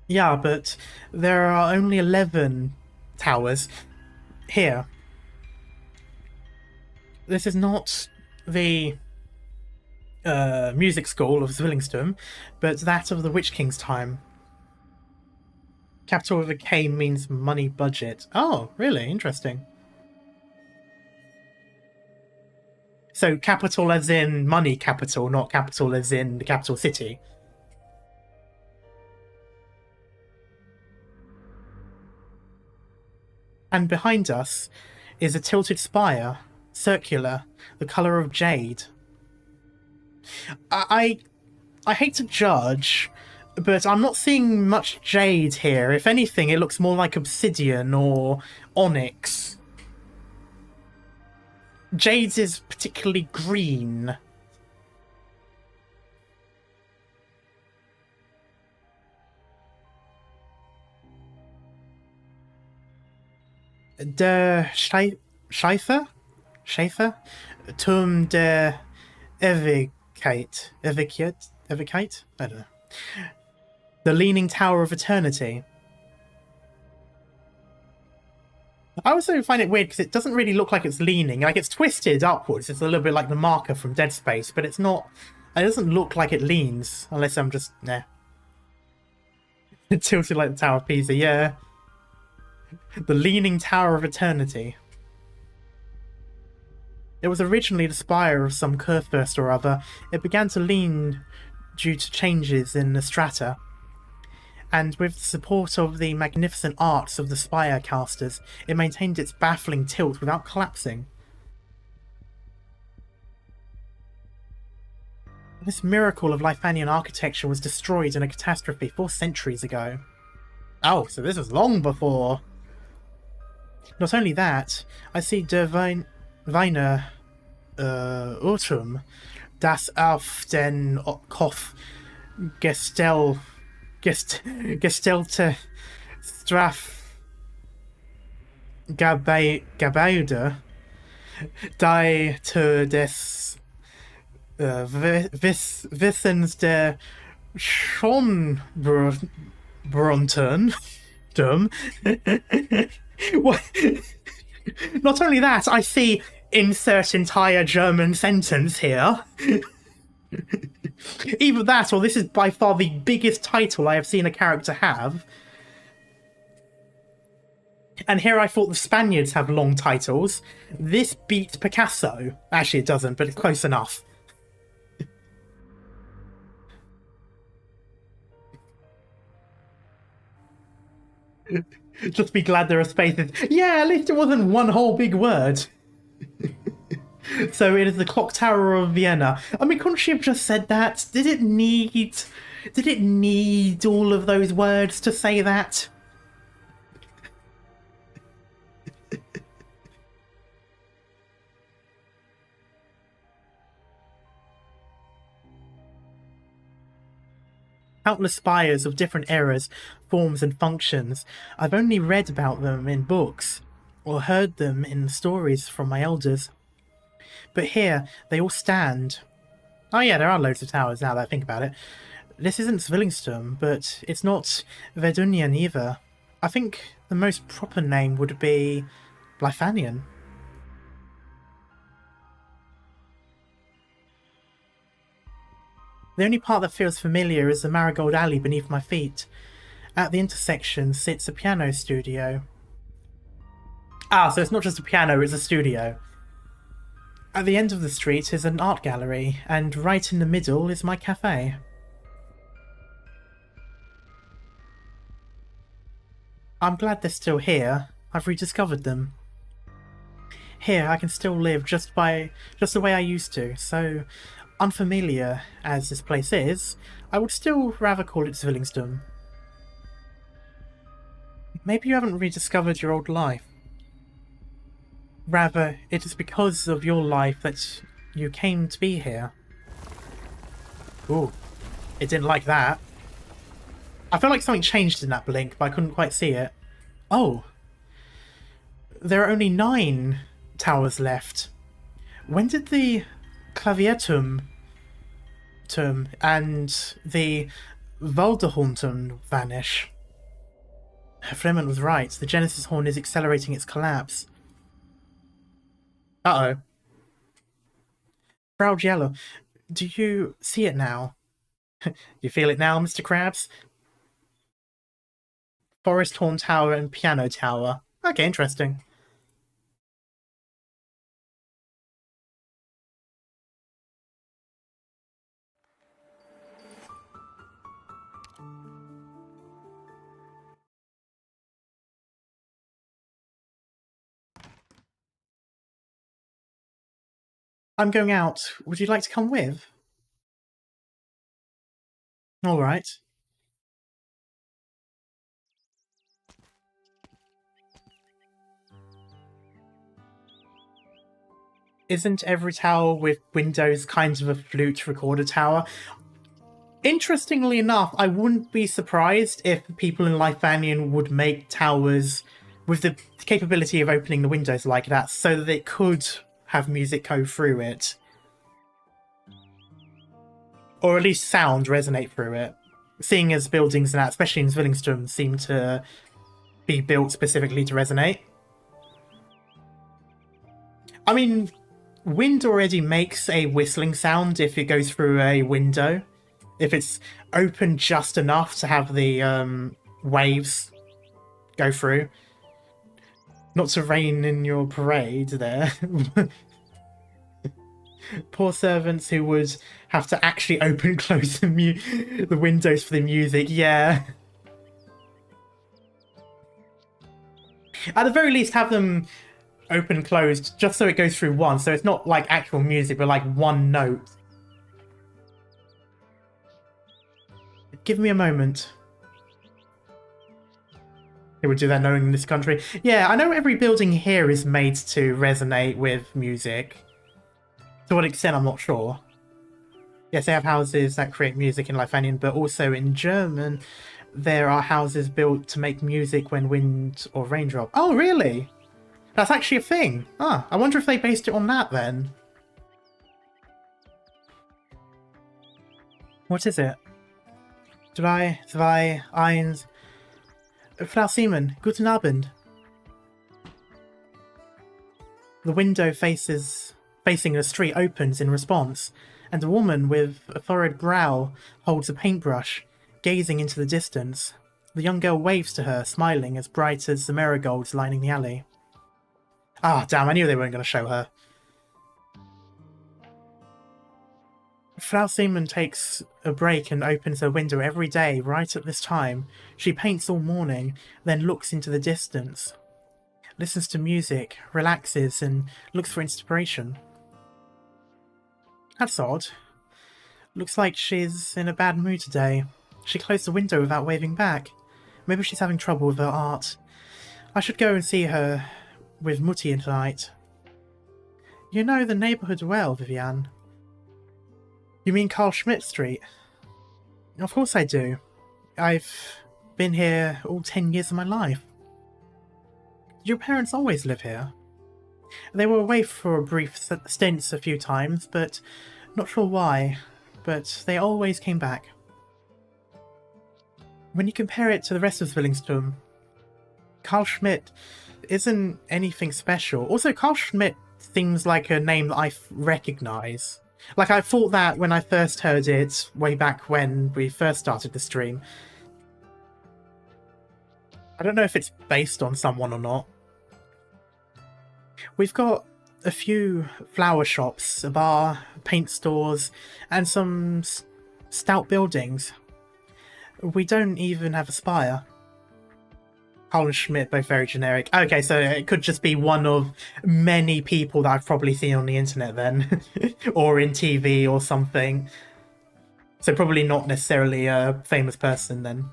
A: Yeah, but there are only 11 towers here. This is not the music school of Zwillingstürme, but that of the Witch King's time. Capital with a K means money budget. Oh, really? Interesting. So capital as in money capital, not capital as in the capital city. And behind us is a tilted spire, circular, the colour of jade. I hate to judge, but I'm not seeing much jade here. If anything, it looks more like obsidian or onyx. Jade is particularly green. Der Schäfer? Turm der Ewigkeit? Ewigkeit? I don't know. The Leaning Tower of Eternity. I also find it weird because it doesn't really look like it's leaning. Like, it's twisted upwards. It's a little bit like the marker from Dead Space, but it's not... It doesn't look like it leans, unless I'm just... Nah. Tilted like the Tower of Pisa, yeah. The Leaning Tower of Eternity. It was originally the spire of some Kurfürst or other. It began to lean due to changes in the strata, and with the support of the magnificent arts of the spire casters, it maintained its baffling tilt without collapsing. This miracle of Leithanien architecture was destroyed in a catastrophe 4 centuries ago. Oh, so this was long before. Not only that, I see Der Weine Urtum, das auf den Kopf gestellte Strafgebäude, die des Wissens der Schönbrunten. Not only that, I see insert entire German sentence here. Either that, or this is by far the biggest title I have seen a character have. And here I thought the Spaniards have long titles. This beats Picasso. Actually, it doesn't, but it's close enough. Just be glad there are spaces. Yeah, at least it wasn't one whole big word. So it is the clock tower of Vienna. I mean, couldn't she have just said that? Did it need all of those words to say that? Countless spires of different eras, forms and functions. I've only read about them in books, or heard them in stories from my elders. But here, they all stand. Oh yeah, there are loads of towers now that I think about it. This isn't Zwillingstürme, but it's not Leithanien either. I think the most proper name would be Leithanien. The only part that feels familiar is the marigold alley beneath my feet. At the intersection sits a piano studio. Ah, so it's not just a piano, it's a studio. At the end of the street is an art gallery, and right in the middle is my cafe. I'm glad they're still here. I've rediscovered them. Here, I can still live just the way I used to, so unfamiliar as this place is, I would still rather call it Zwillingstürme. Maybe you haven't rediscovered your old life. Rather, it is because of your life that you came to be here. Ooh, it didn't like that. I felt like something changed in that blink, but I couldn't quite see it. Oh. There are only 9 towers left. When did the Klavierturm and the Waldehornturm vanish? Fremont was right. The Genesis horn is accelerating its collapse. Uh-oh. Frau Giello, do you see it now? You feel it now, Mr. Krabs? Forest Horn Tower and Piano Tower. Okay, interesting. I'm going out. Would you like to come with? All right. Isn't every tower with windows kind of a flute recorder tower? Interestingly enough, I wouldn't be surprised if people in Leithanien would make towers with the capability of opening the windows like that so that it could have music go through it. Or at least sound resonate through it. Seeing as buildings and that, especially in Zwillingstürme, seem to be built specifically to resonate. I mean, wind already makes a whistling sound if it goes through a window. If it's open just enough to have the waves go through. Not to rain in your parade there. Poor servants who would have to actually open and close the windows for the music. Yeah. At the very least, have them open and closed just so it goes through once. So it's not like actual music, but like one note. Give me a moment. They would do that knowing in this country. Yeah, I know every building here is made to resonate with music. To what extent, I'm not sure. Yes, they have houses that create music in Leithanien, but also in German, there are houses built to make music when wind or rain drop. Oh, really? That's actually a thing. Ah, I wonder if they based it on that then. What is it? 3, 2, 1. Frau Seaman, guten Abend. The window facing the street opens in response, and a woman with a furrowed brow holds a paintbrush, gazing into the distance. The young girl waves to her, smiling as bright as the marigolds lining the alley. Ah, damn, I knew they weren't going to show her. Frau Seaman takes a break and opens her window every day right at this time. She paints all morning, then looks into the distance, listens to music, relaxes, and looks for inspiration. That's odd. Looks like she's in a bad mood today. She closed the window without waving back. Maybe she's having trouble with her art. I should go and see her with Mutti tonight. You know the neighbourhood well, Vivian. You mean Carl Schmidt Street? Of course I do. I've been here all 10 years of my life. Did your parents always live here? They were away for a brief stints a few times, but not sure why. But they always came back. When you compare it to the rest of Zwillingstürme, Carl Schmidt isn't anything special. Also, Carl Schmidt seems like a name that I recognise. Like, I thought that when I first heard it, way back when we first started the stream. I don't know if it's based on someone or not. We've got a few flower shops, a bar, paint stores, and some stout buildings. We don't even have a spire. Carl and Schmidt, both very generic. Okay, so it could just be one of many people that I've probably seen on the internet then. Or in TV or something. So probably not necessarily a famous person then.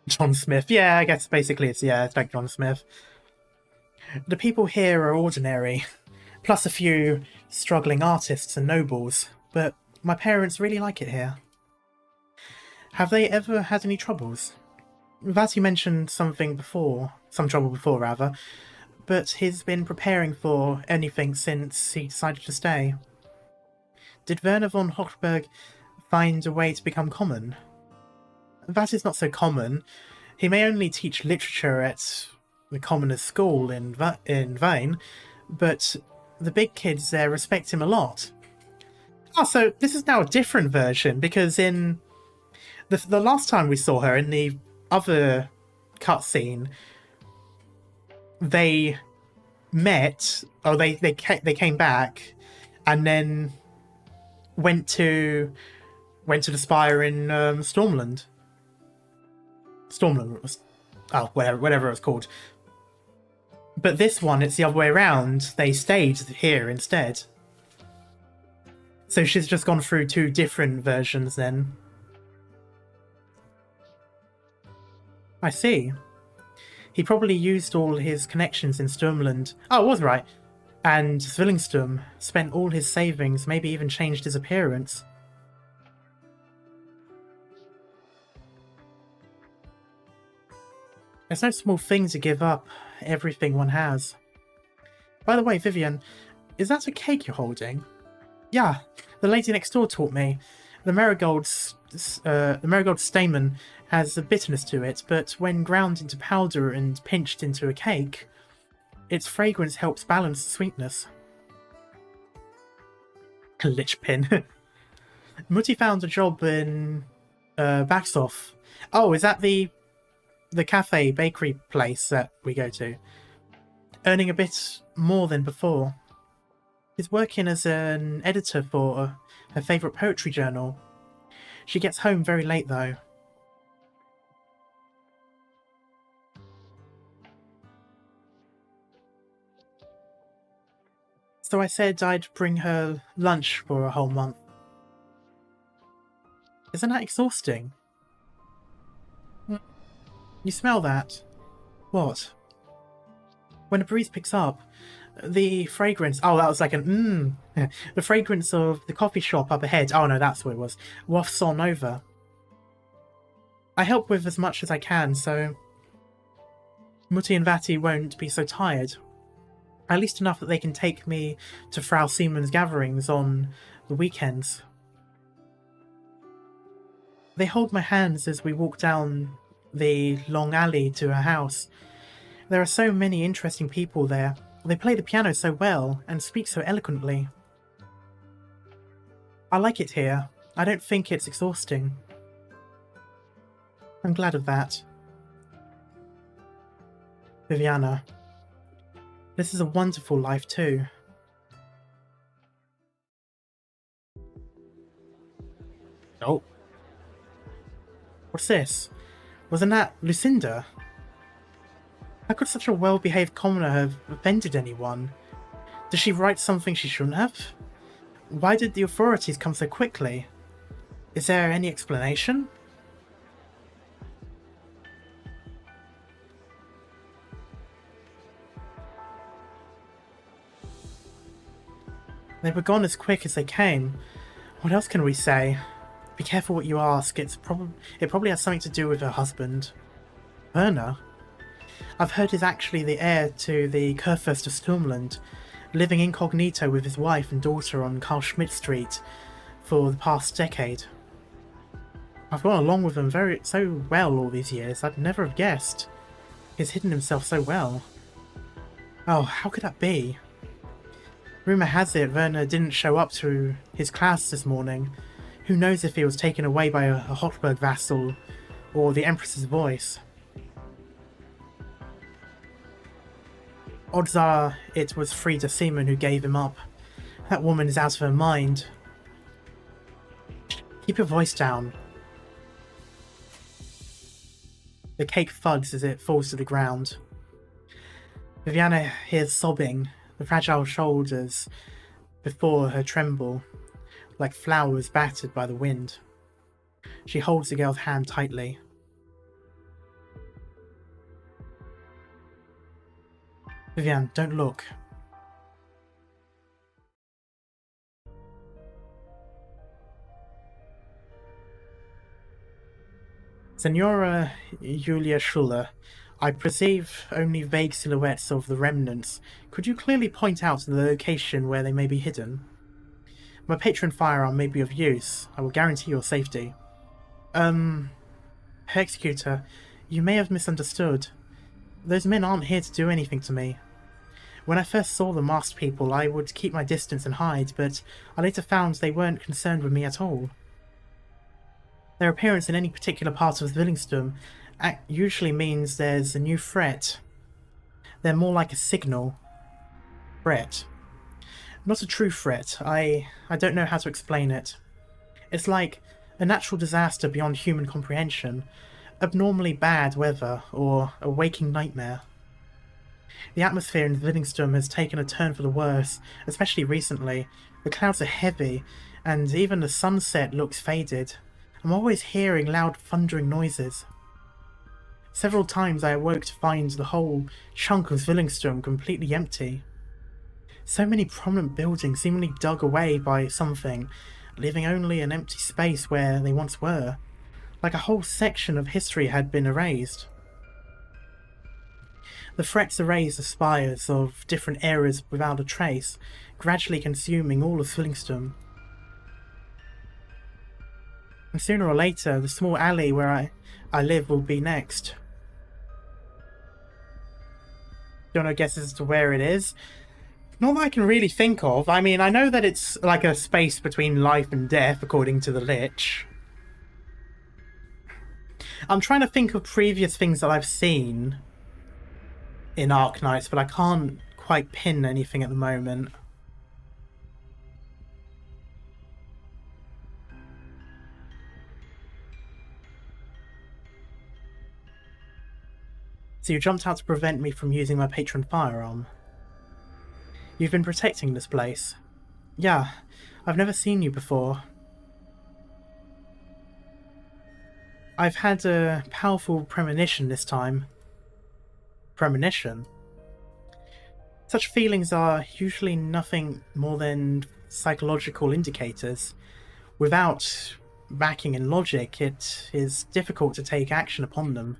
A: John Smith. Yeah, I guess basically it's like John Smith. The people here are ordinary. Plus a few struggling artists and nobles. But my parents really like it here. Have they ever had any troubles? Vati mentioned some trouble before rather, but he's been preparing for anything since he decided to stay. Did Werner von Hochberg find a way to become common? That is not so common. He may only teach literature at the commoner's school in Wien, but the big kids there respect him a lot. Oh, so this is now a different version, because in the last time we saw her, in the other cutscene, they met, they came back, and then went to the spire in Stormland. Stormland was, whatever it was called. But this one, it's the other way around. They stayed here instead. So she's just gone through two different versions then. I see. He probably used all his connections in Sturmland. Oh, I was right. And Zwillingstürme spent all his savings, maybe even changed his appearance. It's no small thing to give up everything one has. By the way, Vivian, is that a cake you're holding? Yeah, the lady next door taught me. The marigold stamen has a bitterness to it, but when ground into powder and pinched into a cake, its fragrance helps balance the sweetness. Lich pin. Mutti found a job in backs off. Oh, is that the cafe bakery place that we go to? Earning a bit more than before. She's working as an editor for her favourite poetry journal. She gets home very late though. So I said I'd bring her lunch for a whole month. Isn't that exhausting? You smell that? What? When a breeze picks up, the fragrance... Oh, that was like an the fragrance of the coffee shop up ahead. Oh no, that's what it was. Wafts on over. I help with as much as I can, so Mutti and Vati won't be so tired. At least enough that they can take me to Frau Siemens' gatherings on the weekends. They hold my hands as we walk down the long alley to her house. There are so many interesting people there. They play the piano so well and speak so eloquently. I like it here. I don't think it's exhausting. I'm glad of that. Viviana. This is a wonderful life too. Oh. What's this? Wasn't that Lucinda? How could such a well-behaved commoner have offended anyone? Did she write something she shouldn't have? Why did the authorities come so quickly? Is there any explanation? They were gone as quick as they came. What else can we say? Be careful what you ask. It probably has something to do with her husband. Werner? I've heard he's actually the heir to the Kurfürst of Sturmland, living incognito with his wife and daughter on Carl Schmidt Street for the past decade. I've gone along with him so well all these years, I'd never have guessed. He's hidden himself so well. Oh, how could that be? Rumour has it Werner didn't show up to his class this morning. Who knows if he was taken away by a Hotberg vassal or the Empress's voice. Odds are it was Frieda Seaman who gave him up. That woman is out of her mind. Keep your voice down. The cake thuds as it falls to the ground. Viviana hears sobbing. The fragile shoulders before her tremble, like flowers battered by the wind. She holds the girl's hand tightly. Vivian, don't look. Senora Julia Schuller, I perceive only vague silhouettes of the remnants. Could you clearly point out the location where they may be hidden? My patron firearm may be of use. I will guarantee your safety. Her executor, you may have misunderstood. Those men aren't here to do anything to me. When I first saw the masked people, I would keep my distance and hide, but I later found they weren't concerned with me at all. Their appearance in any particular part of Zwillingstürme usually means there's a new threat. They're more like a signal. Threat. Not a true threat. I don't know how to explain it. It's like a natural disaster beyond human comprehension. Abnormally bad weather, or a waking nightmare. The atmosphere in Zwillingstürme has taken a turn for the worse, especially recently. The clouds are heavy, and even the sunset looks faded. I'm always hearing loud thundering noises. Several times I awoke to find the whole chunk of Zwillingstürme completely empty. So many prominent buildings seemingly dug away by something, leaving only an empty space where they once were. Like a whole section of history had been erased. The threats erased the spires of different eras without a trace, gradually consuming all of Zwillingstürme. And sooner or later, the small alley where I live will be next. Don't know guesses as to where it is. Not that I can really think of. I mean, I know that it's like a space between life and death, according to the Lich. I'm trying to think of previous things that I've seen in Arknights, but I can't quite pin anything at the moment. So you jumped out to prevent me from using my patron firearm. You've been protecting this place. Yeah, I've never seen you before. I've had a powerful premonition this time. Premonition? Such feelings are usually nothing more than psychological indicators. Without backing in logic, it is difficult to take action upon them.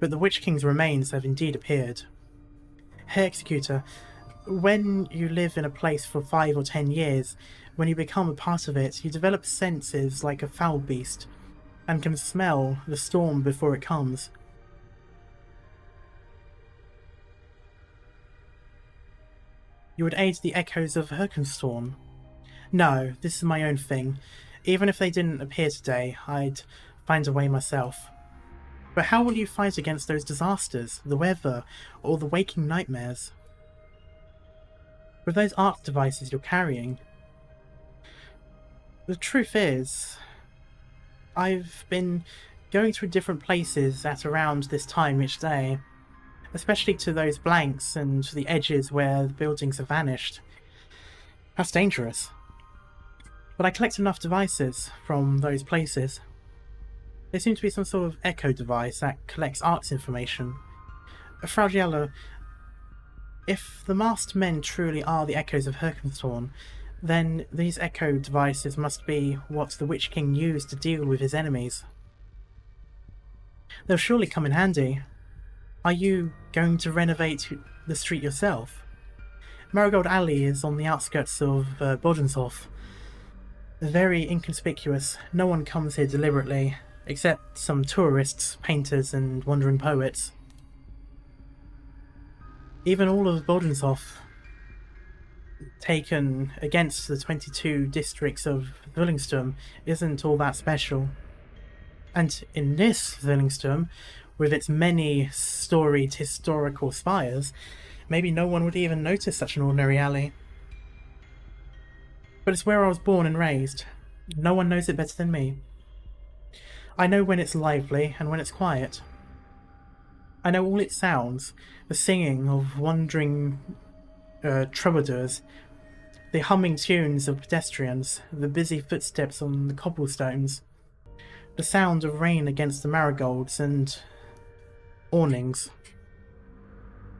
A: But the Witch King's remains have indeed appeared. Herr Executor, when you live in a place for 5 or 10 years, when you become a part of it, you develop senses like a foul beast, and can smell the storm before it comes. You would aid the echoes of Herkenstone. No, this is my own thing. Even if they didn't appear today, I'd find a way myself. But how will you fight against those disasters, the weather, or the waking nightmares? With those art devices you're carrying? The truth is, I've been going through different places at around this time each day, especially to those blanks and the edges where the buildings have vanished. That's dangerous. But I collect enough devices from those places. There seems to be some sort of echo device that collects arts information. Frau Giella, if the masked men truly are the echoes of Herkenstone, then these echo devices must be what the Witch King used to deal with his enemies. They'll surely come in handy. Are you going to renovate the street yourself? Marigold Alley is on the outskirts of Bodenshof. Very inconspicuous. No one comes here deliberately, except some tourists, painters and wandering poets. Even all of Bodenshof, taken against the 22 districts of Zwillingstürme, isn't all that special. And in this Zwillingstürme, with its many storied historical spires, maybe no one would even notice such an ordinary alley. But it's where I was born and raised. No one knows it better than me. I know when it's lively and when it's quiet. I know all its sounds, the singing of wandering troubadours, the humming tunes of pedestrians, the busy footsteps on the cobblestones, the sound of rain against the marigolds and awnings.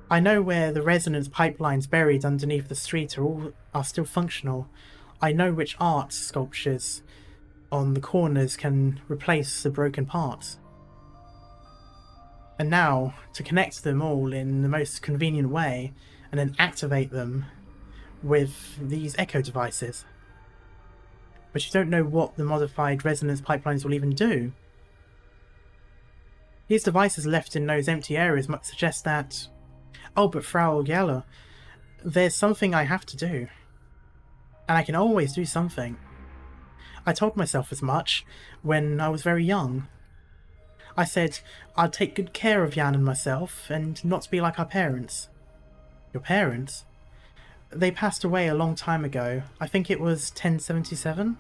A: I know where the resonance pipelines buried underneath the street are still functional. I know which art sculptures on the corners can replace the broken parts. And now, to connect them all in the most convenient way, and then activate them with these echo devices. But you don't know what the modified resonance pipelines will even do. These devices left in those empty areas might suggest that... Oh, but Frau Geller, there's something I have to do. And I can always do something. I told myself as much when I was very young. I said I'd take good care of Jan and myself, and not be like our parents. Your parents? They passed away a long time ago. I think it was 1077?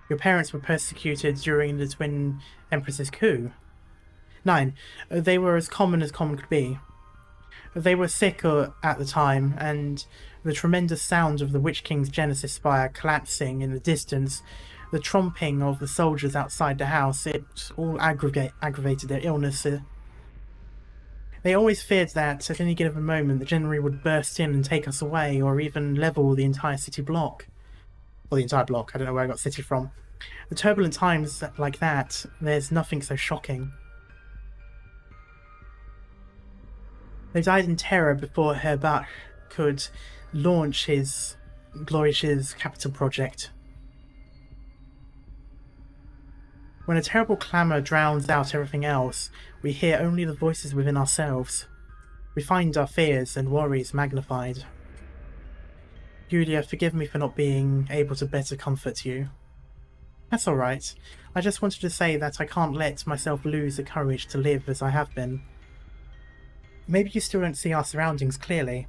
A: Your parents were persecuted during the Twin Empresses' coup. 9. They were as common could be. They were sick at the time, and the tremendous sound of the Witch King's Genesis spire collapsing in the distance, the tromping of the soldiers outside the house, it all aggravated their illness. They always feared that at any given moment the General would burst in and take us away, or even level the entire city block. Or the entire block, I don't know where I got city from. The turbulent times like that, there's nothing so shocking. They died in terror before Herr Bach could launch his glorious capital project. When a terrible clamour drowns out everything else, we hear only the voices within ourselves. We find our fears and worries magnified. Julia, forgive me for not being able to better comfort you. That's alright. I just wanted to say that I can't let myself lose the courage to live as I have been. Maybe you still don't see our surroundings clearly.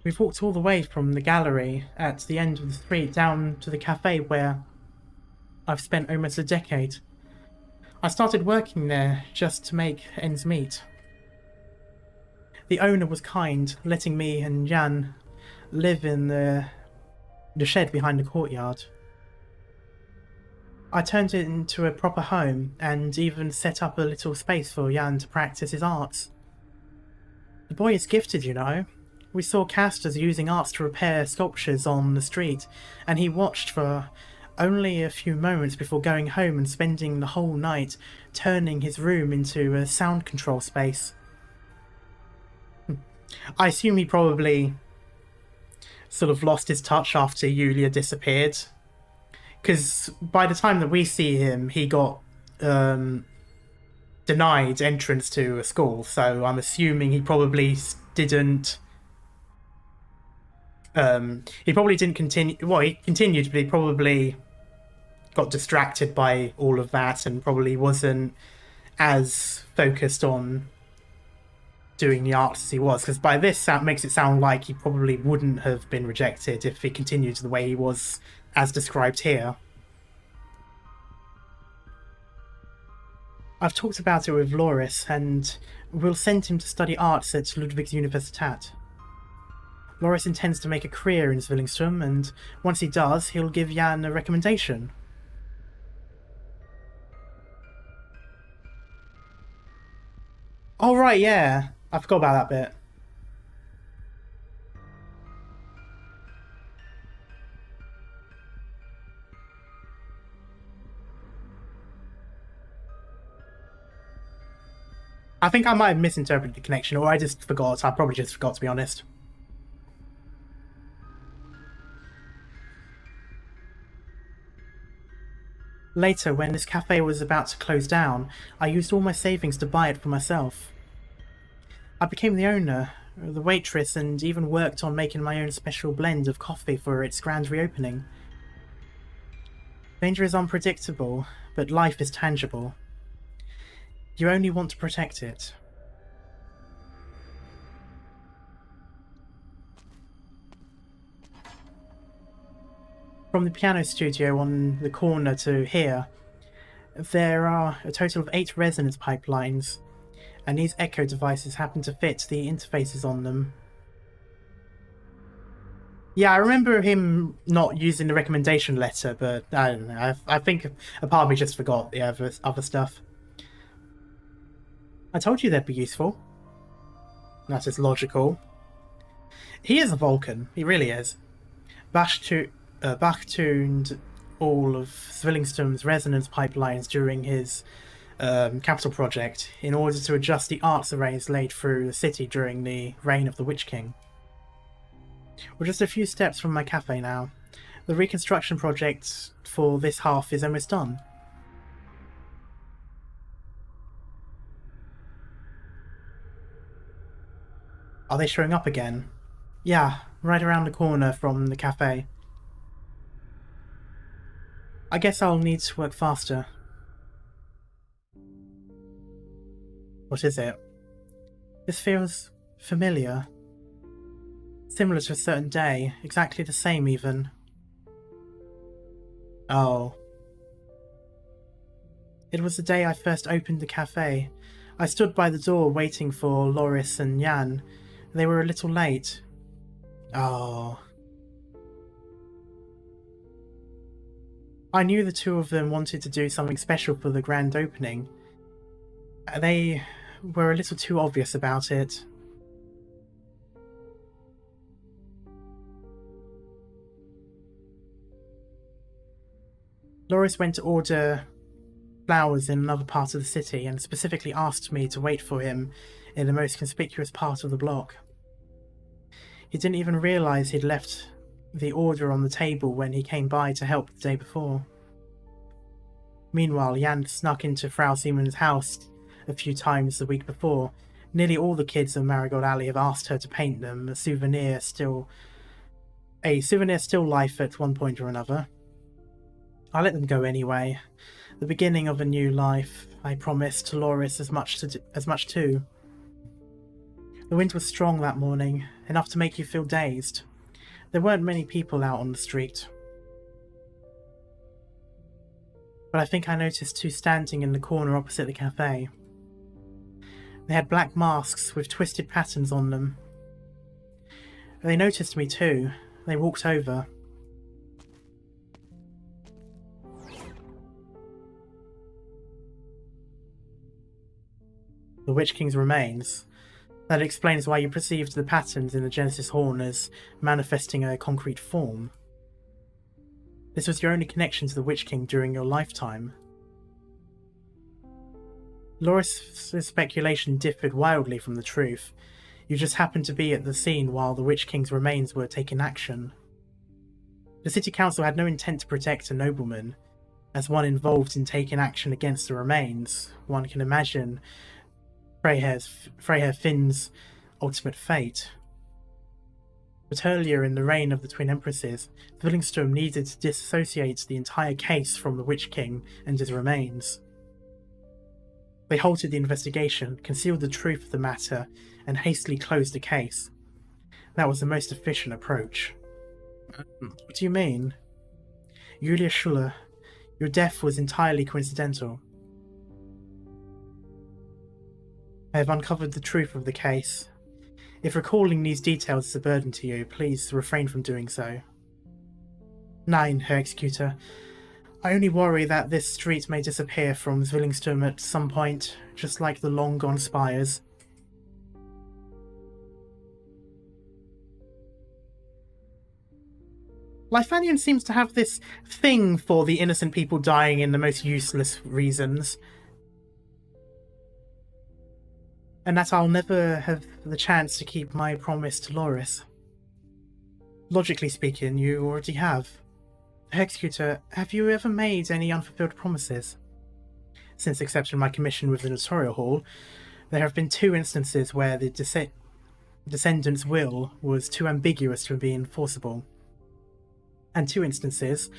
A: We've walked all the way from the gallery at the end of the street down to the cafe where I've spent almost a decade. I started working there just to make ends meet. The owner was kind, letting me and Jan live in the shed behind the courtyard. I turned it into a proper home and even set up a little space for Jan to practice his arts. The boy is gifted, you know. We saw casters using arts to repair sculptures on the street, and he watched for only a few moments before going home and spending the whole night turning his room into a sound control space. I assume he probably sort of lost his touch after Yulia disappeared, because by the time that we see him, he got denied entrance to a school, so I'm assuming he probably didn't continue. Well, he continued, but he probably got distracted by all of that and probably wasn't as focused on doing the arts as he was, because by this that makes it sound like he probably wouldn't have been rejected if he continued the way he was as described here. I've talked about it with Loris, and we'll send him to study arts at Ludwig's Universität. Loris intends to make a career in Zwillingstürme, and once he does, he'll give Jan a recommendation. Oh right, yeah. I forgot about that bit. I think I might have misinterpreted the connection, or I just forgot. I probably just forgot, to be honest. Later, when this cafe was about to close down, I used all my savings to buy it for myself. I became the owner, the waitress, and even worked on making my own special blend of coffee for its grand reopening. Danger is unpredictable, but life is tangible. You only want to protect it. From the piano studio on the corner to here, there are a total of 8 resonance pipelines, and these echo devices happen to fit the interfaces on them. Yeah, I remember him not using the recommendation letter, but I don't know. I think a part of me just forgot the other stuff. I told you they'd be useful. That is logical. He is a Vulcan. He really is. Bach tuned all of Zwillingstürme's resonance pipelines during his capital project in order to adjust the arts arrays laid through the city during the reign of the Witch King. We're just a few steps from my cafe now. The reconstruction project for this half is almost done. Are they showing up again? Yeah, right around the corner from the cafe. I guess I'll need to work faster. What is it? This feels familiar. Similar to a certain day, exactly the same even. Oh. It was the day I first opened the cafe. I stood by the door waiting for Loris and Jan. They were a little late. Oh. I knew the two of them wanted to do something special for the grand opening. They were a little too obvious about it. Loris went to order flowers in another part of the city and specifically asked me to wait for him in the most conspicuous part of the block. He didn't even realise he'd left the order on the table when he came by to help the day before. Meanwhile, Jan snuck into Frau Siemens' house a few times the week before. Nearly all the kids in Marigold Alley have asked her to paint them a souvenir still life at one point or another. I'll let them go anyway. The beginning of a new life. I promised to Loris as much too. The wind was strong that morning, enough to make you feel dazed. There weren't many people out on the street. But I think I noticed two standing in the corner opposite the cafe. They had black masks with twisted patterns on them. They noticed me too. They walked over. The Witch King's remains. That explains why you perceived the patterns in the Genesis horn as manifesting a concrete form. This was your only connection to the Witch King during your lifetime. Loris' speculation differed wildly from the truth. You just happened to be at the scene while the Witch King's remains were taking action. The City Council had no intent to protect a nobleman. As one involved in taking action against the remains, one can imagine Freyhair Finn's ultimate fate. But earlier in the reign of the Twin Empresses, Zwillingstürme needed to disassociate the entire case from the Witch King and his remains. They halted the investigation, concealed the truth of the matter, and hastily closed the case. That was the most efficient approach. What do you mean? Julia Schuller, your death was entirely coincidental. I have uncovered the truth of the case. If recalling these details is a burden to you, please refrain from doing so. 9, Herr Executor. I only worry that this street may disappear from Zwillingstürme at some point, just like the long-gone spires. Leithanien seems to have this thing for the innocent people dying in the most useless reasons. And that I'll never have the chance to keep my promise to Loris. Logically speaking, you already have. Executor, have you ever made any unfulfilled promises? Since accepting my commission with the Notarial Hall, there have been 2 instances where the descendant's will was too ambiguous to be enforceable. And 2 instances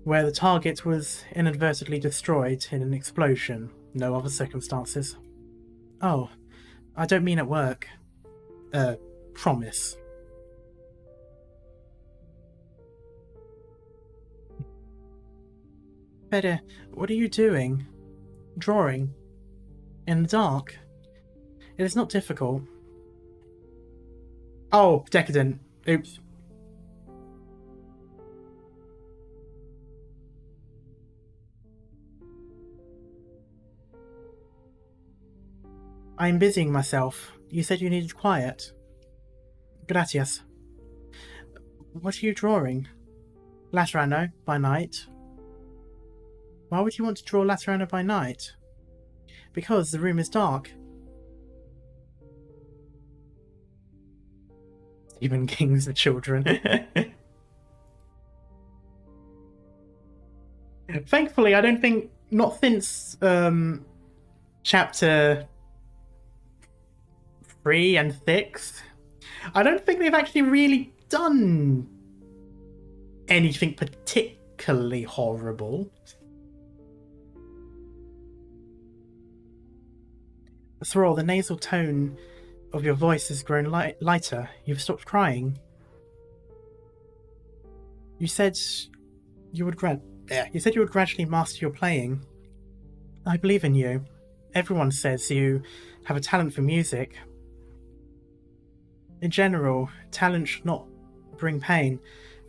A: where the target was inadvertently destroyed in an explosion, no other circumstances. Oh, I don't mean at work. Promise. Fede, what are you doing? Drawing? In the dark? It is not difficult. Oh, decadent. Oops. I am busying myself. You said you needed quiet. Gracias. What are you drawing? Laterano, by night. Why would you want to draw Laterano by night? Because the room is dark. Stephen King's The Children. Thankfully, I don't think, not since chapter 3 and 6, I don't think they've actually really done anything particularly horrible. Thrall, the nasal tone of your voice has grown lighter. You've stopped crying. You said you would gradually master your playing. I believe in you. Everyone says you have a talent for music. In general, talent should not bring pain.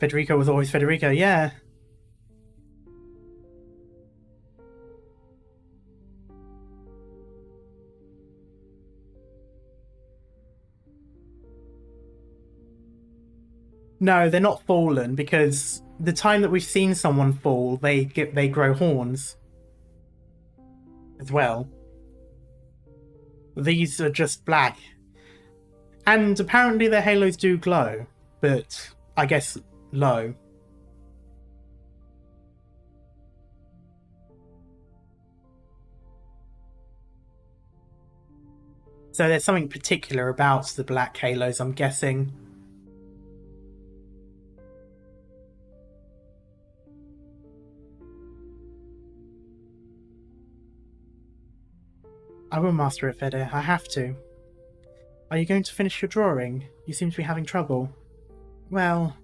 A: Federico was always Federico, yeah. No, they're not fallen, because the time that we've seen someone fall, they grow horns as well. These are just black. And apparently their halos do glow, but I guess low. So there's something particular about the black halos, I'm guessing. I will master it, Fede. I have to. Are you going to finish your drawing? You seem to be having trouble. Well,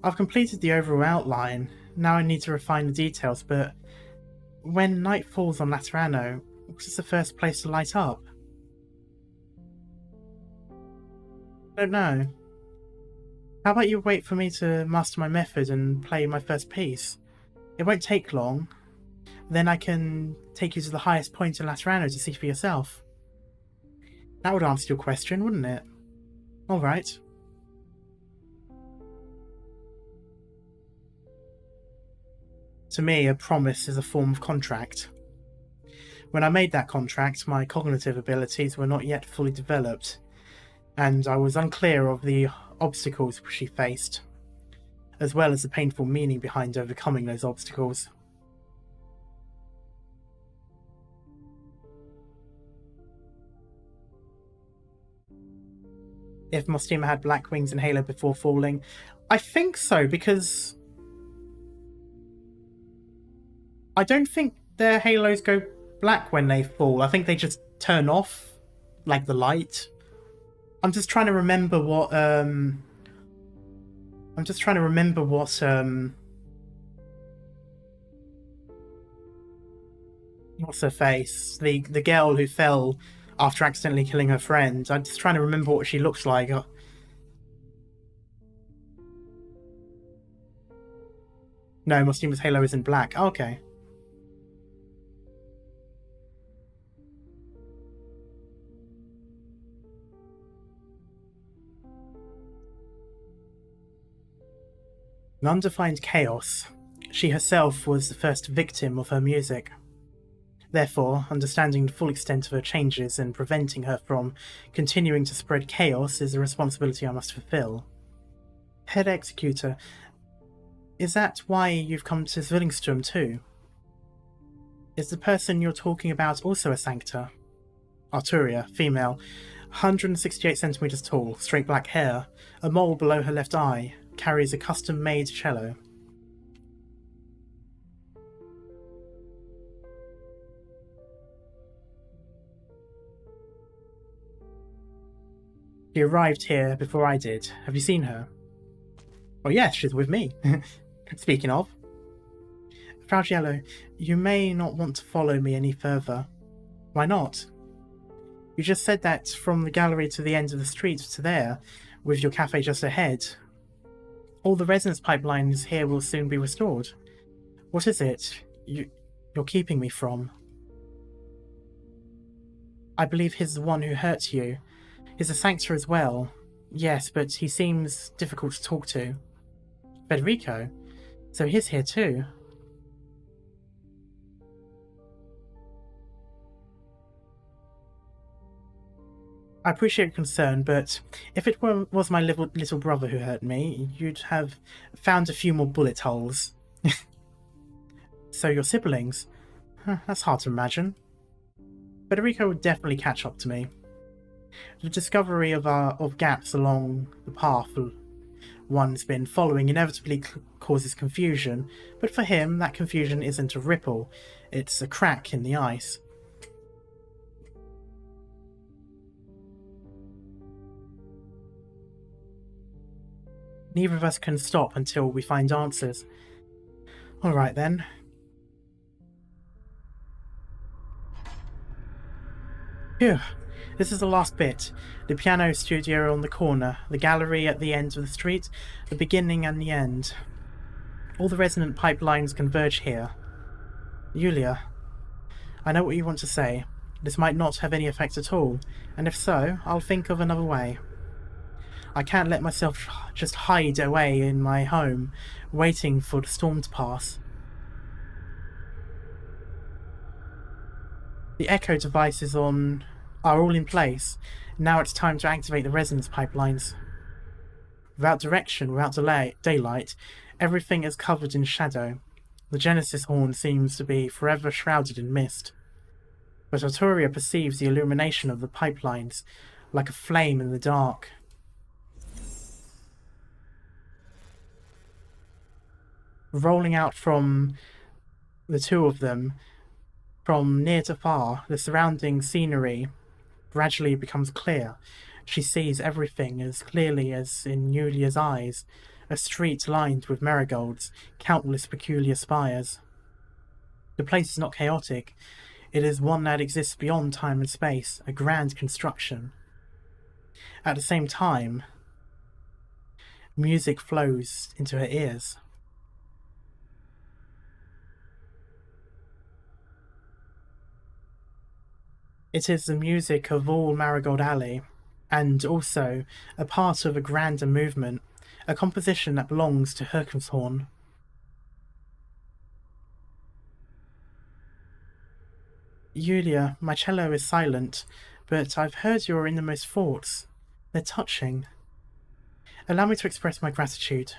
A: I've completed the overall outline. Now I need to refine the details, but when night falls on Laterano, what is the first place to light up? I don't know. How about you wait for me to master my method and play my first piece? It won't take long. Then I can take you to the highest point in Laterano to see for yourself. That would answer your question, wouldn't it? Alright. To me, a promise is a form of contract. When I made that contract, my cognitive abilities were not yet fully developed, and I was unclear of the obstacles she faced, as well as the painful meaning behind overcoming those obstacles. If Mostima had black wings and halo before falling, I think so, because I don't think their halos go black when they fall. I think they just turn off, like the light. I'm just trying to remember what what's her face? The girl who fell after accidentally killing her friend. I'm just trying to remember what she looks like. No, Mostima's halo isn't black. Oh, okay. An undefined chaos. She herself was the first victim of her music. Therefore, understanding the full extent of her changes and preventing her from continuing to spread chaos is a responsibility I must fulfill. Head Executor, is that why you've come to Zwillingstürme too? Is the person you're talking about also a Sancta? Arturia, female, 168 centimeters tall, straight black hair, a mole below her left eye, carries a custom-made cello. She arrived here before I did. Have you seen her? Oh yes, she's with me. Speaking of. Frau Giello, you may not want to follow me any further. Why not? You just said that from the gallery to the end of the street to there, with your cafe just ahead. All the resonance pipelines here will soon be restored. What is it you're keeping me from? I believe he's the one who hurt you. He's a Sancta as well. Yes, but he seems difficult to talk to. Federico? So he's here too. I appreciate your concern, but if it was my little brother who hurt me, you'd have found a few more bullet holes. So your siblings? Huh, that's hard to imagine. Federico would definitely catch up to me. The discovery of gaps along the path one's been following inevitably causes confusion, but for him that confusion isn't a ripple, it's a crack in the ice. Neither of us can stop until we find answers. Alright then. Phew. This is the last bit. The piano studio on the corner, the gallery at the end of the street, the beginning and the end. All the resonant pipelines converge here. Yulia, I know what you want to say. This might not have any effect at all, and if so, I'll think of another way. I can't let myself just hide away in my home, waiting for the storm to pass. The echo devices are all in place. Now it's time to activate the resonance pipelines. Without direction, without daylight, everything is covered in shadow. The Genesis horn seems to be forever shrouded in mist. But Arturia perceives the illumination of the pipelines, like a flame in the dark. Rolling out from the two of them, From near to far, the surrounding scenery gradually becomes clear. She sees everything as clearly as in Yulia's eyes. A street lined with marigolds, countless peculiar spires. The place is not chaotic. It is one that exists beyond time and space, a grand construction. At the same time, music flows into her ears. It is the music of all Marigold Alley, and also a part of a grander movement, a composition that belongs to Herkenshorn. Yulia, my cello is silent, but I've heard your innermost thoughts. They're touching. Allow me to express my gratitude.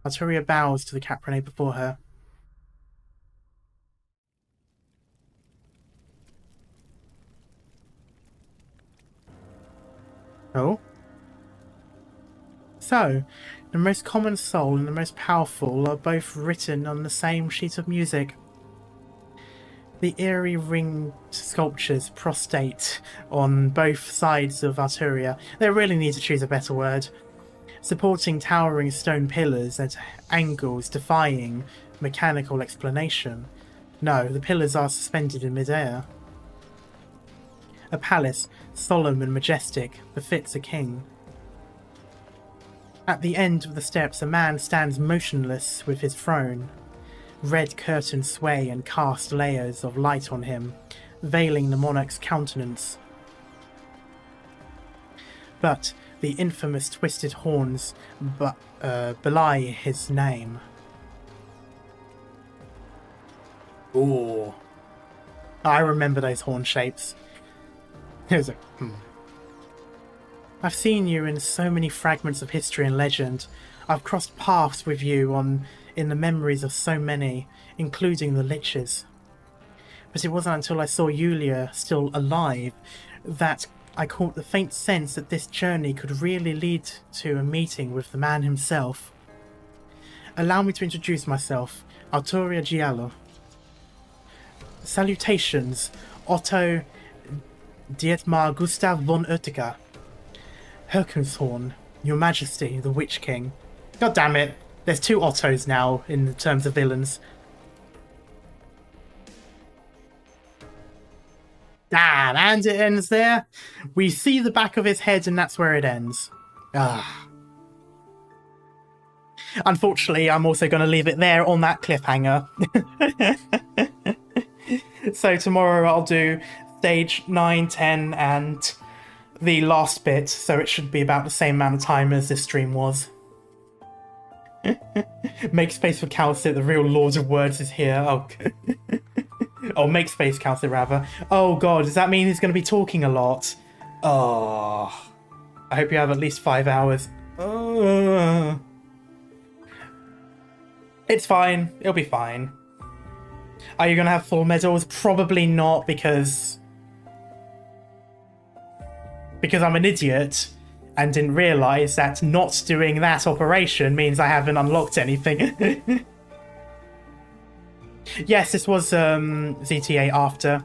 A: Arturia bows to the caprone before her. Oh? So, the most common soul and the most powerful are both written on the same sheet of music. The eerie ringed sculptures prostrate on both sides of Arturia. They really need to choose a better word. Supporting towering stone pillars at angles defying mechanical explanation. No, the pillars are suspended in midair. A palace, solemn and majestic, befits a king. At the end of the steps, a man stands motionless with his throne. Red curtains sway and cast layers of light on him, veiling the monarch's countenance. But the infamous twisted horns belie his name. Ooh. I remember those horn shapes. It was I've seen you in so many fragments of history and legend. I've crossed paths with you in the memories of so many, including the Liches. But it wasn't until I saw Yulia still alive that I caught the faint sense that this journey could really lead to a meeting with the man himself. Allow me to introduce myself, Arturia Giallo. Salutations, Otto Dietmar Gustav von Oettinger. Herkenshorn, Your Majesty, the Witch King. God damn it, there's two Ottos now in the terms of villains. Damn, and it ends there. We see the back of his head and that's where it ends. Ah. Unfortunately, I'm also going to leave it there on that cliffhanger. So tomorrow I'll do stage 9, 10, and the last bit, so it should be about the same amount of time as this stream was. Make space for Calcit, the real Lord of Words is here. Oh, oh, make space, Calcit, rather. Oh god, does that mean he's going to be talking a lot? Oh, I hope you have at least 5 hours. It's fine, it'll be fine. Are you going to have full medals? Probably not, because I'm an idiot and didn't realise that not doing that operation means I haven't unlocked anything. Yes, this was ZTA after.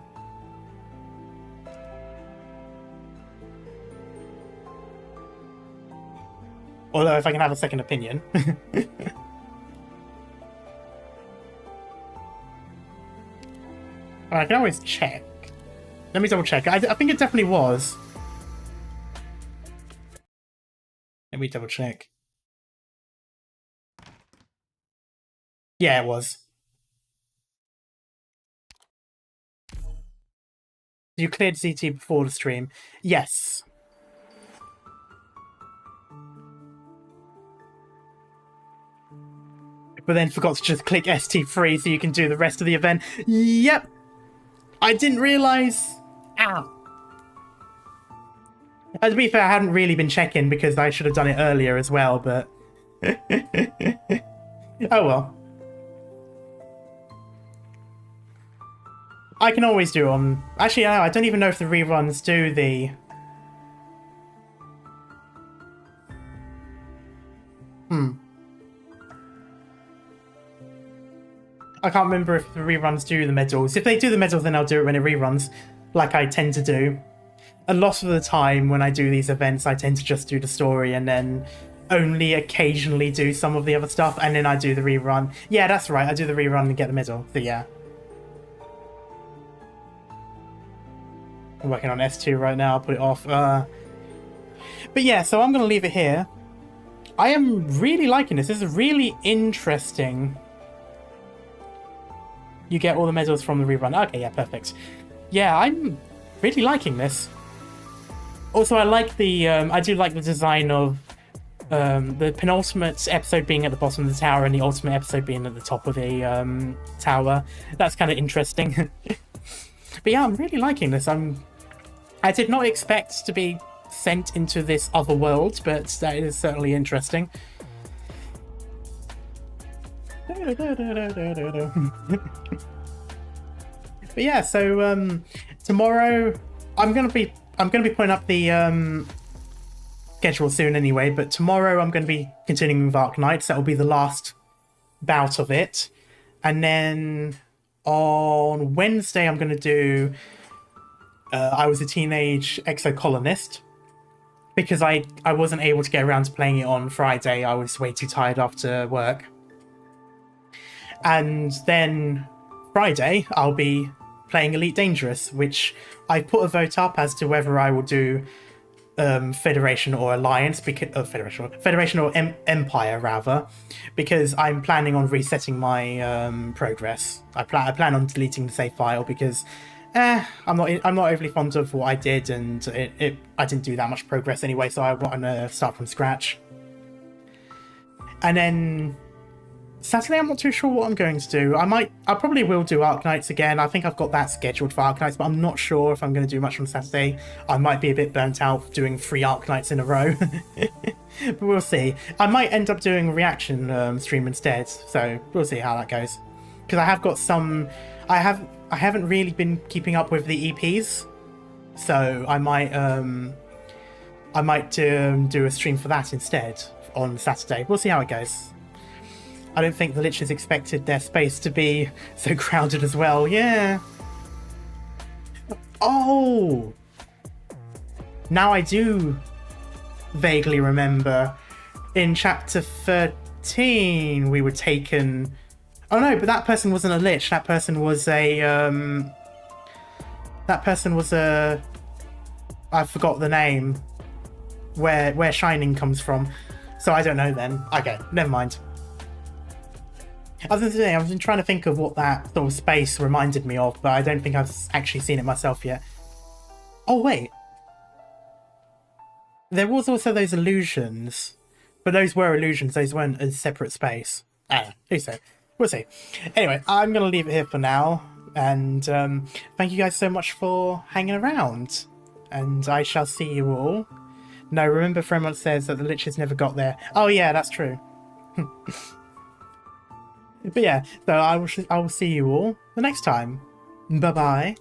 A: Although if I can have a second opinion. I can always check. Let me double check. I think it definitely was. Let me double check. Yeah, it was. You cleared ZT before the stream. Yes. But then forgot to just click ST3 so you can do the rest of the event. Yep. I didn't realise. Ow. To be fair, I hadn't really been checking because I should have done it earlier as well, but... Oh well. I can always do on... Actually, no, I don't even know if the reruns do the... I can't remember if the reruns do the medals. If they do the medals, then I'll do it when it reruns, like I tend to do. A lot of the time when I do these events, I tend to just do the story and then only occasionally do some of the other stuff, and then I do the rerun. Yeah, that's right, I do the rerun and get the medal, so yeah. I'm working on S2 right now, I'll put it off. But yeah, so I'm going to leave it here. I am really liking this. This is really interesting. You get all the medals from the rerun. Okay, yeah, perfect. Yeah, I'm really liking this. Also, I like the, I do like the design of the penultimate episode being at the bottom of the tower and the ultimate episode being at the top of the tower. That's kind of interesting. But yeah, I'm really liking this. I did not expect to be sent into this other world, but that is certainly interesting. But yeah, so tomorrow I'm gonna be putting up the schedule soon anyway, but tomorrow I'm gonna be continuing with Arknights. That will be the last bout of it. And then on Wednesday I'm gonna do I Was a Teenage Exocolonist, because I wasn't able to get around to playing it on Friday. I was way too tired after work. And then Friday, I'll be playing Elite Dangerous, which I put a vote up as to whether I will do Federation or Alliance, because Federation or Empire rather, because I'm planning on resetting my progress. I plan on deleting the save file because I'm not overly fond of what I did, and I didn't do that much progress anyway, so I want to start from scratch. And then Saturday, I'm not too sure what I'm going to do. I probably will do Arknights again. I think I've got that scheduled for Arknights, but I'm not sure if I'm going to do much on Saturday. I might be a bit burnt out doing 3 Arknights in a row. But we'll see. I might end up doing a reaction stream instead, so we'll see how that goes. Because I have got some... I haven't really been keeping up with the EPs, so I might do a stream for that instead on Saturday. We'll see how it goes. I don't think the Liches expected their space to be so crowded as well. Yeah. Oh! Now I do vaguely remember. In chapter 13, we were taken... Oh no, but that person wasn't a Lich. That person was a... I forgot the name. Where Shining comes from. So I don't know then. Okay, never mind. I was saying, I was trying to think of what that sort of space reminded me of, but I don't think I've actually seen it myself yet. Oh, wait. There was also those illusions, but those were illusions. Those weren't a separate space. I don't know. Who said? We'll see. Anyway, I'm going to leave it here for now, and thank you guys so much for hanging around, and I shall see you all. No, remember Fremont says that the Liches never got there. Oh yeah, that's true. But yeah, so I will see you all the next time. Bye-bye.